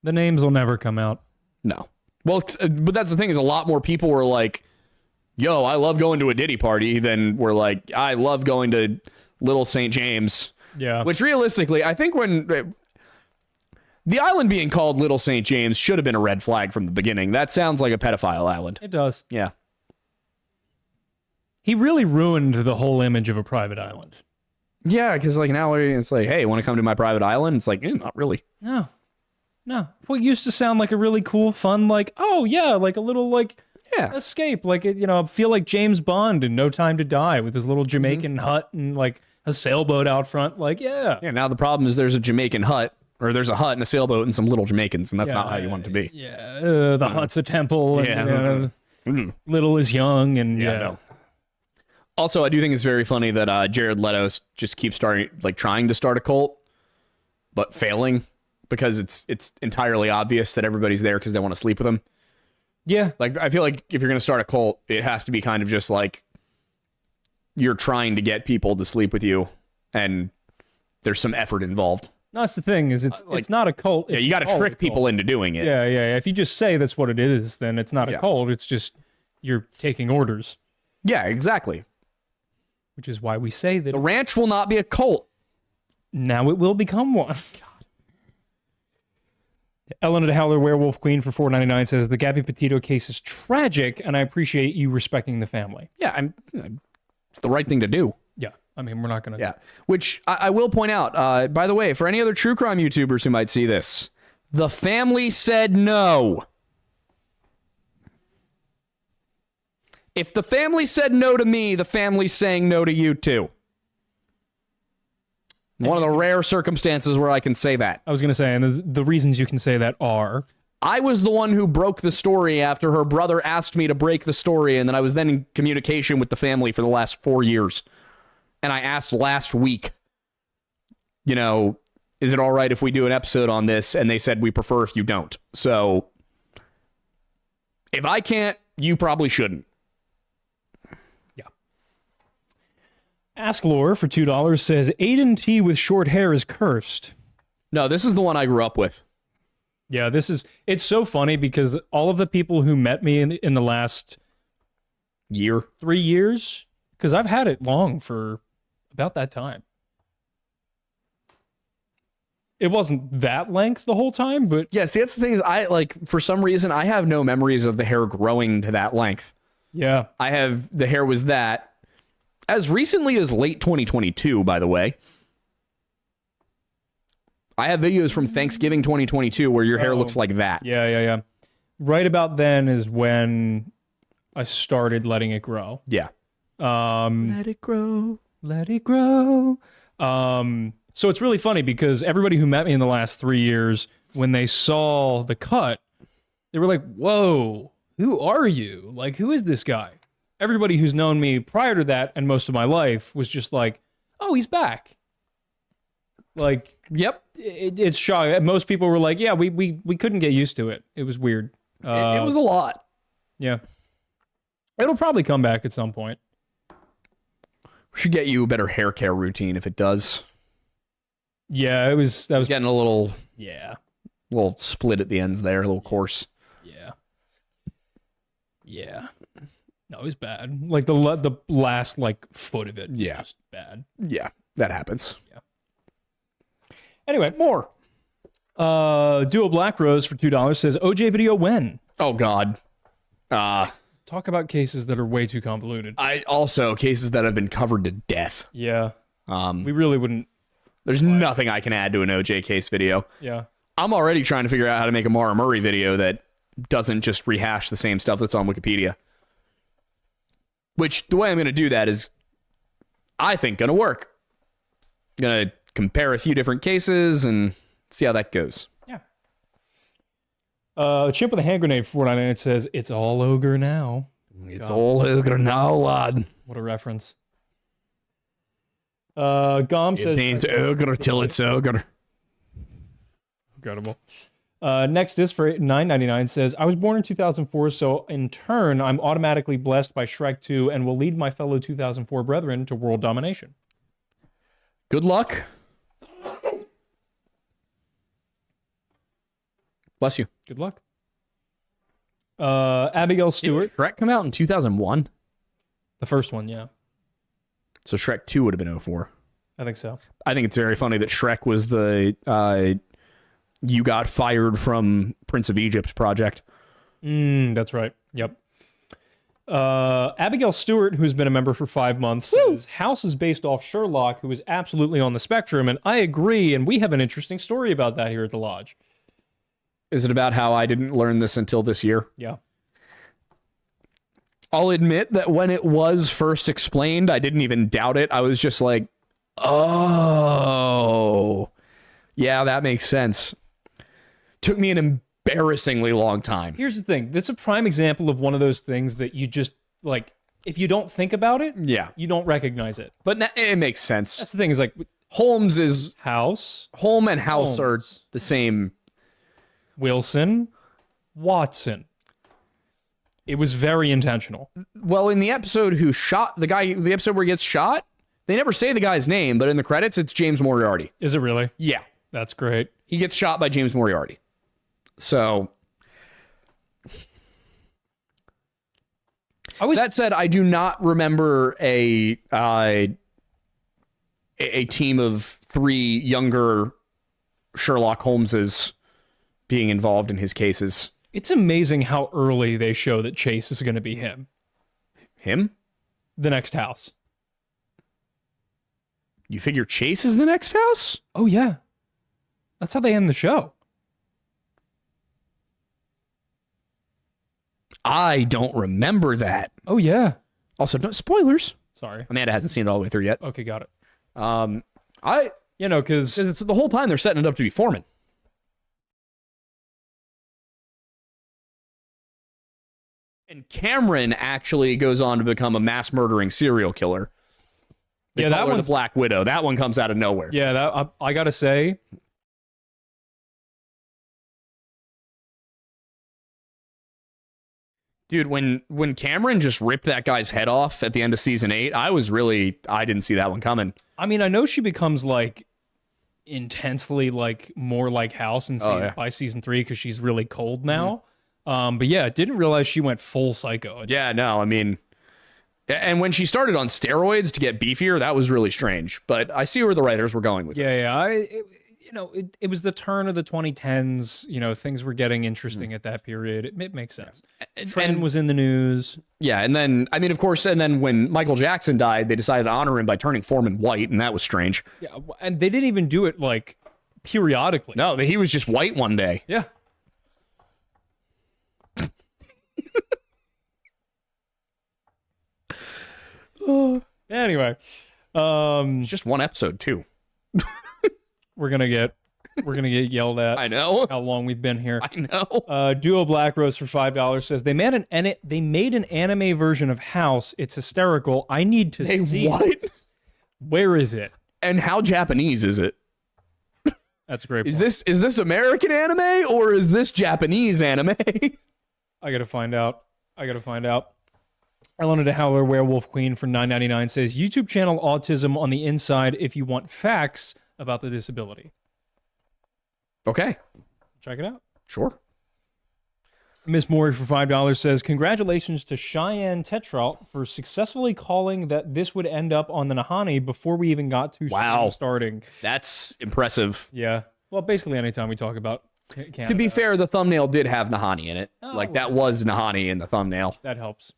The names will never come out. No. Well, but that's the thing is a lot more people were like, yo, I love going to a Diddy party than were like, I love going to Little St. James. Yeah. Which realistically, I think when the island being called Little St. James should have been a red flag from the beginning. That sounds like a pedophile island. It does. Yeah. He really ruined the whole image of a private island. Yeah, because like now it's like, hey, want to come to my private island? It's like, not really. No. What used to sound like a really cool, fun, like, oh yeah, like a little like escape, like feel like James Bond in No Time to Die with his little Jamaican hut and like a sailboat out front, like yeah. Now the problem is there's a Jamaican hut, or there's a hut and a sailboat and some little Jamaicans, and that's not how you want it to be. Yeah, the hut's a temple, and little is young, and No. Also, I do think it's very funny that Jared Leto just keeps trying to start a cult, but failing because it's entirely obvious that everybody's there because they want to sleep with him. Yeah. Like, I feel like if you're going to start a cult, it has to be kind of just like you're trying to get people to sleep with you and there's some effort involved. That's the thing is it's not a cult. Yeah, you got to trick people into doing it. Yeah. If you just say that's what it is, then it's not a cult. It's just you're taking orders. Yeah, exactly. Which is why we say that the ranch will not be a cult. Now it will become one. Ellen the Howler Werewolf Queen for $4.99 says the Gabby Petito case is tragic, and I appreciate you respecting the family. Yeah, it's the right thing to do. Yeah, I mean we're not gonna. Yeah, which I will point out. By the way, for any other true crime YouTubers who might see this, the family said no. If the family said no to me, the family's saying no to you too. One of the rare circumstances where I can say that. I was going to say, and the reasons you can say that are... I was the one who broke the story after her brother asked me to break the story, and then I was then in communication with the family for the last 4 years. And I asked last week, is it all right if we do an episode on this? And they said, we prefer if you don't. So, if I can't, you probably shouldn't. Ask Lore for $2 says Aiden T with short hair is cursed. No, this is the one I grew up with. Yeah, it's so funny because all of the people who met me in the last 3 years, because I've had it long for about that time. It wasn't that length the whole time, but Yeah, see, that's the thing is for some reason, I have no memories of the hair growing to that length. yeah. The hair was that as recently as late 2022, by the way. I have videos from Thanksgiving 2022 where your hair looks like that. Yeah. Right about then is when I started letting it grow. Yeah. Let it grow. Let it grow. So it's really funny because everybody who met me in the last 3 years, when they saw the cut, they were like, whoa, who are you? Like, who is this guy? Everybody who's known me prior to that and most of my life was just like, oh, he's back. Like, Yep. it's shocking. Most people were like, yeah, we couldn't get used to it. It was weird. It was a lot. Yeah. It'll probably come back at some point. We should get you a better hair care routine if it does. Yeah, that was Getting a little split at the ends there, a little coarse. Yeah. No, it was bad. Like the last foot of it was just bad. Yeah, that happens. Yeah. Anyway, more. Duo Black Rose for $2 says OJ video when? Oh God. Talk about cases that are way too convoluted. Cases that have been covered to death. Yeah. We really wouldn't. There's nothing I can add to an OJ case video. Yeah. I'm already trying to figure out how to make a Mara Murray video that doesn't just rehash the same stuff that's on Wikipedia. Which, the way I'm going to do that is, I think, going to work. Going to compare a few different cases and see how that goes. Yeah. Chip with a hand grenade for $4.99 says, it's all ogre now. It's all ogre now, lad. What a reference. Gom says... It ain't ogre till it's ogre. Incredible. Next is for $9.99 says, I was born in 2004, so in turn, I'm automatically blessed by Shrek 2 and will lead my fellow 2004 brethren to world domination. Good luck. Bless you. Good luck. Abigail Stewart. Did Shrek come out in 2001? The first one, yeah. So Shrek 2 would have been 04. I think so. I think it's very funny that Shrek was the you got fired from Prince of Egypt project. That's right. Yep. Abigail Stewart, who's been a member for 5 months, says, House is based off Sherlock, who is absolutely on the spectrum, and I agree, and we have an interesting story about that here at the Lodge. Is it about how I didn't learn this until this year? Yeah. I'll admit that when it was first explained, I didn't even doubt it. I was just like, oh, yeah, that makes sense. Took me an embarrassingly long time. Here's the thing. This is a prime example of one of those things that you just, if you don't think about it, you don't recognize it. But it makes sense. That's the thing is Holmes is... House. Holm and House are the same... Wilson, Watson. It was very intentional. Well, in the episode who shot the guy, the episode where he gets shot, they never say the guy's name, but in the credits, it's James Moriarty. Is it really? Yeah. That's great. He gets shot by James Moriarty. So, that said, I do not remember a team of 3 younger Sherlock Holmeses being involved in his cases. It's amazing how early they show that Chase is going to be him. Him? The next house. You figure Chase is the next house? Oh, yeah. That's how they end the show. I don't remember that. Oh, yeah. Also, no spoilers. Sorry. Amanda hasn't seen it all the way through yet. Okay, got it. Because it's the whole time they're setting it up to be Foreman. And Cameron actually goes on to become a mass murdering serial killer. They call her the Black Widow. That one comes out of nowhere. Yeah, I gotta say, dude, when Cameron just ripped that guy's head off at the end of season 8, I didn't see that one coming. I mean, I know she becomes intensely more like House by season 3 because she's really cold now. But yeah, didn't realize she went full psycho. Yeah, no, I mean, and when she started on steroids to get beefier, that was really strange. But I see where the writers were going with it. Yeah, it was the turn of the 2010s. Things were getting interesting at that period. It makes sense. Trend was in the news. Yeah, and then, of course, when Michael Jackson died, they decided to honor him by turning Foreman white, and that was strange. Yeah, and they didn't even do it, periodically. No, he was just white one day. Yeah. Anyway. It's just one episode, too. We're gonna get yelled at. I know how long we've been here. I know. Duo Black Rose for $5 says they made an anime version of House. It's hysterical. I need to see what? it. Where is it? And how Japanese is it? That's a great. Is this American anime or is this Japanese anime? I gotta find out. I wanted to Howler Werewolf Queen for $9.99 says YouTube channel Autism on the Inside if you want facts about the disability. Okay. Check it out. Sure. Miss Maury for $5 says, congratulations to Cheyenne Tetrault for successfully calling that this would end up on the Nahani before we even got to starting. That's impressive. Yeah. Well, basically anytime we talk about Canada. To be fair, the thumbnail did have Nahani in it. That was Nahani in the thumbnail. That helps.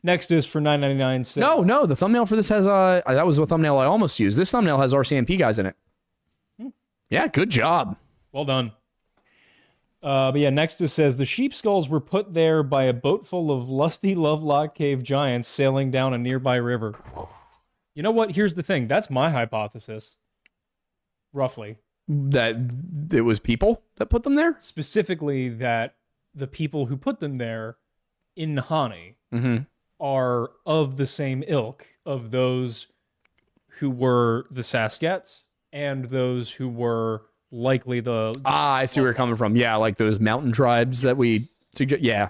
Next is for $9.99. No, the thumbnail for this has that was the thumbnail I almost used. This thumbnail has RCMP guys in it. Yeah, good job. Well done. But yeah, next it says the sheep skulls were put there by a boat full of lusty Lovelock Cave giants sailing down a nearby river. You know what? Here's the thing. That's my hypothesis. Roughly. That it was people that put them there? Specifically that the people who put them there in Nahani are of the same ilk of those who were the Saskets and those who were likely the... I see where you're coming from. Yeah, like those mountain tribes that we suggest. Yeah.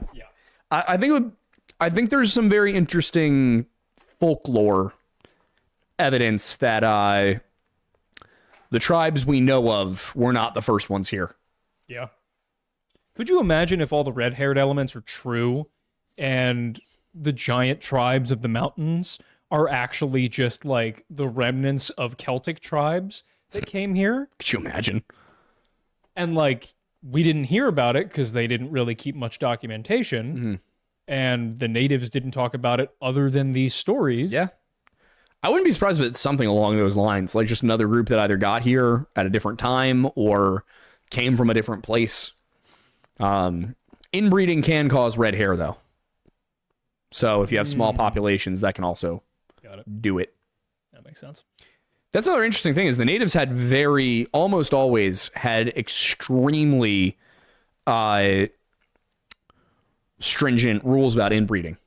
I think there's some very interesting folklore evidence that the tribes we know of were not the first ones here. Yeah. Could you imagine if all the red-haired elements are true and the giant tribes of the mountains are actually just like the remnants of Celtic tribes that came here? Could you imagine? And we didn't hear about it because they didn't really keep much documentation. And the natives didn't talk about it other than these stories. Yeah. I wouldn't be surprised if it's something along those lines, like just another group that either got here at a different time or came from a different place. Inbreeding can cause red hair, though. So if you have small populations, that can also do it. That makes sense. That's another interesting thing is the natives had almost always had extremely stringent rules about inbreeding.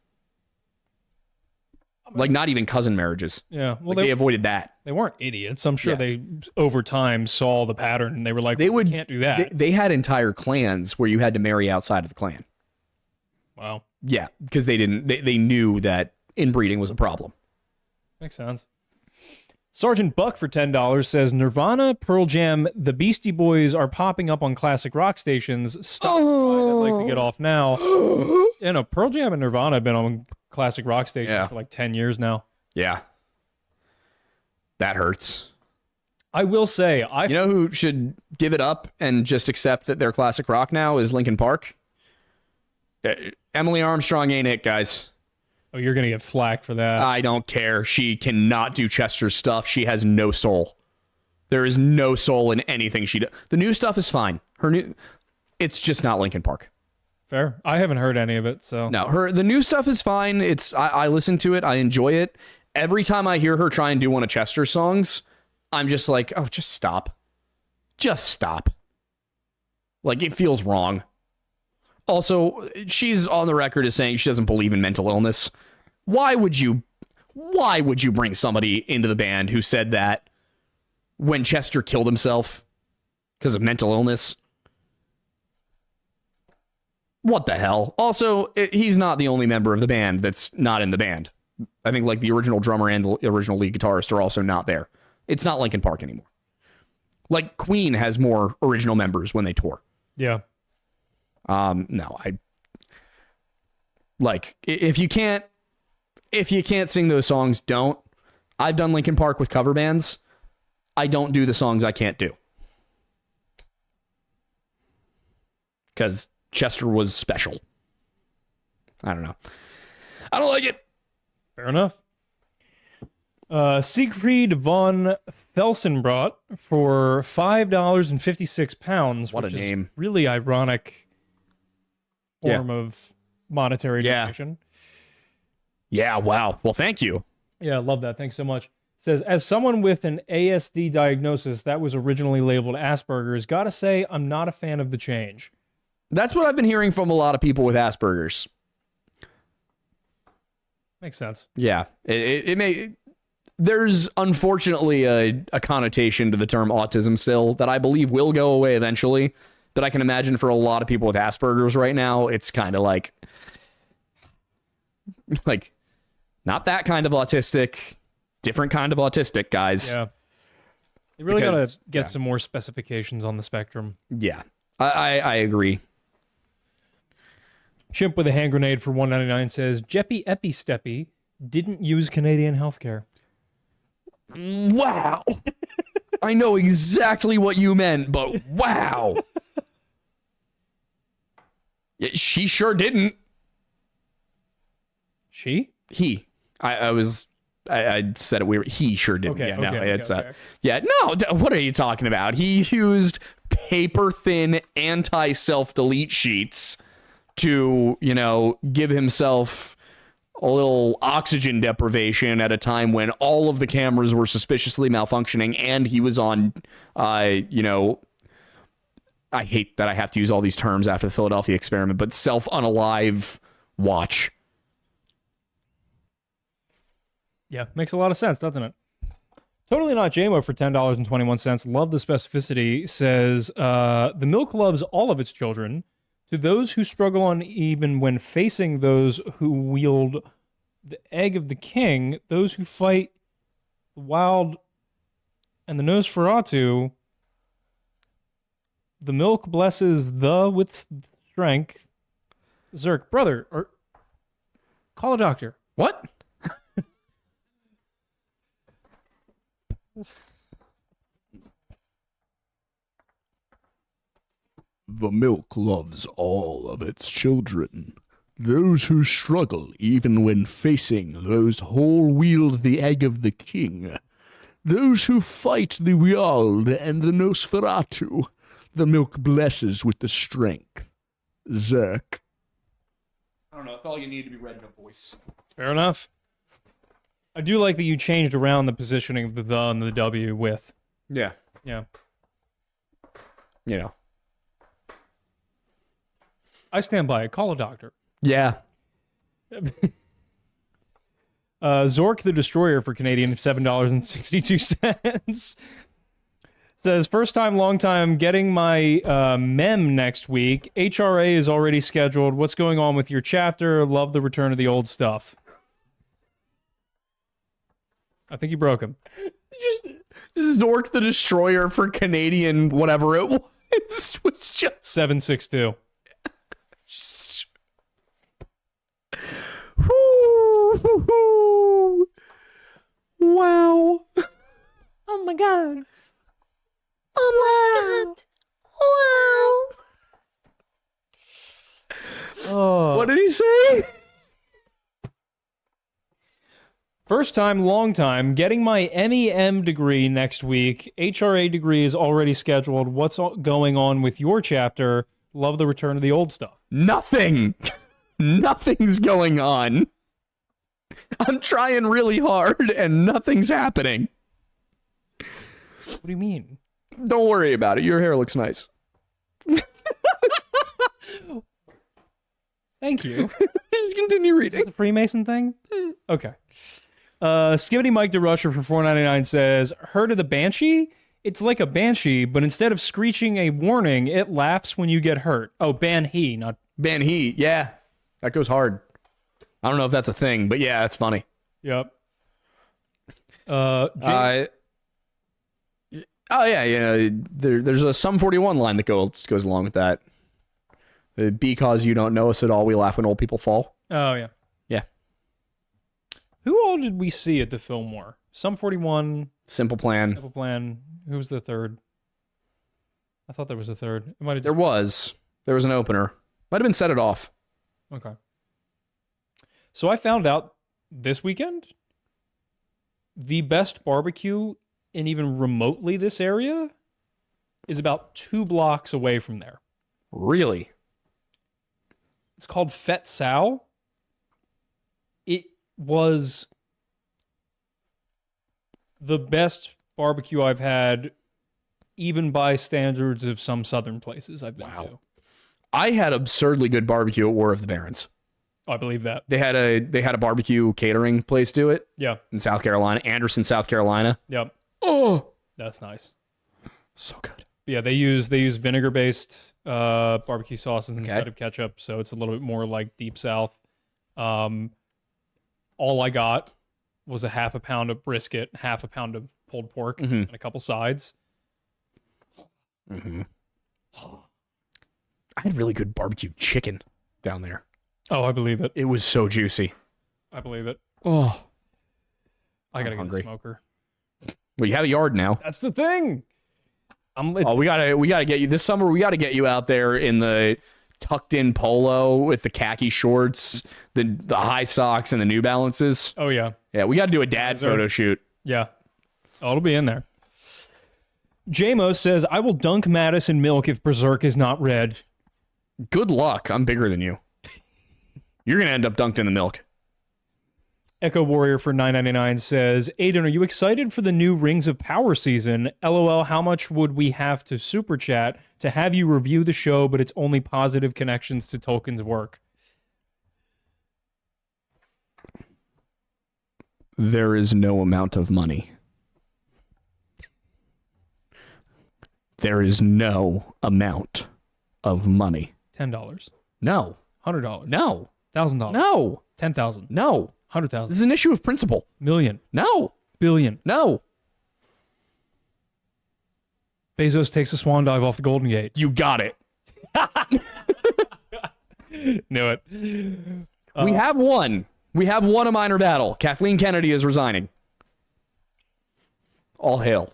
Like not even cousin marriages. Yeah. Well, they avoided that. They weren't idiots. I'm sure they, over time, saw the pattern and they were like, we can't do that. They had entire clans where you had to marry outside of the clan. Wow. Yeah, because they knew that inbreeding was a problem. Makes sense. Sergeant Buck for $10 says Nirvana, Pearl Jam, the Beastie Boys are popping up on classic rock stations. Stop. I'd like to get off now. Pearl Jam and Nirvana have been on classic rock stations for 10 years now. Yeah. That hurts. I will say, you know who should give it up and just accept that they're classic rock now is Linkin Park. Emily Armstrong ain't it, guys. Oh, you're going to get flack for that. I don't care. She cannot do Chester's stuff. She has no soul. There is no soul in anything she does. The new stuff is fine. It's just not Linkin Park. Fair. I haven't heard any of it, so. No, the new stuff is fine. I listen to it. I enjoy it. Every time I hear her try and do one of Chester's songs, I'm just like, oh, just stop. Just stop. Like, it feels wrong. Also, she's on the record as saying she doesn't believe in mental illness. Why would you bring somebody into the band who said that when Chester killed himself because of mental illness? What the hell? Also, he's not the only member of the band that's not in the band. I think the original drummer and the original lead guitarist are also not there. It's not Linkin Park anymore. Queen has more original members when they tour. Yeah. No, if you can't sing those songs, don't. I've done Linkin Park with cover bands. I don't do the songs I can't do. Because Chester was special. I don't know. I don't like it. Fair enough. Siegfried von Felsenbrot for £5.56. What a which is name. Really ironic form of monetary donation. Yeah, wow. Well, thank you. Yeah, I love that. Thanks so much. Says, as someone with an ASD diagnosis that was originally labeled Asperger's, gotta say, I'm not a fan of the change. That's what I've been hearing from a lot of people with Asperger's. Makes sense. Yeah. It may... There's unfortunately a connotation to the term autism still that I believe will go away eventually. But I can imagine for a lot of people with Asperger's right now, it's kind of like, not that kind of autistic, different kind of autistic, guys. Yeah. You really got to get some more specifications on the spectrum. Yeah, I agree. Chimp with a hand grenade for $1.99 says, Jeppy Episteppy didn't use Canadian healthcare. Wow. I know exactly what you meant, but wow. She sure didn't. She? He. I said it weird. He sure didn't. Yeah, no, what are you talking about? He used paper thin anti self-delete sheets to, give himself a little oxygen deprivation at a time when all of the cameras were suspiciously malfunctioning and he was on, I hate that I have to use all these terms after the Philadelphia experiment, but self-unalive watch. Yeah, makes a lot of sense, doesn't it? Totally Not JMO for $10.21. Love the specificity. Says, the milk loves all of its children. To those who struggle uneven when facing those who wield the egg of the king, those who fight the wild and the Nosferatu, the milk blesses the with strength. Zerk, brother, or call a doctor. What? The milk loves all of its children. Those who struggle, even when facing those who wield the egg of the king. Those who fight the Wiald and the Nosferatu. The milk blesses with the strength. Zerk. I don't know. I felt like it needed to be read in a voice. Fair enough. I do like that you changed around the positioning of the and the W with. Yeah. Yeah. I stand by it. Call a doctor. Yeah. Zork the Destroyer for Canadian $7.62 says, first time, long time, getting my mem next week. HRA is already scheduled. What's going on with your chapter? Love the return of the old stuff. I think you broke him. This is Zork the Destroyer for Canadian whatever it was just 762. Wow. Oh my god. Oh my god. Wow. Oh. What did he say? First time, long time, getting my MEM degree next week. HRA degree is already scheduled. What's going on with your chapter? Love the return of the old stuff. Nothing. Nothing's going on. I'm trying really hard and nothing's happening. What do you mean? Don't worry about it. Your hair looks nice. Thank you. Continue Is reading. this a Freemason thing? Okay. Skibbity Mike DeRusher for $4.99 says, heard of the Banshee? It's like a banshee, but instead of screeching a warning, it laughs when you get hurt. Oh, Ban-He, not... Ban-He, yeah. That goes hard. I don't know if that's a thing, but yeah, that's funny. Yep. Oh yeah, there's a Sum 41 line that goes along with that. Because you don't know us at all, we laugh when old people fall. Oh, yeah. Yeah. Who all did we see at the Fillmore? Sum 41. Simple Plan. Simple Plan. Who was the third? I thought there was a third. It might have There was an opener. Might have been Set It Off. Okay. So I found out this weekend the best barbecue in even remotely this area is about 2 blocks away from there. Really? It's called Fet Sao. It was the best barbecue I've had, even by standards of some southern places I've been to. I had absurdly good barbecue at War of the Barons. I believe that. They had a barbecue catering place do it. Yeah. In South Carolina, Anderson, South Carolina. Yep. Oh, That's nice. so good. Yeah, they use vinegar based barbecue sauces instead of ketchup, so it's a little bit more like Deep South. All I got was a half a pound of brisket, half a pound of pulled pork, and a couple sides. I had really good barbecue chicken down there. Oh, I believe it. It was so juicy. I believe it. Oh, I gotta I'm get hungry. a smoker. Well, you have a yard now. That's the thing. We gotta get you this summer. We gotta get you out there in the tucked in polo with the khaki shorts, the high socks, and the New Balances. Oh yeah, Yeah, we gotta do a dad photo shoot. yeah. Oh, it'll be in there. JMO says, "I will dunk Mattis in milk if Berserk is not red." Good luck. I'm bigger than you. You're gonna end up dunked in the milk. Echo Warrior for $9.99 says, Aiden, are you excited for the new Rings of Power season? LOL, how much would we have to super chat to have you review the show, but it's only positive connections to Tolkien's work? There is no amount of money. There is no amount of money. $10. No. $100. No. $1,000. No. $10,000. No. 100,000. This is an issue of principle. Million. No. Billion. No. Bezos takes a swan dive off the Golden Gate. You got it. Knew it. We have won. We have won a minor battle. Kathleen Kennedy is resigning. All hail.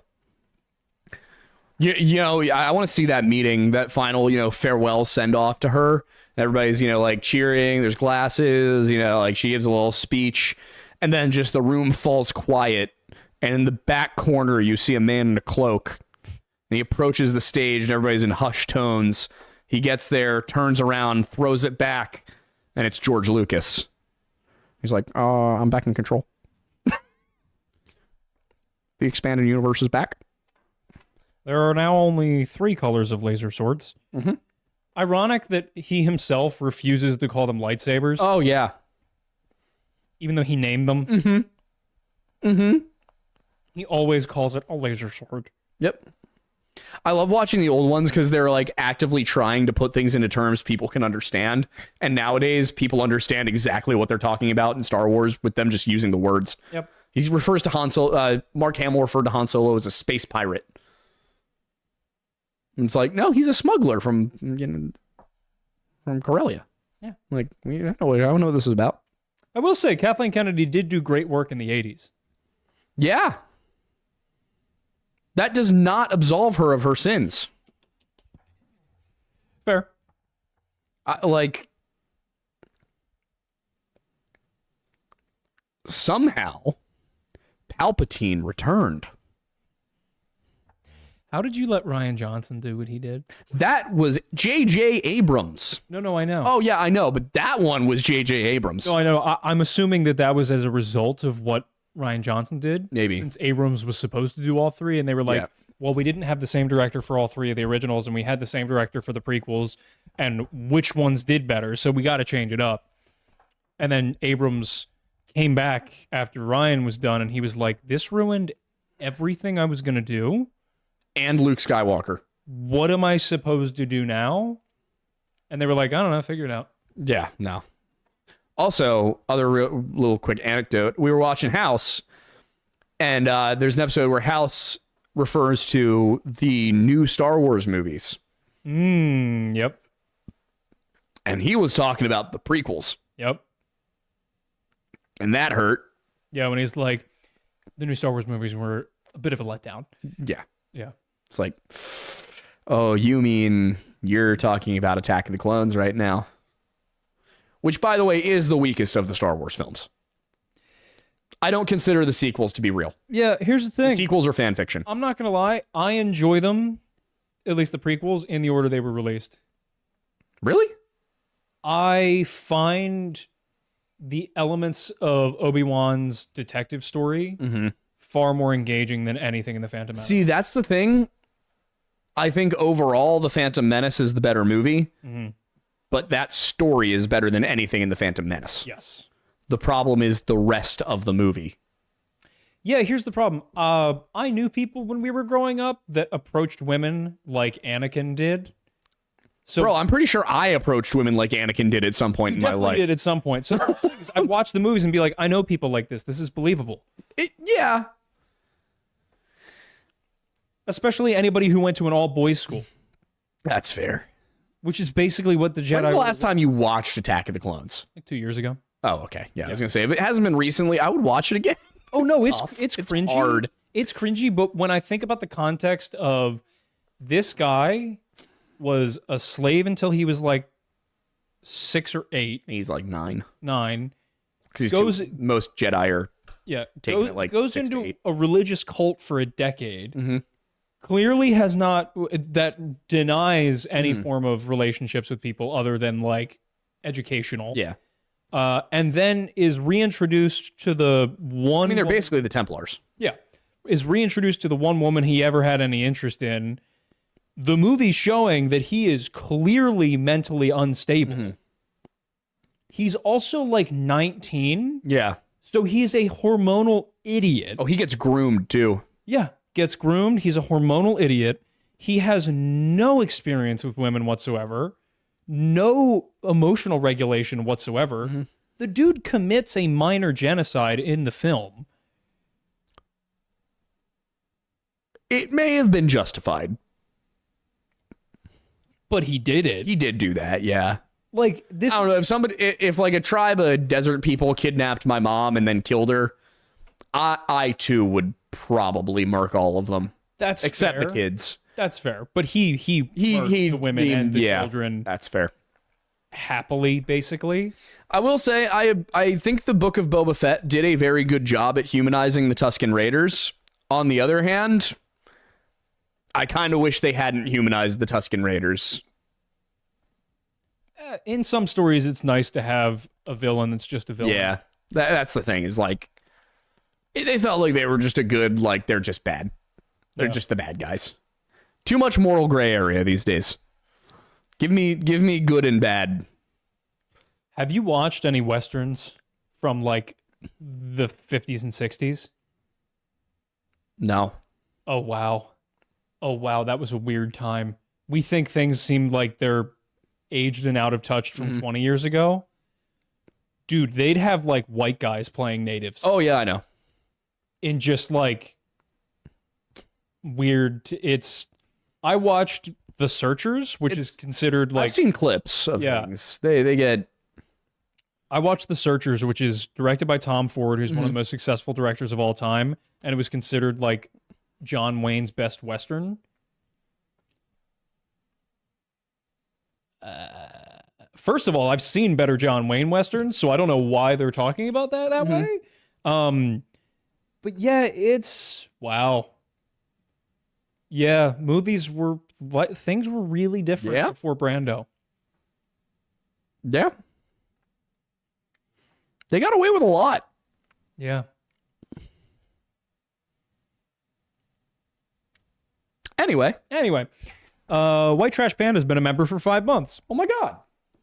You know, I want to see that meeting, that final, farewell send off to her. Everybody's, like cheering. There's glasses, like she gives a little speech. And then just the room falls quiet. And in the back corner, you see a man in a cloak. And he approaches the stage and everybody's in hushed tones. He gets there, turns around, throws it back. And it's George Lucas. He's like, I'm back in control. The expanded universe is back. There are now only 3 colors of laser swords. Mm-hmm. Ironic that he himself refuses to call them lightsabers. Oh, yeah. Even though he named them. Mm-hmm. Mm-hmm. He always calls it a laser sword. Yep. I love watching the old ones because they're like actively trying to put things into terms people can understand. And nowadays, people understand exactly what they're talking about in Star Wars with them just using the words. Yep. He refers to Han Solo. Mark Hamill referred to Han Solo as a space pirate. And it's like, no, he's a smuggler from Corellia. Yeah. Like, I don't know what this is about. I will say, Kathleen Kennedy did do great work in the 80s. Yeah. That does not absolve her of her sins. Fair. Somehow, Palpatine returned. How did you let Rian Johnson do what he did? That was J.J. Abrams. No, I know. Oh, yeah, I know, but that one was J.J. Abrams. No, I know. I'm assuming that was as a result of what Rian Johnson did. Maybe. Since Abrams was supposed to do all 3, and they were like, Yeah. well, we didn't have the same director for all 3 of the originals, and we had the same director for the prequels, and which ones did better, so we got to change it up. And then Abrams came back after Ryan was done, and he was like, this ruined everything I was going to do. And Luke Skywalker. What am I supposed to do now? And they were like, I don't know, figure it out. Yeah, no. Also, other little quick anecdote. We were watching House, and there's an episode where House refers to the new Star Wars movies. Yep. And he was talking about the prequels. Yep. And that hurt. Yeah, when he's like, the new Star Wars movies were a bit of a letdown. Yeah. Yeah. It's like, oh, you mean you're talking about Attack of the Clones right now? Which, by the way, is the weakest of the Star Wars films. I don't consider the sequels to be real. Yeah, here's the thing. The sequels are fan fiction. I'm not going to lie. I enjoy them, at least the prequels, in the order they were released. Really? I find the elements of Obi-Wan's detective story far more engaging than anything in The Phantom Menace. See, that's the thing. I think overall, The Phantom Menace is the better movie, but that story is better than anything in The Phantom Menace. Yes. The problem is the rest of the movie. Yeah, here's the problem. I knew people when we were growing up that approached women like Anakin did. So Bro, I'm pretty sure I approached women like Anakin did at some point in my definitely life. did at some point. So I watch the movies and be like, I know people like this. This is believable. Yeah. Especially anybody who went to an all-boys school, That's fair. which is basically what the Jedi When's the were last time you watched Attack of the Clones? like 2 years ago. Oh, okay. Yeah, I was going to say, if it hasn't been recently, I would watch it again. Oh no, tough. it's It's cringy. hard. It's cringy, but when I think about the context of this guy was a slave until he was like 6 or 8, He's like 9. 9. Because most Jedi are... Yeah, Taking it like goes 6 to into 8. a religious cult for a decade. Mm-hmm. Clearly has not, that denies any form of relationships with people other than like educational. Yeah. And then is reintroduced to the one. I mean, they're basically the Templars. Yeah, is reintroduced to the one woman he ever had any interest in. The movie showing that he is clearly mentally unstable. He's also like 19, Yeah. so he's a hormonal idiot. Oh, he gets groomed, too. Yeah, gets groomed. He's a hormonal idiot. He has no experience with women whatsoever, no emotional regulation whatsoever. The dude commits a minor genocide in the film. It may have been justified. But he did it. He did do that, yeah. Like this. I don't know, if like a tribe of desert people kidnapped my mom and then killed her, I too would probably murk all of them. That's except fair. the kids. That's fair. But he murked the women and the children That's fair. happily, basically. I will say, I think the Book of Boba Fett did a very good job at humanizing the Tusken Raiders. On the other hand, I kind of wish they hadn't humanized the Tusken Raiders. In some stories, it's nice to have a villain that's just a villain. Yeah, that's the thing, is like, they felt like they were just a good, like, they're just bad. They're just the bad guys. Too much moral gray area these days. Give me good and bad. Have you watched any Westerns from like the 50s and 60s? No. Oh, wow. Oh, wow. That was a weird time. We think things seem like they're aged and out of touch from 20 years ago. Dude, they'd have like white guys playing natives. Oh, yeah, I know. In just like weird. I watched The Searchers, which is considered like. I've seen clips of things. They get. I watched The Searchers, which is directed by Tom Ford, who's one of the most successful directors of all time, and it was considered like John Wayne's best Western. First of all, I've seen better John Wayne Westerns, so I don't know why they're talking about that way. But yeah, it's wow. Yeah, things were really different before Brando. Yeah. They got away with a lot. Yeah. Anyway. White Trash Panda has been a member for 5 months. Oh my God.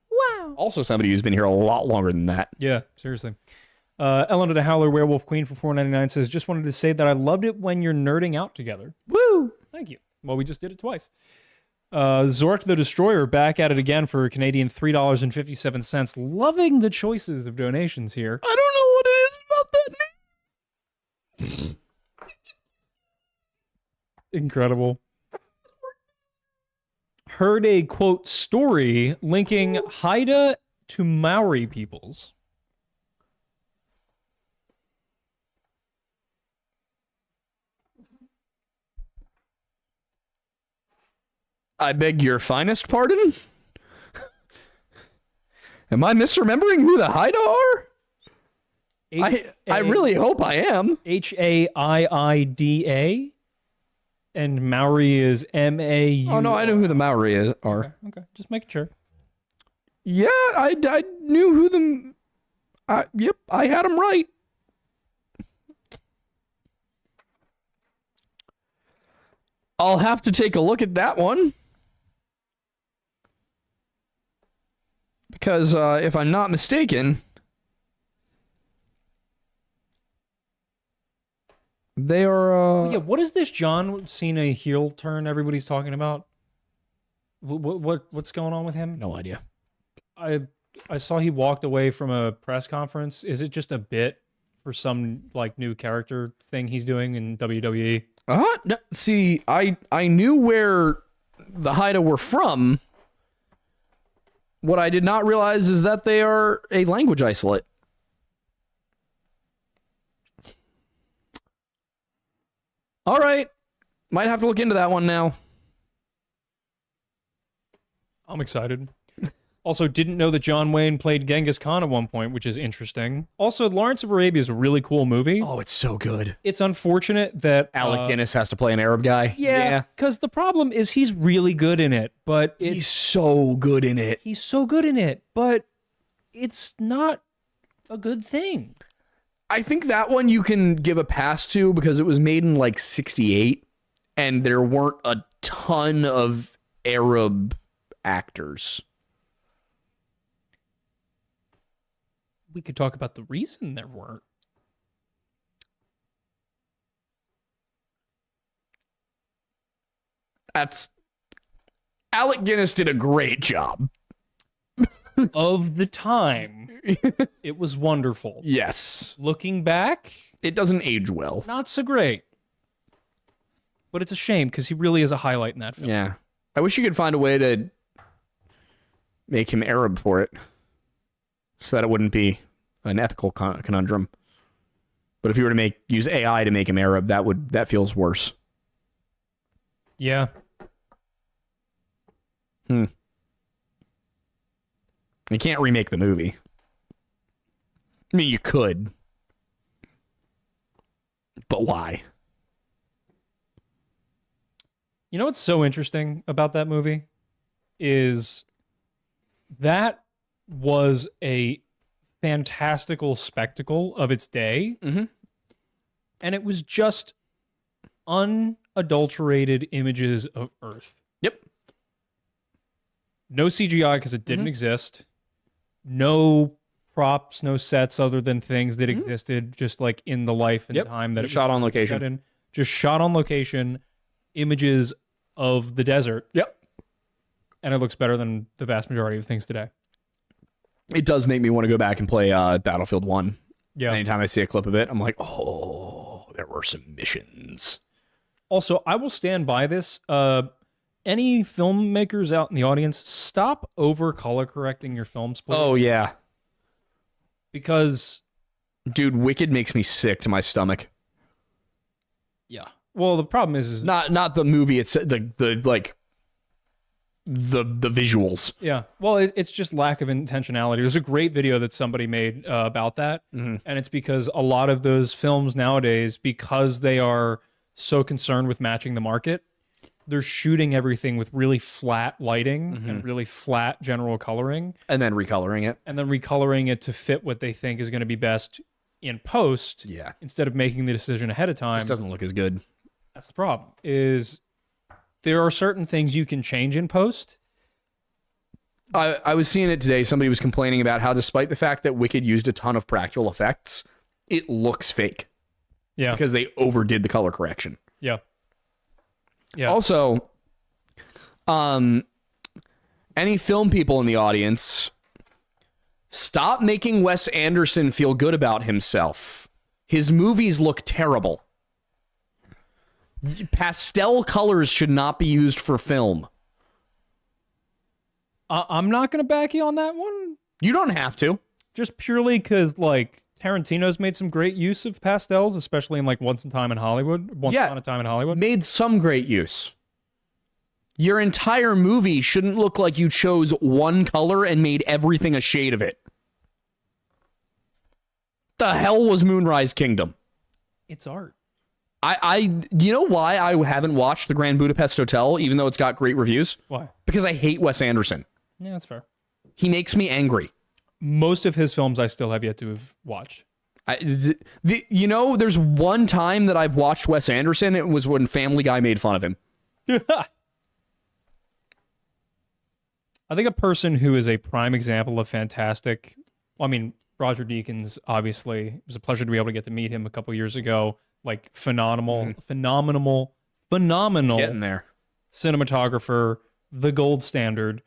Wow. Also somebody who's been here a lot longer than that. Yeah, seriously. Ellen to the Howler Werewolf Queen for $4.99 says, just wanted to say that I loved it when you're nerding out together. Woo! Thank you. Well, we just did it twice. Zork the Destroyer back at it again for Canadian $3.57. Loving the choices of donations here. I don't know what it is about that name. Incredible. Heard a, quote, story linking Haida to Maori peoples. I beg your finest pardon? Am I misremembering who the Haida are? I really hope I am. Haiida, and Maori is Mau. Oh, no, I know who the Maori are. Okay, just making sure. Yeah, I knew who them... yep, I had them right. I'll have to take a look at that one. Because if I'm not mistaken, they are... Yeah, what is this John Cena heel turn everybody's talking about? What's going on with him? No idea. I saw he walked away from a press conference. Is it just a bit for some like new character thing he's doing in WWE? No, see, I knew where the Haida were from. What I did not realize is that they are a language isolate. All right. Might have to look into that one now. I'm excited. Also, didn't know that John Wayne played Genghis Khan at one point, which is interesting. Also, Lawrence of Arabia is a really cool movie. Oh, it's so good. It's unfortunate that Alec Guinness has to play an Arab guy. Yeah, because the problem is he's really good in it, but he's so good in it. He's so good in it, but it's not a good thing. I think that one you can give a pass to because it was made in like 68 and there weren't a ton of Arab actors. We could talk about the reason there weren't. Alec Guinness did a great job. Of the time, it was wonderful. Yes. Looking back, it doesn't age well. Not so great. But it's a shame because he really is a highlight in that film. Yeah. I wish you could find a way to make him Arab for it, so that it wouldn't be an ethical conundrum. But if you were to use AI to make him Arab, that feels worse. Yeah. You can't remake the movie. I mean, you could. But why? You know what's so interesting about that movie? Is that was a fantastical spectacle of its day. Mm-hmm. And it was just unadulterated images of Earth. Yep. No CGI because it didn't exist. No props, no sets other than things that existed just like in the life and time that it was shot on location. Shot in. Just shot on location, images of the desert. Yep. And it looks better than the vast majority of things today. It does make me want to go back and play Battlefield 1. Yeah. Anytime I see a clip of it, I'm like, oh, there were some missions. Also, I will stand by this. Any filmmakers out in the audience, stop over color correcting your films, please. Oh, yeah. Because... Dude, Wicked makes me sick to my stomach. Yeah. Well, the problem is not the movie, it's the visuals. Yeah. Well, it's just lack of intentionality. There's a great video that somebody made about that. And it's because a lot of those films nowadays, because they are so concerned with matching the market, they're shooting everything with really flat lighting and really flat general coloring. And then recoloring it. And then recoloring it to fit what they think is going to be best in post. Yeah. Instead of making the decision ahead of time. It doesn't look as good. That's the problem. Is there are certain things you can change in post. I was seeing it today. Somebody was complaining about how despite the fact that Wicked used a ton of practical effects, it looks fake. Yeah. Because they overdid the color correction. Yeah. Yeah. Also, any film people in the audience, stop making Wes Anderson feel good about himself. His movies look terrible. Pastel colors should not be used for film. I'm not going to back you on that one. You don't have to. Just purely because, like, Tarantino's made some great use of pastels, especially in, like, Once Upon a Time in Hollywood. Once Upon a Time in Hollywood. Made some great use. Your entire movie shouldn't look like you chose one color and made everything a shade of it. The hell was Moonrise Kingdom? It's art. You know why I haven't watched The Grand Budapest Hotel, even though it's got great reviews? Why? Because I hate Wes Anderson. Yeah, that's fair. He makes me angry. Most of his films I still have yet to have watched. There's one time that I've watched Wes Anderson. It was when Family Guy made fun of him. I think a person who is a prime example of fantastic, Roger Deakins, obviously. It was a pleasure to be able to get to meet him a couple years ago. Like, phenomenal Getting there. cinematographer, the gold standard.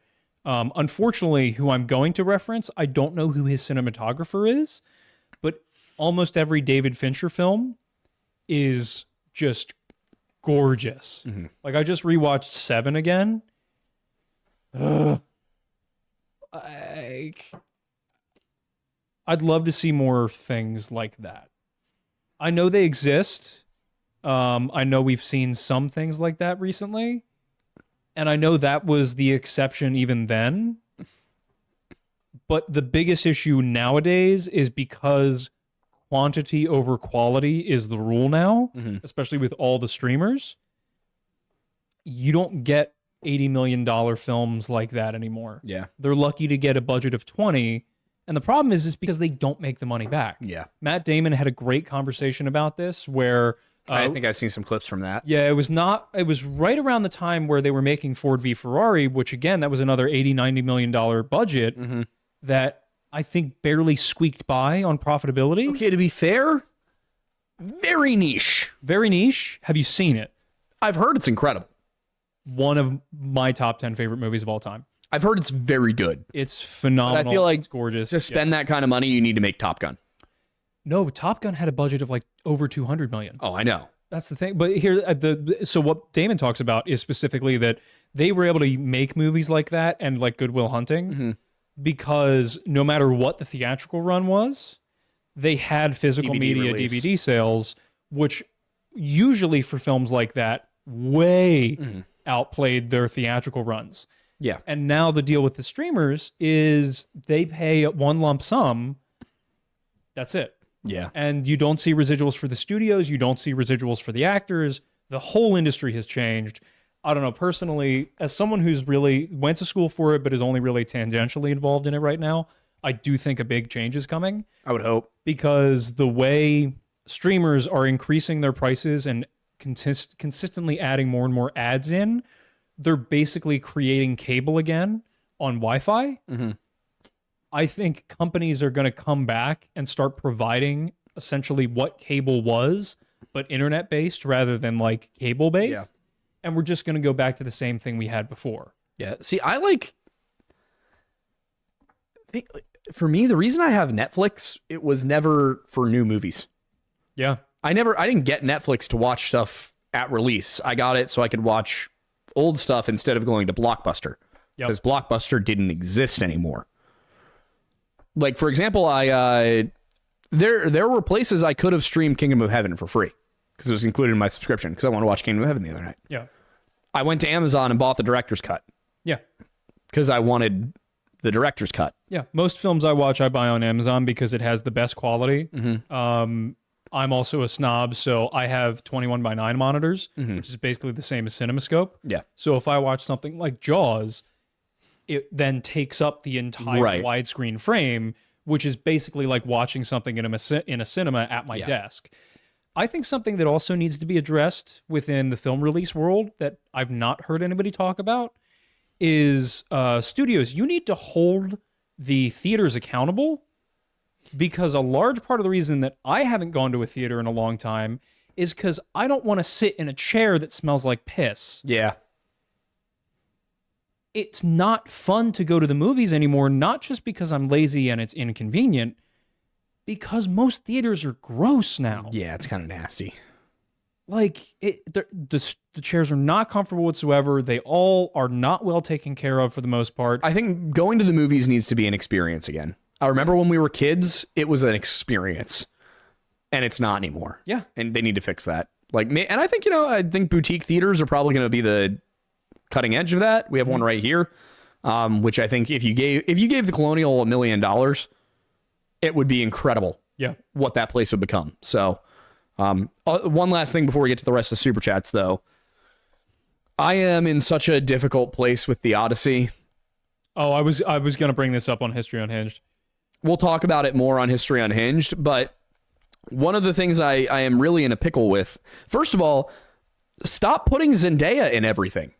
Unfortunately, who I'm going to reference, I don't know who his cinematographer is, but almost every David Fincher film is just gorgeous. Mm-hmm. Like, I just rewatched Seven again. I'd love to see more things like that. I know they exist. I know we've seen some things like that recently. And I know that was the exception even then. But the biggest issue nowadays is because quantity over quality is the rule now, especially with all the streamers. You don't get $80 million films like that anymore. Yeah. They're lucky to get a budget of 20. And the problem is because they don't make the money back. Yeah. Matt Damon had a great conversation about this where I think I've seen some clips from that. yeah, it was right around the time where they were making Ford v Ferrari, which again, that was another $80-90 million budget that I think barely squeaked by on profitability. Okay, to be fair, very niche. Very niche. Have you seen it? I've heard it's incredible. One of my top 10 favorite movies of all time. I've heard it's very good. It's phenomenal. But I feel like it's gorgeous. To spend that kind of money, you need to make Top Gun. No, Top Gun had a budget of like over 200 million. Oh, I know. That's the thing. But here, so what Damon talks about is specifically that they were able to make movies like that and like Good Will Hunting because no matter what the theatrical run was, they had physical DVD media release. DVD sales, which usually for films like that way outplayed their theatrical runs. Yeah. And now the deal with the streamers is they pay one lump sum. That's it. Yeah. And you don't see residuals for the studios. You don't see residuals for the actors. The whole industry has changed. I don't know. Personally, as someone who's really went to school for it, but is only really tangentially involved in it right now, I do think a big change is coming. I would hope. Because the way streamers are increasing their prices and consistently adding more and more ads in, they're basically creating cable again on Wi-Fi. I think companies are going to come back and start providing essentially what cable was, but internet-based rather than like cable-based. Yeah. And we're just going to go back to the same thing we had before. Yeah. See, for me, the reason I have Netflix, it was never for new movies. Yeah. I didn't get Netflix to watch stuff at release. I got it so I could watch old stuff instead of going to Blockbuster. Because Blockbuster didn't exist anymore. Like, for example, there were places I could have streamed Kingdom of Heaven for free because it was included in my subscription because I want to watch Kingdom of Heaven the other night. Yeah. I went to Amazon and bought the director's cut. Yeah. Because I wanted the director's cut. Yeah. Most films I watch, I buy on Amazon because it has the best quality. I'm also a snob, so I have 21:9 monitors, which is basically the same as CinemaScope. Yeah. So if I watch something like Jaws, it then takes up the entire widescreen frame, which is basically like watching something in a cinema at my desk. I think something that also needs to be addressed within the film release world that I've not heard anybody talk about is studios. You need to hold the theaters accountable, because a large part of the reason that I haven't gone to a theater in a long time is because I don't want to sit in a chair that smells like piss. Yeah. It's not fun to go to the movies anymore, not just because I'm lazy and it's inconvenient, because most theaters are gross now. Yeah, it's kind of nasty. Like, the chairs are not comfortable whatsoever. They all are not well taken care of for the most part. I think going to the movies needs to be an experience again. I remember when we were kids, it was an experience, and it's not anymore. Yeah. And they need to fix that. And I think, I think boutique theaters are probably going to be the cutting edge of that. We have one right here, which I think if you gave the Colonial $1 million, it would be incredible. Yeah, what that place would become. So, one last thing before we get to the rest of the super chats, though. I am in such a difficult place with the Odyssey. Oh, I was going to bring this up on History Unhinged. We'll talk about it more on History Unhinged, but one of the things I am really in a pickle with, first of all, stop putting Zendaya in everything.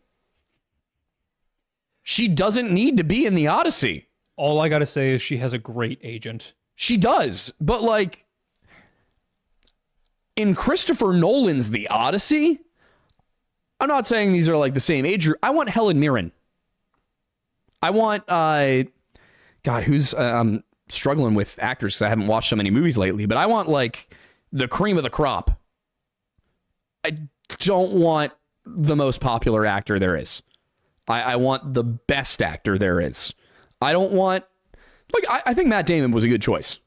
She doesn't need to be in the Odyssey. All I got to say is she has a great agent. She does, but like in Christopher Nolan's The Odyssey, I'm not saying these are like the same age group. I want Helen Mirren. I want, God, who's, I'm struggling with actors because I haven't watched so many movies lately, but I want like the cream of the crop. I don't want the most popular actor there is. I want the best actor there is. I don't want, like, I think Matt Damon was a good choice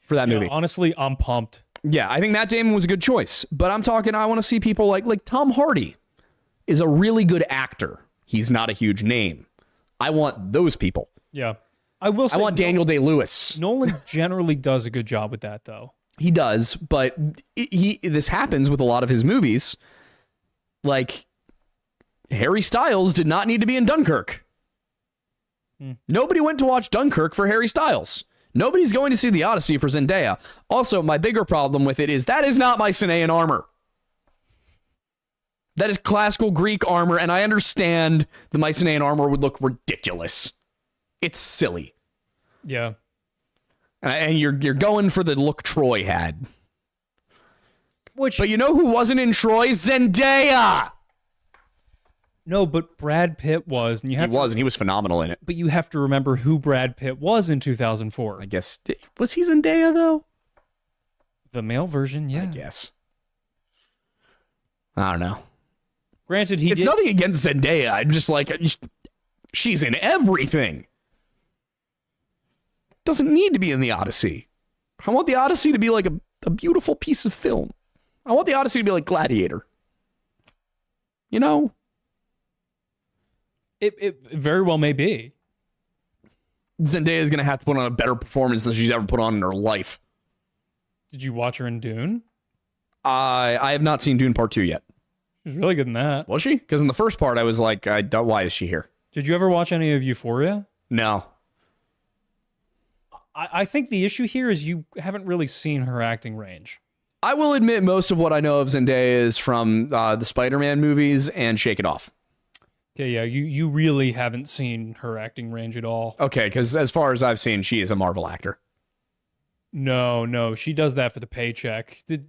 for that movie. Honestly, I'm pumped. Yeah, I think Matt Damon was a good choice, but I'm talking, I want to see people like Tom Hardy is a really good actor. He's not a huge name. I want those people. Yeah. I will say I want Daniel Day-Lewis. Nolan generally does a good job with that, though. He does, but this happens with a lot of his movies. Like, Harry Styles did not need to be in Dunkirk. Nobody went to watch Dunkirk for Harry Styles. Nobody's going to see The Odyssey for Zendaya. Also, my bigger problem with it is that is not Mycenaean armor. That is classical Greek armor, and I understand the Mycenaean armor would look ridiculous. It's silly. Yeah. And you're going for the look Troy had. But you know who wasn't in Troy? Zendaya! No, but Brad Pitt was. And and he was phenomenal in it. But you have to remember who Brad Pitt was in 2004. I guess, was he Zendaya, though? The male version, yeah. I guess. I don't know. Granted, it's nothing against Zendaya. I'm just like, she's in everything. Doesn't need to be in the Odyssey. I want the Odyssey to be like a beautiful piece of film. I want the Odyssey to be like Gladiator. You know? It very well may be. Zendaya is going to have to put on a better performance than she's ever put on in her life. Did you watch her in Dune? I have not seen Dune Part 2 yet. She was really good in that. Was she? Because in the first part, I was like, why is she here? Did you ever watch any of Euphoria? No. I think the issue here is you haven't really seen her acting range. I will admit most of what I know of Zendaya is from the Spider-Man movies and Shake It Off. Okay, yeah, you really haven't seen her acting range at all. Okay, because as far as I've seen, she is a Marvel actor. No, she does that for the paycheck. The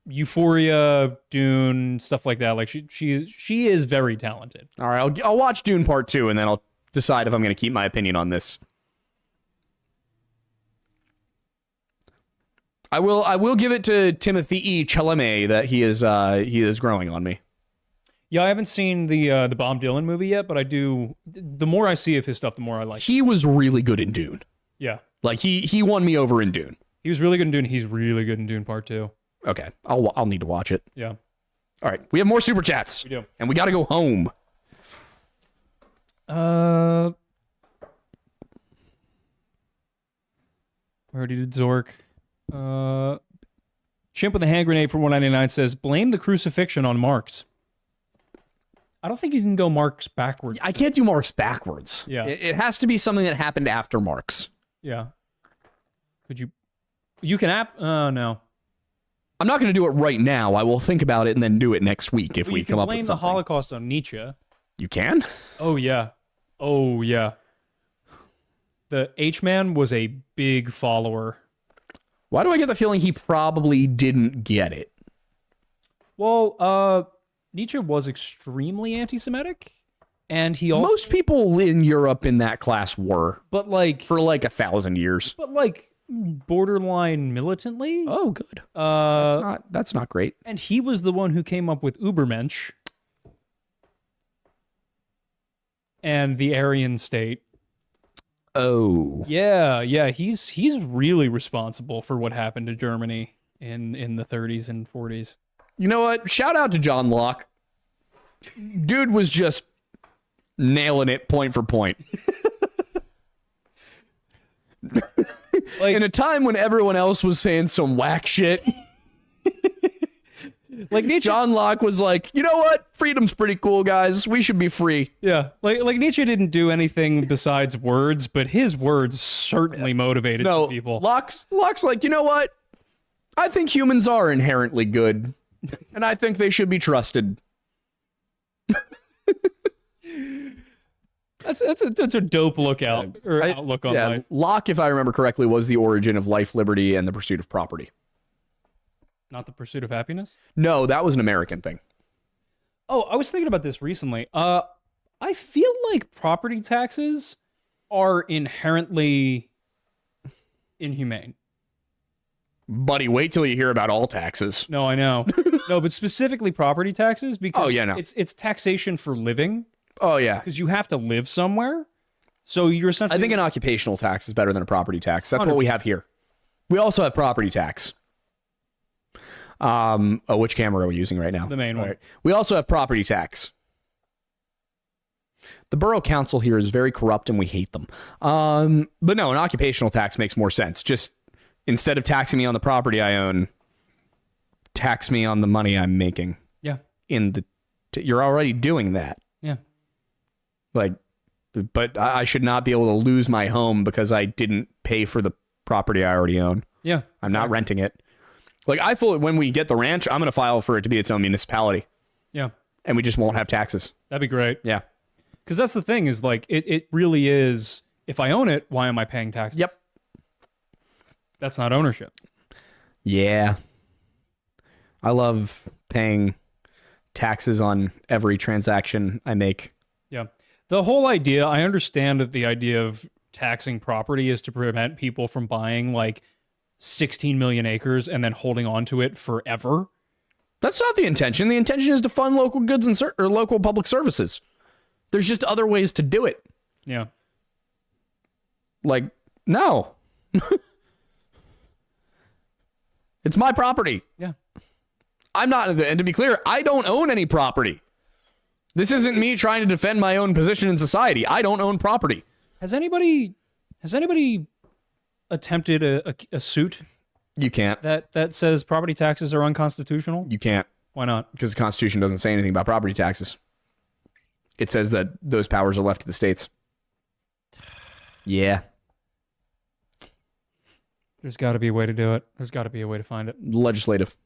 Euphoria, Dune, stuff like that. Like she is very talented. All right, I'll watch Dune Part 2 and then I'll decide if I'm going to keep my opinion on this. I will give it to Timothée Chalamet that he is growing on me. Yeah, I haven't seen the Bob Dylan movie yet, but I do. The more I see of his stuff, the more I like. He was really good in Dune. Yeah, like he won me over in Dune. He was really good in Dune. He's really good in Dune Part 2. Okay, I'll need to watch it. Yeah. All right, we have more super chats. We do, and we got to go home. We already did Zork. Chimp with a hand grenade for 199 says, blame the crucifixion on Marx. I don't think you can go Marx backwards. I can't do Marx backwards. Yeah. It has to be something that happened after Marx. Yeah. Could you? You can no. I'm not going to do it right now. I will think about it and then do it next week if we come up with something. You can blame the Holocaust on Nietzsche. You can? Oh, yeah. Oh, yeah. The H-Man was a big follower. Why do I get the feeling he probably didn't get it? Well, Nietzsche was extremely anti-Semitic, and he also... Most people in Europe in that class were. But, like... For, like, 1,000 years. But, like, borderline militantly? Oh, good. That's not great. And he was the one who came up with Übermensch and the Aryan state. Oh. Yeah, he's really responsible for what happened to Germany in the 30s and 40s. You know what? Shout out to John Locke. Dude was just Nailing it point for point. Like, in a time when everyone else was saying some whack shit, like Nietzsche, John Locke was like, you know what? Freedom's pretty cool, guys. We should be free. yeah, like Nietzsche didn't do anything besides words, but his words certainly motivated some people. Locke's like, you know what? I think humans are inherently good, and I think they should be trusted. That's a dope outlook on life. Locke, if I remember correctly, was the origin of life, liberty, and the pursuit of property. Not the pursuit of happiness? No, that was an American thing. Oh, I was thinking about this recently. I feel like property taxes are inherently inhumane. Buddy, wait till you hear about all taxes. No, I know. No, but specifically property taxes because it's taxation for living. Oh, yeah. Because you have to live somewhere. So you're essentially... I think an occupational tax is better than a property tax. That's 100%. What we have here. We also have property tax. Which camera are we using right now? The main one. Right. We also have property tax. The borough council here is very corrupt and we hate them. But no, an occupational tax makes more sense. Just instead of taxing me on the property I own, tax me on the money I'm making. Yeah. You're already doing that. Yeah. Like, but I should not be able to lose my home because I didn't pay for the property I already own. Yeah. I'm not renting it. Like, when we get the ranch, I'm going to file for it to be its own municipality. Yeah. And we just won't have taxes. That'd be great. Yeah. Because that's the thing is, like, it really is, if I own it, why am I paying taxes? Yep. That's not ownership. Yeah. I love paying taxes on every transaction I make. Yeah. The whole idea, I understand that the idea of taxing property is to prevent people from buying like 16 million acres and then holding on to it forever. That's not the intention. The intention is to fund local goods and or local public services. There's just other ways to do it. Yeah. Like, no. It's my property. Yeah. I'm not, and to be clear, I don't own any property. This isn't me trying to defend my own position in society. I don't own property. Has anybody attempted a suit? You can't. That says property taxes are unconstitutional? You can't. Why not? Because the Constitution doesn't say anything about property taxes. It says that those powers are left to the states. Yeah. There's got to be a way to do it. There's got to be a way to find it. Legislative.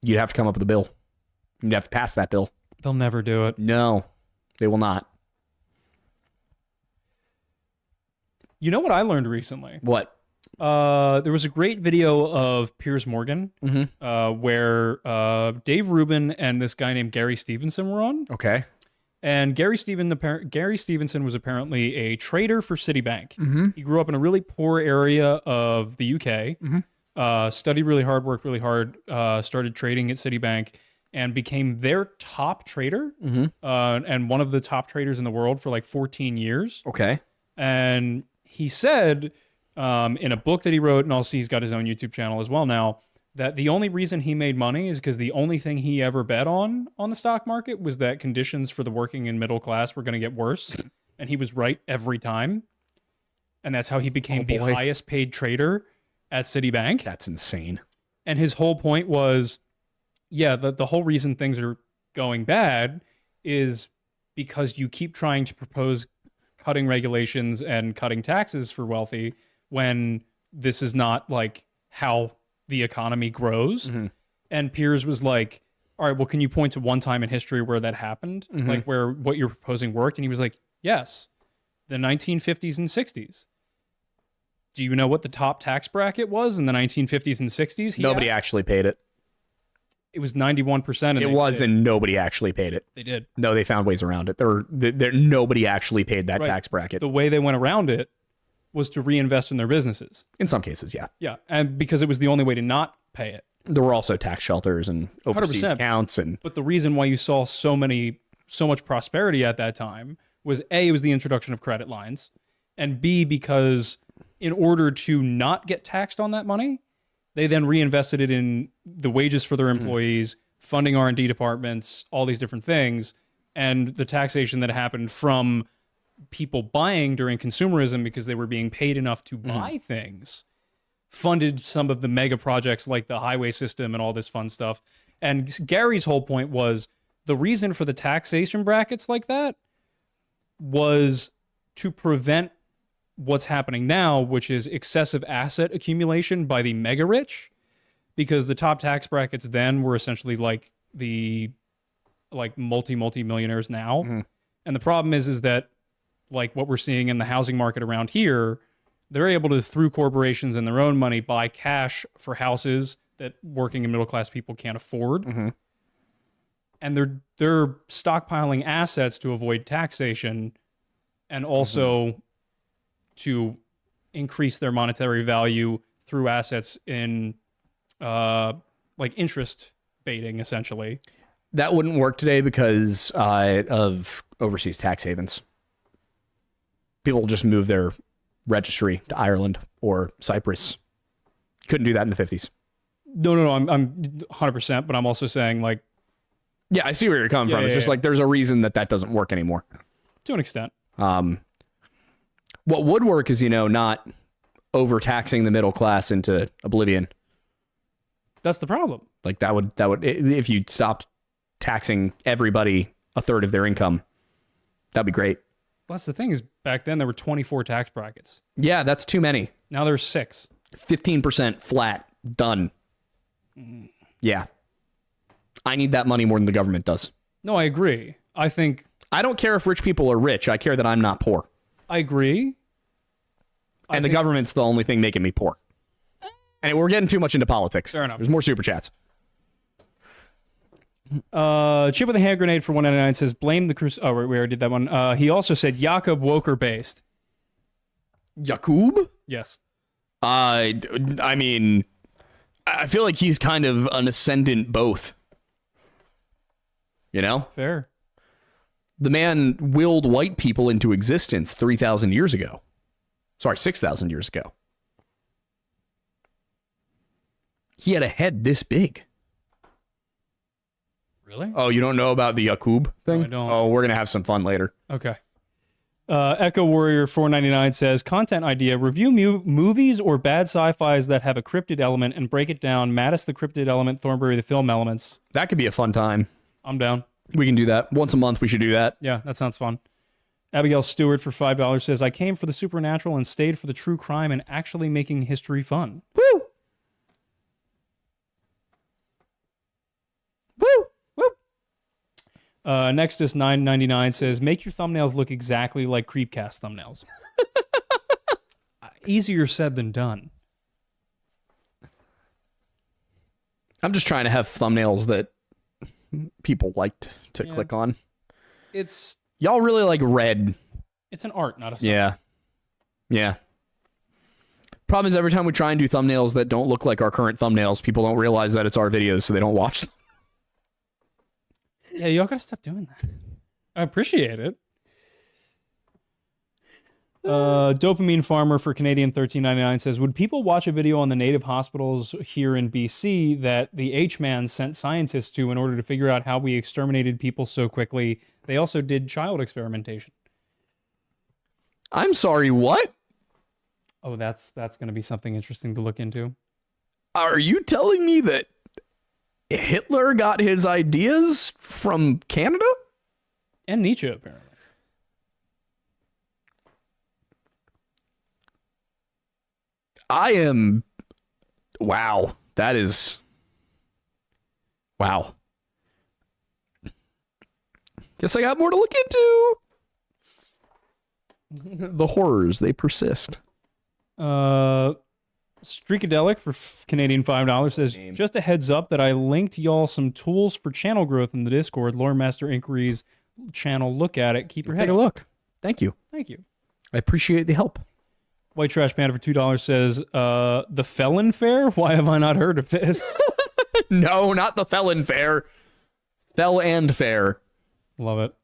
You'd have to come up with a bill. You'd have to pass that bill. They'll never do it. No, they will not. You know what I learned recently? What? There was a great video of Piers Morgan where Dave Rubin and this guy named Gary Stevenson were on. Okay. And Gary Stevenson was apparently a trader for Citibank. He grew up in a really poor area of the UK, studied really hard, worked really hard, started trading at Citibank, and became their top trader and one of the top traders in the world for like 14 years. Okay. And he said in a book that he wrote, and also he's got his own YouTube channel as well now, that the only reason he made money is because the only thing he ever bet on the stock market was that conditions for the working and middle class were going to get worse. And he was right every time. And that's how he became the highest paid trader at Citibank. That's insane. And his whole point was, yeah, the whole reason things are going bad is because you keep trying to propose cutting regulations and cutting taxes for wealthy when this is not like how the economy grows. And Piers was like, all right, well, can you point to one time in history where that happened? Like where what you're proposing worked? And he was like, yes, the 1950s and 60s. Do you know what the top tax bracket was in the 1950s and 60s? Nobody actually paid it. It was 91%. It was, and nobody actually paid it. They did. No, they found ways around it. Nobody actually paid that tax bracket. The way they went around it was to reinvest in their businesses. In some cases, yeah. Yeah, and because it was the only way to not pay it. There were also tax shelters and overseas 100%. accounts. But the reason why you saw so much prosperity at that time was A, it was the introduction of credit lines, and B, because in order to not get taxed on that money, they then reinvested it in the wages for their employees, funding R&D departments, all these different things. and the taxation that happened from people buying during consumerism because they were being paid enough to buy things funded some of the mega projects like the highway system and all this fun stuff. And Gary's whole point was the reason for the taxation brackets like that was to prevent what's happening now, which is excessive asset accumulation by the mega rich, because the top tax brackets then were essentially like the multi-millionaires now. And the problem is that like what we're seeing in the housing market around here, they're able to, through corporations and their own money, buy cash for houses that working and middle class people can't afford. And they're stockpiling assets to avoid taxation and also to increase their monetary value through assets in like interest baiting, essentially. That wouldn't work today because of overseas tax havens. People just move their registry to Ireland or Cyprus. Couldn't do that in the 50s. No, I'm 100%, but I'm also saying like... Yeah, I see where you're coming from. It's just like there's a reason that doesn't work anymore. To an extent. What would work is, not overtaxing the middle class into oblivion. That's the problem. Like that would if you stopped taxing everybody a third of their income, that'd be great. Well, that's the thing is back then there were 24 tax brackets. Yeah, that's too many. Now there's 6. 15% flat, done. Yeah. I need that money more than the government does. No, I agree. I don't care if rich people are rich. I care that I'm not poor. I agree. And the government's the only thing making me poor. And we're getting too much into politics. Fair enough. There's more super chats. Chip with a hand grenade for 199 says, blame the cruise. Oh, we already did that one. He also said, Jakob Woker based. Jakub? Yes. I mean, I feel like he's kind of an ascendant both. Fair. The man willed white people into existence 3,000 years ago. Sorry, 6,000 years ago. He had a head this big. Really? Oh, you don't know about the Yakub thing? No, I don't. Oh, we're going to have some fun later. Okay. Echo Warrior 499 says, content idea, review movies or bad sci-fis that have a cryptid element and break it down. Mattis the cryptid element, Thornbury the film elements. That could be a fun time. I'm down. We can do that. Once a month, we should do that. Yeah, that sounds fun. Abigail Stewart for $5 says, I came for the supernatural and stayed for the true crime and actually making history fun. Woo! Woo! Woo! Next is 999 says, make your thumbnails look exactly like Creepcast thumbnails. Easier said than done. I'm just trying to have thumbnails that people liked to click on. Y'all really like red. It's an art, not a song. Yeah. Problem is every time we try and do thumbnails that don't look like our current thumbnails, people don't realize that it's our videos, so they don't watch them. Yeah, y'all gotta stop doing that. I appreciate it. Dopamine Farmer for Canadian 1399 says, would people watch a video on the native hospitals here in BC that the H-Man sent scientists to in order to figure out how we exterminated people so quickly? They also did child experimentation. I'm sorry, what? Oh, that's going to be something interesting to look into. Are you telling me that Hitler got his ideas from Canada? And Nietzsche, apparently. Wow. That is... Wow. Guess I got more to look into. The horrors, they persist. Streakadelic for Canadian $5 says, just a heads up that I linked y'all some tools for channel growth in the Discord. Lore Master Inquiries channel. Look at it. Keep your head up. Take a look. Thank you. Thank you. I appreciate the help. White Trash Panda for $2 says, the Felon Fair? Why have I not heard of this? No, not the Felon Fair. Fell and Fair. Love it.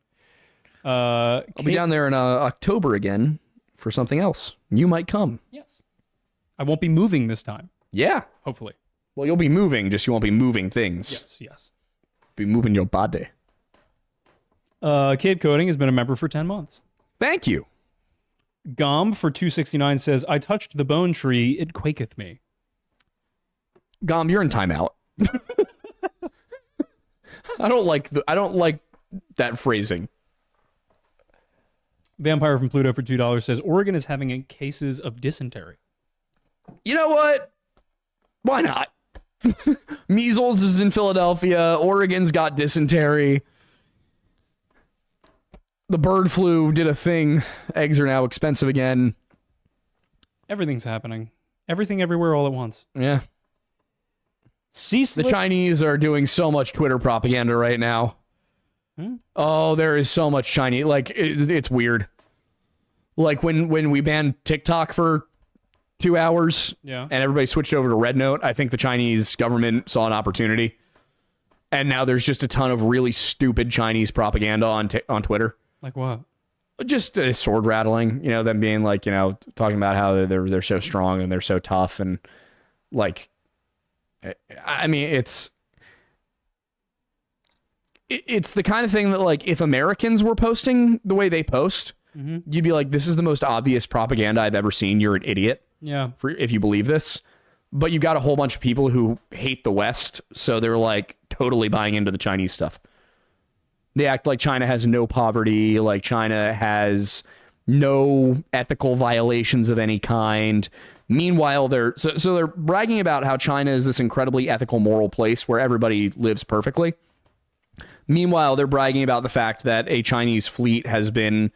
I'll be down there in October again for something else. You might come. Yes. I won't be moving this time. Yeah. Hopefully. Well, you'll be moving, just you won't be moving things. Yes. Be moving your body. Cave Coding has been a member for 10 months. Thank you. Gom for 269 says, I touched the bone tree, it quaketh me. Gom, you're in timeout. I don't like that phrasing. Vampire from Pluto for $2 says, Oregon is having cases of dysentery. You know what? Why not? Measles is in Philadelphia. Oregon's got dysentery. The bird flu did a thing. Eggs are now expensive again. Everything's happening. Everything everywhere all at once. Yeah. Ceaseless. The Chinese are doing so much Twitter propaganda right now. Oh, there is so much Chinese. Like, it's weird. Like when we banned TikTok for 2 hours and everybody switched over to Red Note, I think the Chinese government saw an opportunity. And now there's just a ton of really stupid Chinese propaganda on Twitter. Like what? Just sword rattling, you know, them being like, you know, talking about how they're so strong and they're so tough. And like, I mean, it's the kind of thing that, like, if Americans were posting the way they post, you'd be like, this is the most obvious propaganda I've ever seen. You're an idiot. Yeah. If you believe this. But you've got a whole bunch of people who hate the West, so they're like totally buying into the Chinese stuff. They act like China has no poverty, like China has no ethical violations of any kind. Meanwhile, they're bragging about how China is this incredibly ethical, moral place where everybody lives perfectly. Meanwhile, they're bragging about the fact that a Chinese fleet has been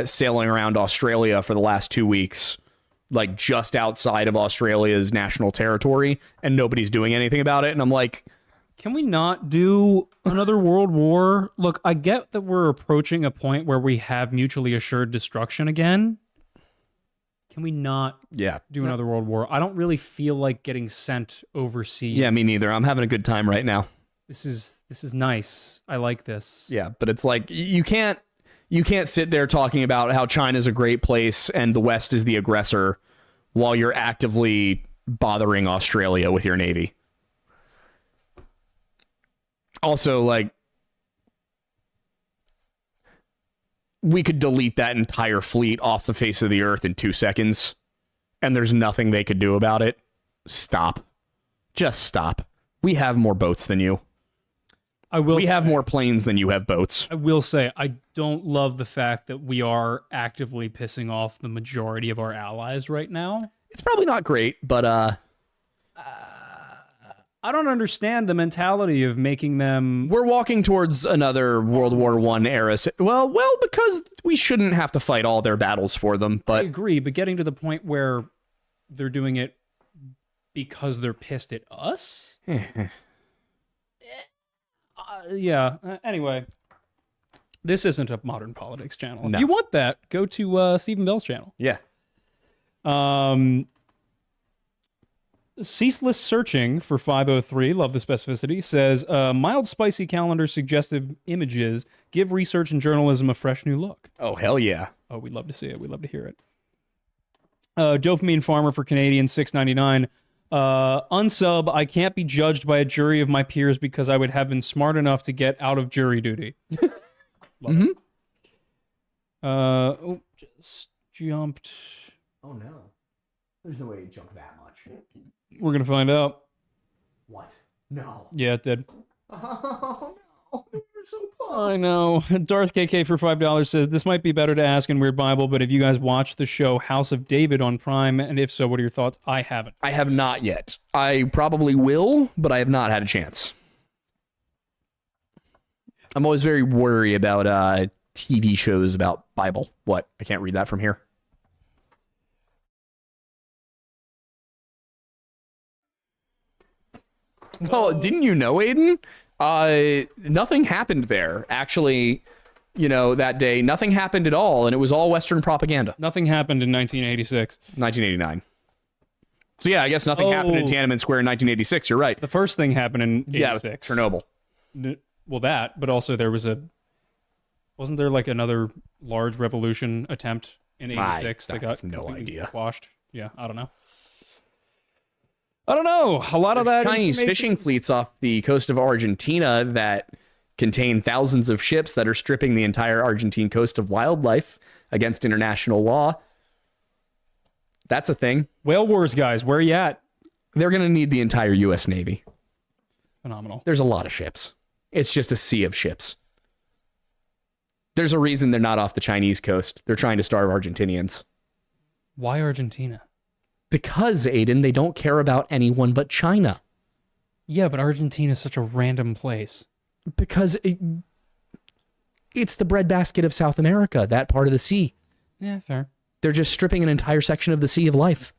sailing around Australia for the last 2 weeks, like just outside of Australia's national territory, and nobody's doing anything about it. And I'm like, can we not do another world war? Look, I get that we're approaching a point where we have mutually assured destruction again. Can we not do another world war? I don't really feel like getting sent overseas. Yeah, me neither. I'm having a good time right now. This is nice. I like this. Yeah, but it's like you can't sit there talking about how China's a great place and the West is the aggressor while you're actively bothering Australia with your navy. Also, like, we could delete that entire fleet off the face of the earth in 2 seconds, and there's nothing they could do about it. Stop. Just stop. We have more boats than you. We have more planes than you have boats. I will say, I don't love the fact that we are actively pissing off the majority of our allies right now. It's probably not great, but I don't understand the mentality of making them... We're walking towards another World War I era. Well, because we shouldn't have to fight all their battles for them. But I agree, but getting to the point where they're doing it because they're pissed at us? Anyway, this isn't a modern politics channel. No. If you want that, go to Stephen Bell's channel. Yeah. Ceaseless Searching for 503, love the specificity, says, mild spicy calendar suggestive images give research and journalism a fresh new look. Oh, hell yeah. Oh, we'd love to see it. We'd love to hear it. Dopamine Farmer for Canadian, $6.99. Unsub, I can't be judged by a jury of my peers because I would have been smart enough to get out of jury duty. Just jumped. Oh, no. There's no way to jump that much. We're going to find out. What? No. Yeah, it did. Oh, no. We're so close. I know. Darth KK for $5 says, this might be better to ask in Weird Bible, but have you guys watched the show House of David on Prime? And if so, what are your thoughts? I haven't. I have not yet. I probably will, but I have not had a chance. I'm always very worried about TV shows about Bible. What? I can't read that from here. Well, didn't you know, Aiden? Nothing happened there. Actually, you know, that day, nothing happened at all, and it was all Western propaganda. Nothing happened in 1986. 1989. So yeah, I guess nothing happened in Tiananmen Square in 1986. You're right. The first thing happened in 86. Yeah, Chernobyl. Well, that, but also there was wasn't there like another large revolution attempt in 86 that got no idea. Quashed? Yeah, I don't know. A lot of that Chinese fishing fleets off the coast of Argentina that contain thousands of ships that are stripping the entire Argentine coast of wildlife against international law. That's a thing. Whale wars, guys. Where are you at? They're going to need the entire U.S. Navy. Phenomenal. There's a lot of ships. It's just a sea of ships. There's a reason they're not off the Chinese coast. They're trying to starve Argentinians. Why Argentina? Because, Aiden, they don't care about anyone but China. Yeah, but Argentina is such a random place. Because it's the breadbasket of South America, that part of the sea. Yeah, fair. They're just stripping an entire section of the Sea of Life.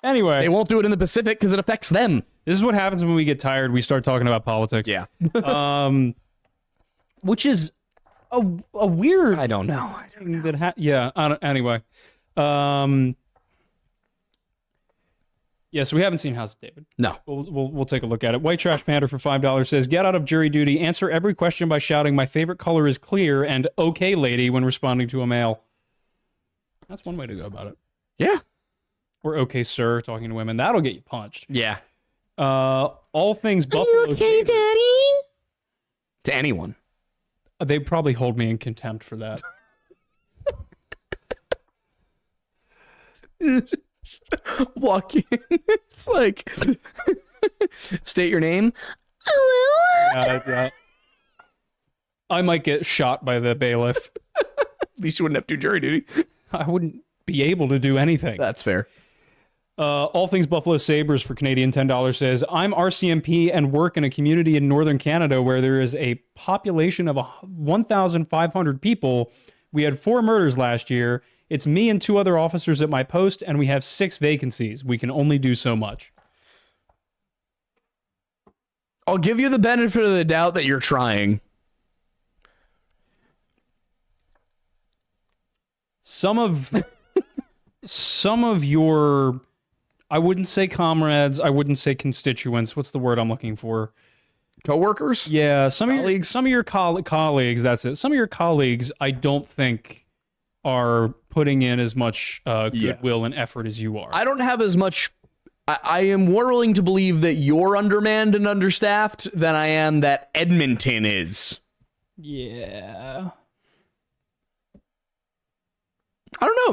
Anyway. They won't do it in the Pacific because it affects them. This is what happens when we get tired. We start talking about politics. Yeah. Which is a weird... I don't know. Anyway. Yeah, so we haven't seen House of David. No. We'll take a look at it. White Trash Panda for $5 says, get out of jury duty, answer every question by shouting, my favorite color is clear, and okay, lady, when responding to a male. That's one way to go about it. Yeah. Or okay, sir, talking to women. That'll get you punched. Yeah. All things Buffalo. Okay, Daddy? To anyone. They probably hold me in contempt for that. Walk in. It's like, state your name. Yeah. I might get shot by the bailiff. At least you wouldn't have to do jury duty. I wouldn't be able to do anything. That's fair. All Things Buffalo Sabres for Canadian $10 says, I'm RCMP and work in a community in northern Canada where there is a population of 1,500 people. We had 4 murders last year. It's me and 2 other officers at my post, and we have 6 vacancies. We can only do so much. I'll give you the benefit of the doubt that you're trying. Some of your, I wouldn't say comrades, I wouldn't say constituents. What's the word I'm looking for? Coworkers? Yeah, some of your colleagues, that's it. Some of your colleagues, I don't think are putting in as much goodwill and effort as you are. I don't have as much. I am more willing to believe that you're undermanned and understaffed than I am that Edmonton is. Yeah. I don't know.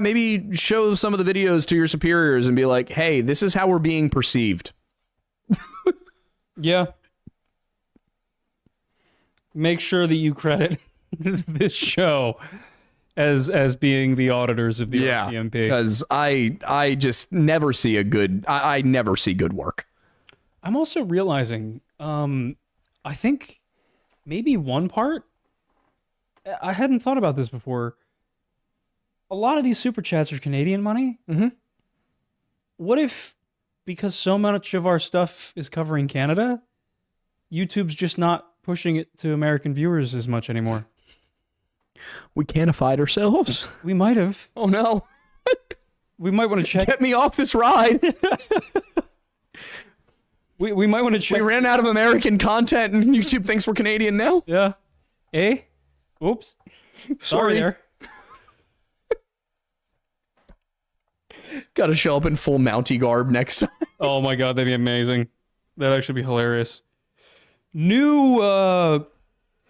Maybe show some of the videos to your superiors and be like, hey, this is how we're being perceived. Yeah. Make sure that you credit this show as being the auditors of the RCMP. Because I just never see I never see good work. I'm also realizing, I think maybe one part, I hadn't thought about this before. A lot of these super chats are Canadian money. Mm-hmm. What if, because so much of our stuff is covering Canada, YouTube's just not pushing it to American viewers as much anymore? We canified ourselves. We might have. Oh no. We might want to check. Get me off this ride. We might want to check. We ran out of American content and YouTube thinks we're Canadian now. Yeah. Oops. Sorry there. Gotta show up in full Mountie garb next time. Oh my god, that'd be amazing. That'd actually be hilarious. New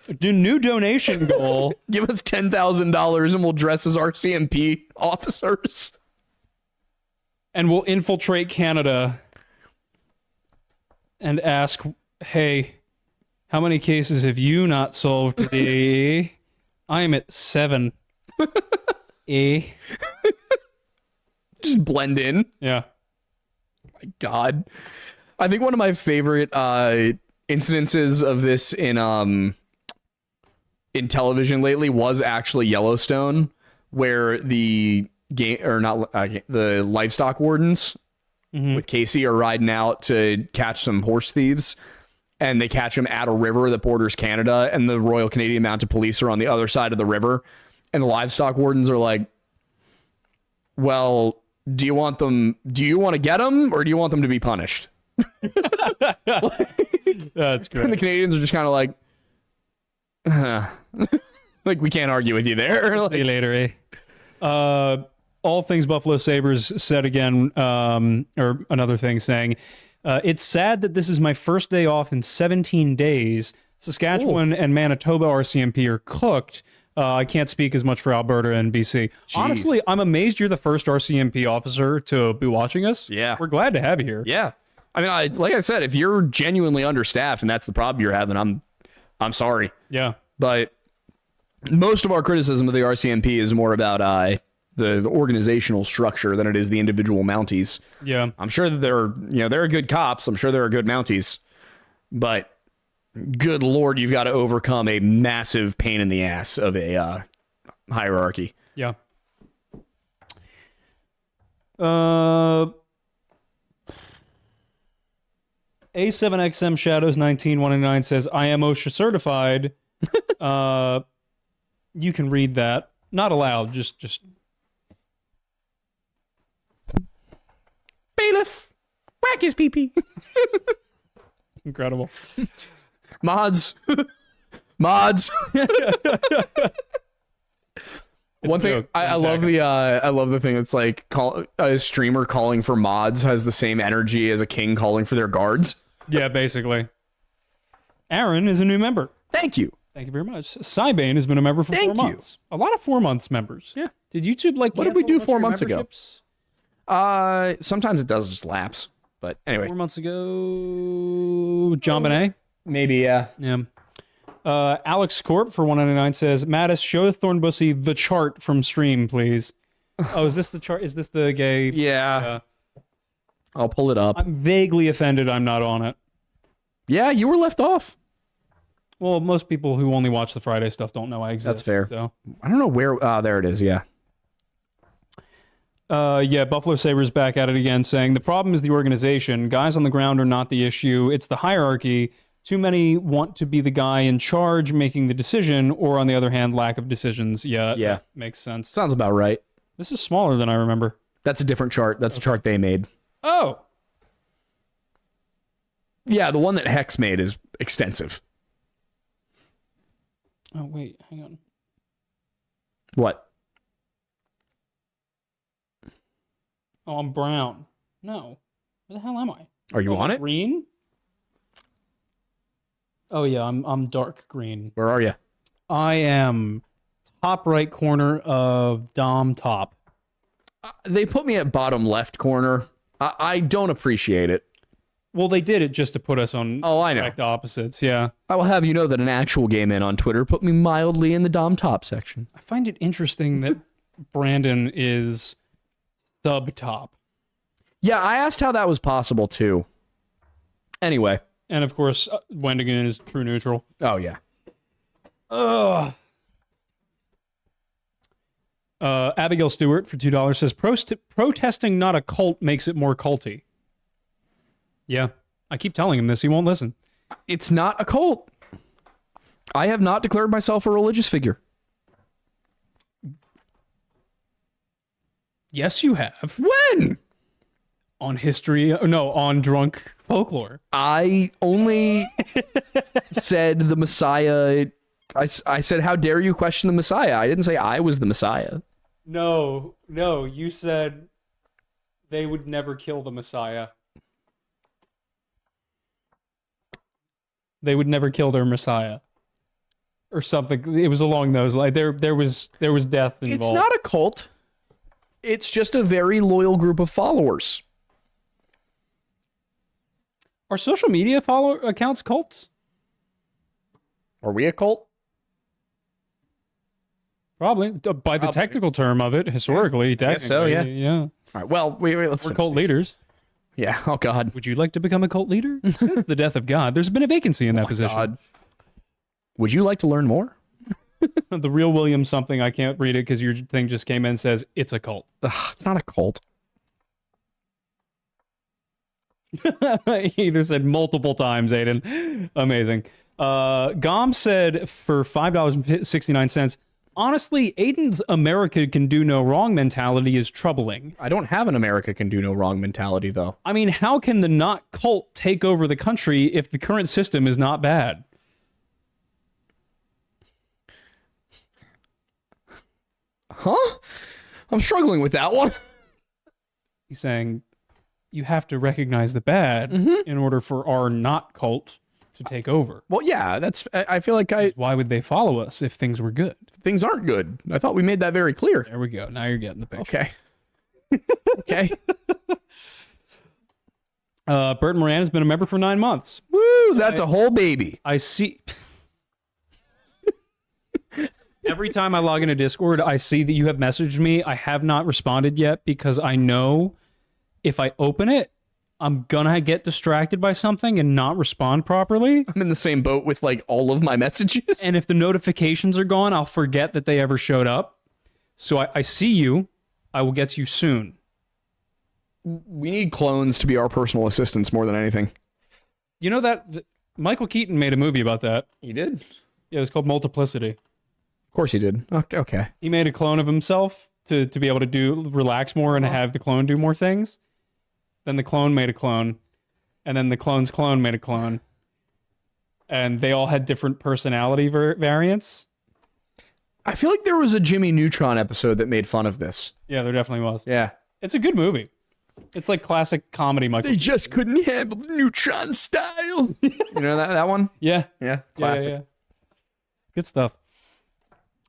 donation goal. Give us $10,000 and we'll dress as RCMP officers. And we'll infiltrate Canada and ask, hey, how many cases have you not solved today? I am at 7. Just blend in. Yeah. My God. I think one of my favorite incidences of this in television lately was actually Yellowstone, where the the livestock wardens with Casey are riding out to catch some horse thieves, and they catch them at a river that borders Canada, and the Royal Canadian Mounted Police are on the other side of the river, and the livestock wardens are like, well, do you want to get them, or do you want them to be punished? That's great. And the Canadians are just kind of like, like, we can't argue with you there. See you later, All Things Buffalo Sabres said again, or another thing saying, It's sad that this is my first day off in 17 days. Saskatchewan and Manitoba RCMP are cooked. I can't speak as much for Alberta and BC. Jeez. Honestly, I'm amazed you're the first RCMP officer to be watching us. Yeah. We're glad to have you here. Yeah. I mean, like I said, if you're genuinely understaffed and that's the problem you're having, I'm sorry. Yeah. But most of our criticism of the RCMP is more about the organizational structure than it is the individual Mounties. Yeah. I'm sure that they're good cops. I'm sure there are good Mounties, but good Lord, you've got to overcome a massive pain in the ass of a hierarchy. Yeah. A7XM Shadows 1919 says, I am OSHA certified. You can read that. Not allowed, just bailiff, whack his pee-pee. incredible. Mods. One thing I love the thing that's like a streamer calling for mods has the same energy as a king calling for their guards. Yeah, basically. Aaron is a new member. Thank you. Thank you very much. Cybane has been a member for 4 months. A lot of 4 months members. Yeah. Did YouTube what did we do 4 months ago? Sometimes it does just lapse. But anyway. 4 months ago, John Bonet? Maybe, yeah. Yeah. Alex Corp for 199 says, Mattis, show Thornbussy the chart from stream, please. Oh, is this the chart? Is this the gay? Yeah. I'll pull it up. I'm vaguely offended I'm not on it. Yeah, you were left off. Well, most people who only watch the Friday stuff don't know I exist. That's fair. So. I don't know where. There it is. Yeah. Yeah, Buffalo Saber's back at it again, saying the problem is the organization. Guys on the ground are not the issue. It's the hierarchy. Too many want to be the guy in charge making the decision, or on the other hand, lack of decisions. Yeah, that makes sense. Sounds about right. This is smaller than I remember. That's a different chart. That's a chart they made. Oh. Yeah, the one that Hex made is extensive. Oh, wait, hang on. What? Oh, I'm brown. No. Where the hell am I? Are you on it? Green? Oh yeah, I'm dark green. Where are you? I am top right corner of Dom top. They put me at bottom left corner. I don't appreciate it. Well, they did it just to put us on direct opposites, yeah. I will have you know that an actual gay man on Twitter put me mildly in the Dom top section. I find it interesting that Brandon is sub top. Yeah, I asked how that was possible too. Anyway. And of course, Wendigo is true neutral. Oh, yeah. Ugh. Abigail Stewart for $2 says, protesting not a cult makes it more culty. Yeah. I keep telling him this. He won't listen. It's not a cult. I have not declared myself a religious figure. Yes, you have. When? On history. No, on drunk folklore. I only said the Messiah. I said, how dare you question the Messiah? I didn't say I was the Messiah. No, you said they would never kill the Messiah. They would never kill their Messiah. Or something. It was along those lines. There was death involved. It's not a cult. It's just a very loyal group of followers. Are social media follower accounts cults? Are we a cult? Probably. By the technical term of it, historically, technically. So, yeah. Yeah. All right, well, let's We're cult leaders. Yeah, oh God. Would you like to become a cult leader? Since the death of God, there's been a vacancy in that position. God. Would you like to learn more? The real William something, I can't read it because your thing just came in and says, it's a cult. Ugh, it's not a cult. He either said multiple times, Aiden. Amazing. Gom said for $5.69, honestly, Aiden's America can do no wrong mentality is troubling. I don't have an America can do no wrong mentality, though. I mean, how can the not cult take over the country if the current system is not bad? Huh? I'm struggling with that one. He's saying you have to recognize the bad in order for our not cult to take over. Well, yeah, I feel like Why would they follow us if things were good? things aren't good. I thought we made that very clear. There we go. Now you're getting the picture. Okay. Okay. Bert Moran has been a member for 9 months. Woo, that's a whole baby. I see. Every time I log into Discord, I see that you have messaged me. I have not responded yet because I know if I open it, I'm gonna get distracted by something and not respond properly. I'm in the same boat with like all of my messages. And if the notifications are gone, I'll forget that they ever showed up. So I see you. I will get to you soon. We need clones to be our personal assistants more than anything. You know that Michael Keaton made a movie about that. He did? Yeah, it was called Multiplicity. Of course he did. Okay. He made a clone of himself to be able to relax more and have the clone do more things. Then the clone made a clone. And then the clone's clone made a clone. And they all had different personality variants. I feel like there was a Jimmy Neutron episode that made fun of this. Yeah, there definitely was. Yeah. It's a good movie. It's like classic comedy, Michael. They just couldn't handle the Neutron style. You know that one? Yeah. Yeah. Classic. Yeah. Good stuff.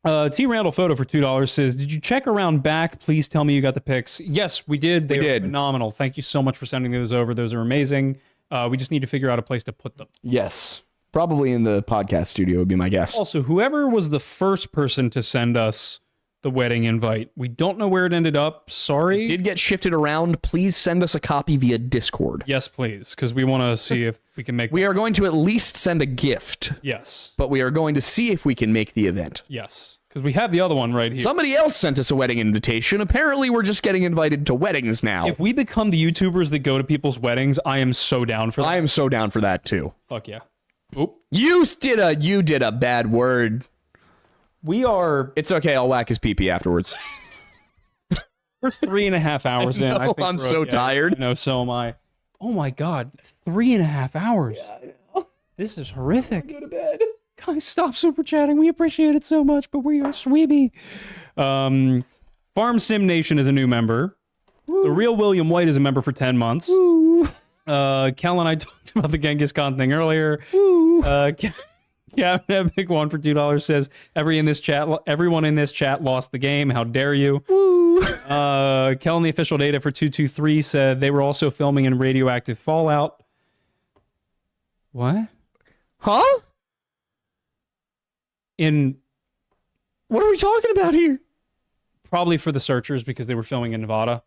T. Randall Photo for $2 says, did you check around back? Please tell me you got the pics. Yes, we did. They were phenomenal. Thank you so much for sending those over. Those are amazing. We just need to figure out a place to put them. Yes. Probably in the podcast studio would be my guess. Also, whoever was the first person to send us the wedding invite, we don't know where it ended up. Sorry. It did get shifted around. Please send us a copy via Discord. Yes, please, because we want to see if we can make... We are going to at least send a gift. Yes. But we are going to see if we can make the event. Yes, because we have the other one right here. Somebody else sent us a wedding invitation. Apparently, we're just getting invited to weddings now. If we become the YouTubers that go to people's weddings, I am so down for that. I am so down for that, too. Fuck yeah. Oop. You did a bad word. We are... It's okay, I'll whack his pee-pee afterwards. We're 3.5 hours in. I think I'm so tired. No, so am I. Oh my God, 3.5 hours. Yeah, I know. This is horrific. Go to bed. Guys, stop super chatting. We appreciate it so much, but we are sweeby. Farm Sim Nation is a new member. Woo. The real William White is a member for 10 months. Woo. Kel and I talked about the Genghis Khan thing earlier. Captain Epic one for $2 says everyone in this chat lost the game. How dare you? Kel and the official data for 223 said they were also filming in radioactive fallout. What? Huh? What are we talking about here? Probably for the Searchers because they were filming in Nevada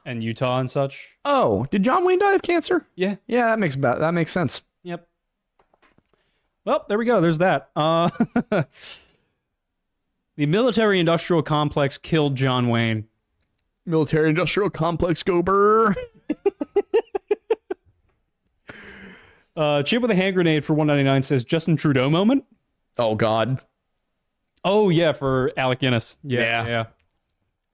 and Utah and such. Oh, did John Wayne die of cancer? Yeah. Yeah, that makes sense. Yep. Well, there we go. There's that. The military-industrial complex killed John Wayne. Military-industrial complex, go burr. Chip with a hand grenade for $1.99 says Justin Trudeau moment. Oh, God. Oh, yeah, for Alec Guinness. Yeah.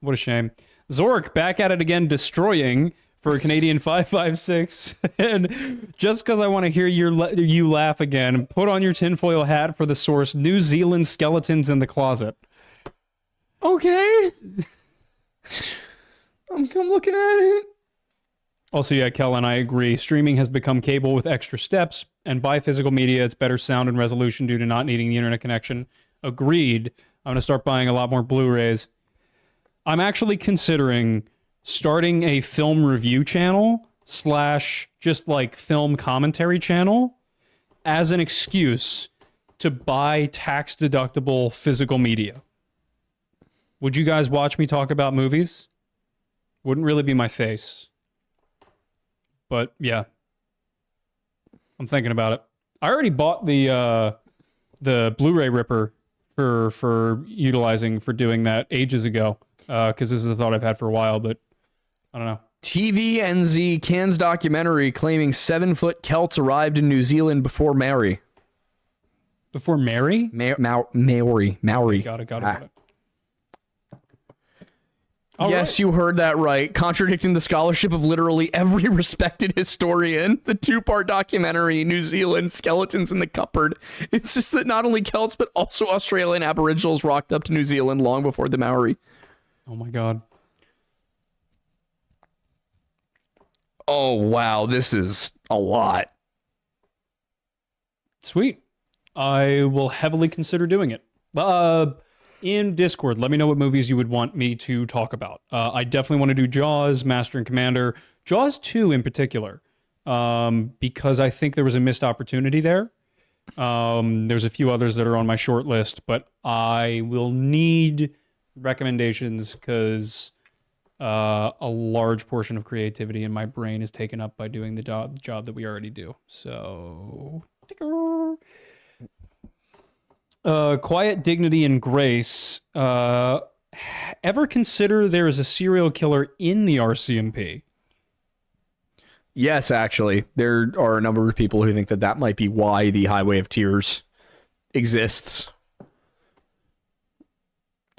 What a shame. Zork back at it again, destroying for a Canadian 556. And just because I want to hear you laugh again, put on your tinfoil hat for the source, New Zealand skeletons in the closet. Okay. I'm looking at it. Also, yeah, Kel and I agree. Streaming has become cable with extra steps, and by physical media, it's better sound and resolution due to not needing the internet connection. Agreed. I'm going to start buying a lot more Blu-rays. I'm actually considering starting a film review channel / just like film commentary channel as an excuse to buy tax-deductible physical media. Would you guys watch me talk about movies? Wouldn't really be my face. But yeah, I'm thinking about it. I already bought the Blu-ray ripper for doing that ages ago. Because this is a thought I've had for a while, but I don't know. TVNZ Cairns documentary claiming 7-foot Celts arrived in New Zealand before Maori. Before Mary? Maori. Got it. Yes, you heard that right. Contradicting the scholarship of literally every respected historian. The 2-part documentary, New Zealand, Skeletons in the Cupboard. It's just that not only Celts, but also Australian Aboriginals rocked up to New Zealand long before the Maori. Oh my God. Oh, wow. This is a lot. Sweet. I will heavily consider doing it. In Discord, let me know what movies you would want me to talk about. I definitely want to do Jaws, Master and Commander, Jaws 2 in particular, because I think there was a missed opportunity there. There's a few others that are on my short list, but I will need recommendations because a large portion of creativity in my brain is taken up by doing the job that we already do. So... Quiet Dignity and Grace. Ever consider there is a serial killer in the RCMP? Yes, actually. There are a number of people who think that that might be why the Highway of Tears exists.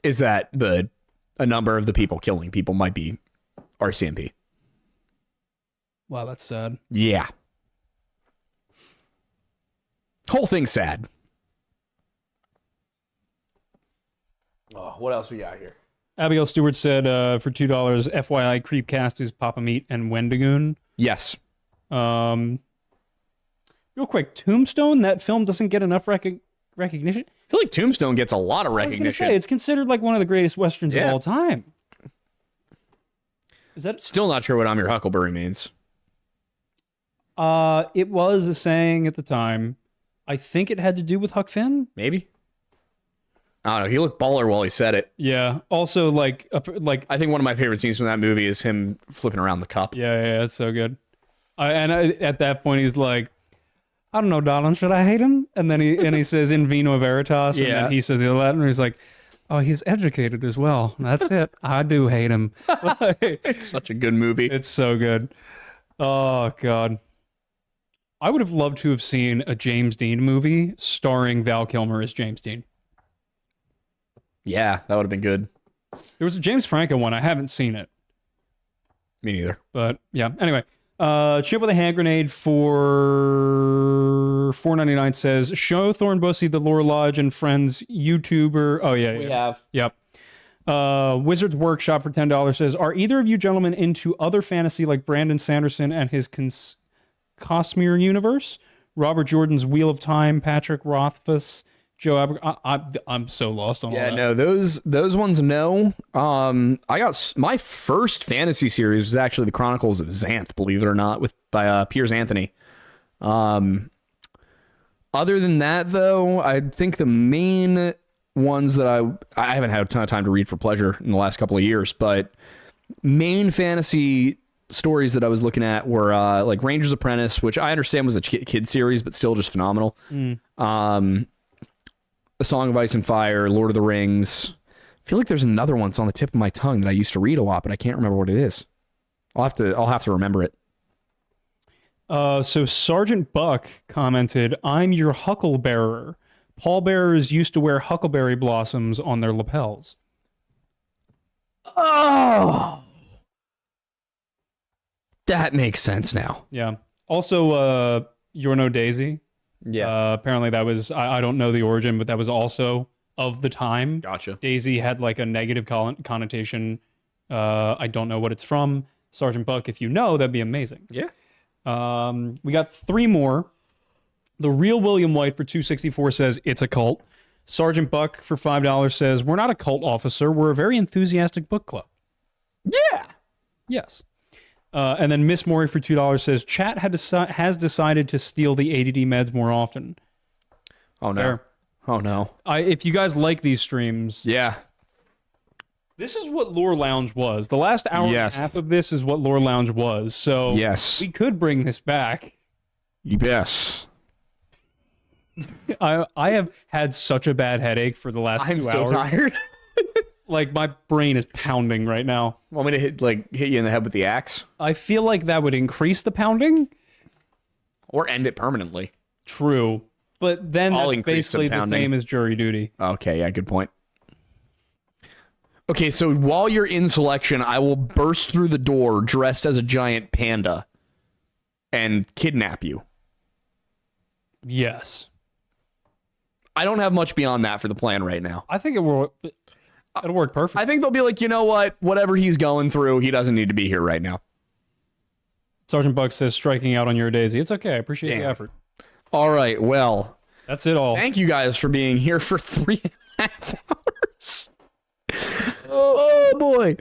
Is that a number of the people killing people might be RCMP. Wow, that's sad. Yeah. Whole thing's sad. Oh, what else we got here? Abigail Stewart said, for $2, FYI, Creepcast is Papa Meat and Wendigoon. Yes. Real quick, Tombstone, that film doesn't get enough recognition. I feel like Tombstone gets a lot of I was recognition. gonna say, it's considered like one of the greatest Westerns of all time. Is that... Still not sure what I'm Your Huckleberry means. It was a saying at the time. I think it had to do with Huck Finn. Maybe. I don't know. He looked baller while he said it. Yeah. Also, like, I think one of my favorite scenes from that movie is him flipping around the cup. Yeah, it's so good. At that point, he's like, I don't know, darling, should I hate him? And then he says, in vino veritas. And then he says the Latin, and he's like, oh, he's educated as well. That's it. I do hate him. It's such a good movie. It's so good. Oh, God. I would have loved to have seen a James Dean movie starring Val Kilmer as James Dean. Yeah, that would have been good. There was a James Franco one. I haven't seen it. Me neither. But, yeah. Anyway. Chip with a hand grenade for $4.99 says, show Thornbussy the Lore Lodge and Friends YouTuber. Oh, yeah. We have. Yep. Wizard's Workshop for $10 says, are either of you gentlemen into other fantasy like Brandon Sanderson and his Cosmere universe? Robert Jordan's Wheel of Time, Patrick Rothfuss, Joe I'm so lost on all that. Yeah, no, those ones, no. I got my first fantasy series was actually the Chronicles of Xanth, believe it or not, by Piers Anthony. Other than that, though, I think the main ones that I haven't had a ton of time to read for pleasure in the last couple of years, but main fantasy stories that I was looking at were like Ranger's Apprentice, which I understand was a kid series, but still just phenomenal. A Song of Ice and Fire, Lord of the Rings. I feel like there's another one that's on the tip of my tongue that I used to read a lot, but I can't remember what it is. I'll have to remember it. So Sergeant Buck commented, I'm your hucklebearer. Pallbearers used to wear huckleberry blossoms on their lapels. Oh! That makes sense now. Yeah. Also, You're No Daisy. Yeah. Apparently that was, I don't know the origin, but that was also of the time. Gotcha. Daisy had like a negative connotation. I don't know what it's from. Sergeant Buck, if you know, that'd be amazing. Yeah. We got 3 more. The Real William White for $2.64 says, it's a cult. Sergeant Buck for $5 says, we're not a cult, officer. We're a very enthusiastic book club. Yeah. Yes. And then Miss Maury for $2 says, chat has decided to steal the ADD meds more often. Oh, no. Fair. Oh, no. If you guys like these streams... Yeah. This is what Lore Lounge was. The last hour and a half of this is what Lore Lounge was. So yes, we could bring this back. Yes. I have had such a bad headache for the last 2 hours. I'm so tired. Like, my brain is pounding right now. Want me to hit you in the head with the axe? I feel like that would increase the pounding. Or end it permanently. True. But then I'll that's basically the same as jury duty. Okay, yeah, good point. Okay, so while you're in selection, I will burst through the door dressed as a giant panda and kidnap you. Yes. I don't have much beyond that for the plan right now. I think it'll work perfect. I think they'll be like, you know what? Whatever he's going through, he doesn't need to be here right now. Sergeant Buck says striking out on your daisy. It's okay. I appreciate the effort. All right. Well, that's it all. Thank you guys for being here for 3.5 hours. Oh boy.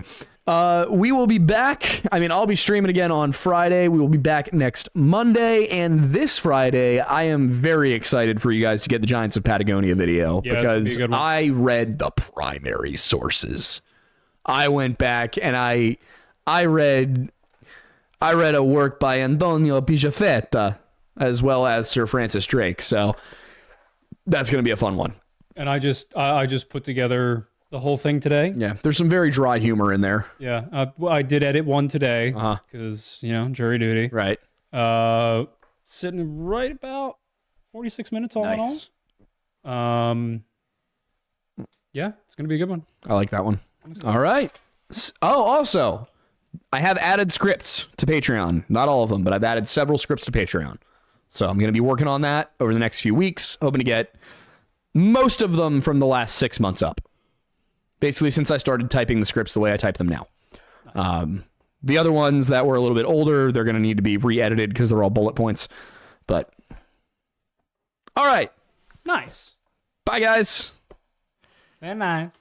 We will be back. I mean, I'll be streaming again on Friday. We will be back next Monday. And this Friday, I am very excited for you guys to get the Giants of Patagonia video because I read the primary sources. I went back and I read a work by Antonio Pigafetta as well as Sir Francis Drake. So that's going to be a fun one. And I just put together the whole thing today. Yeah, there's some very dry humor in there. Yeah, I did edit one today because jury duty. Right. Sitting right about 46 minutes all in all. Yeah, it's gonna be a good one. I like that one. All right. Oh, also, I have added scripts to Patreon. Not all of them, but I've added several scripts to Patreon. So I'm going to be working on that over the next few weeks, hoping to get most of them from the last 6 months up. Basically, since I started typing the scripts the way I type them now. Nice. The other ones that were a little bit older, they're going to need to be re-edited because they're all bullet points. But, all right. Nice. Bye, guys. Very nice.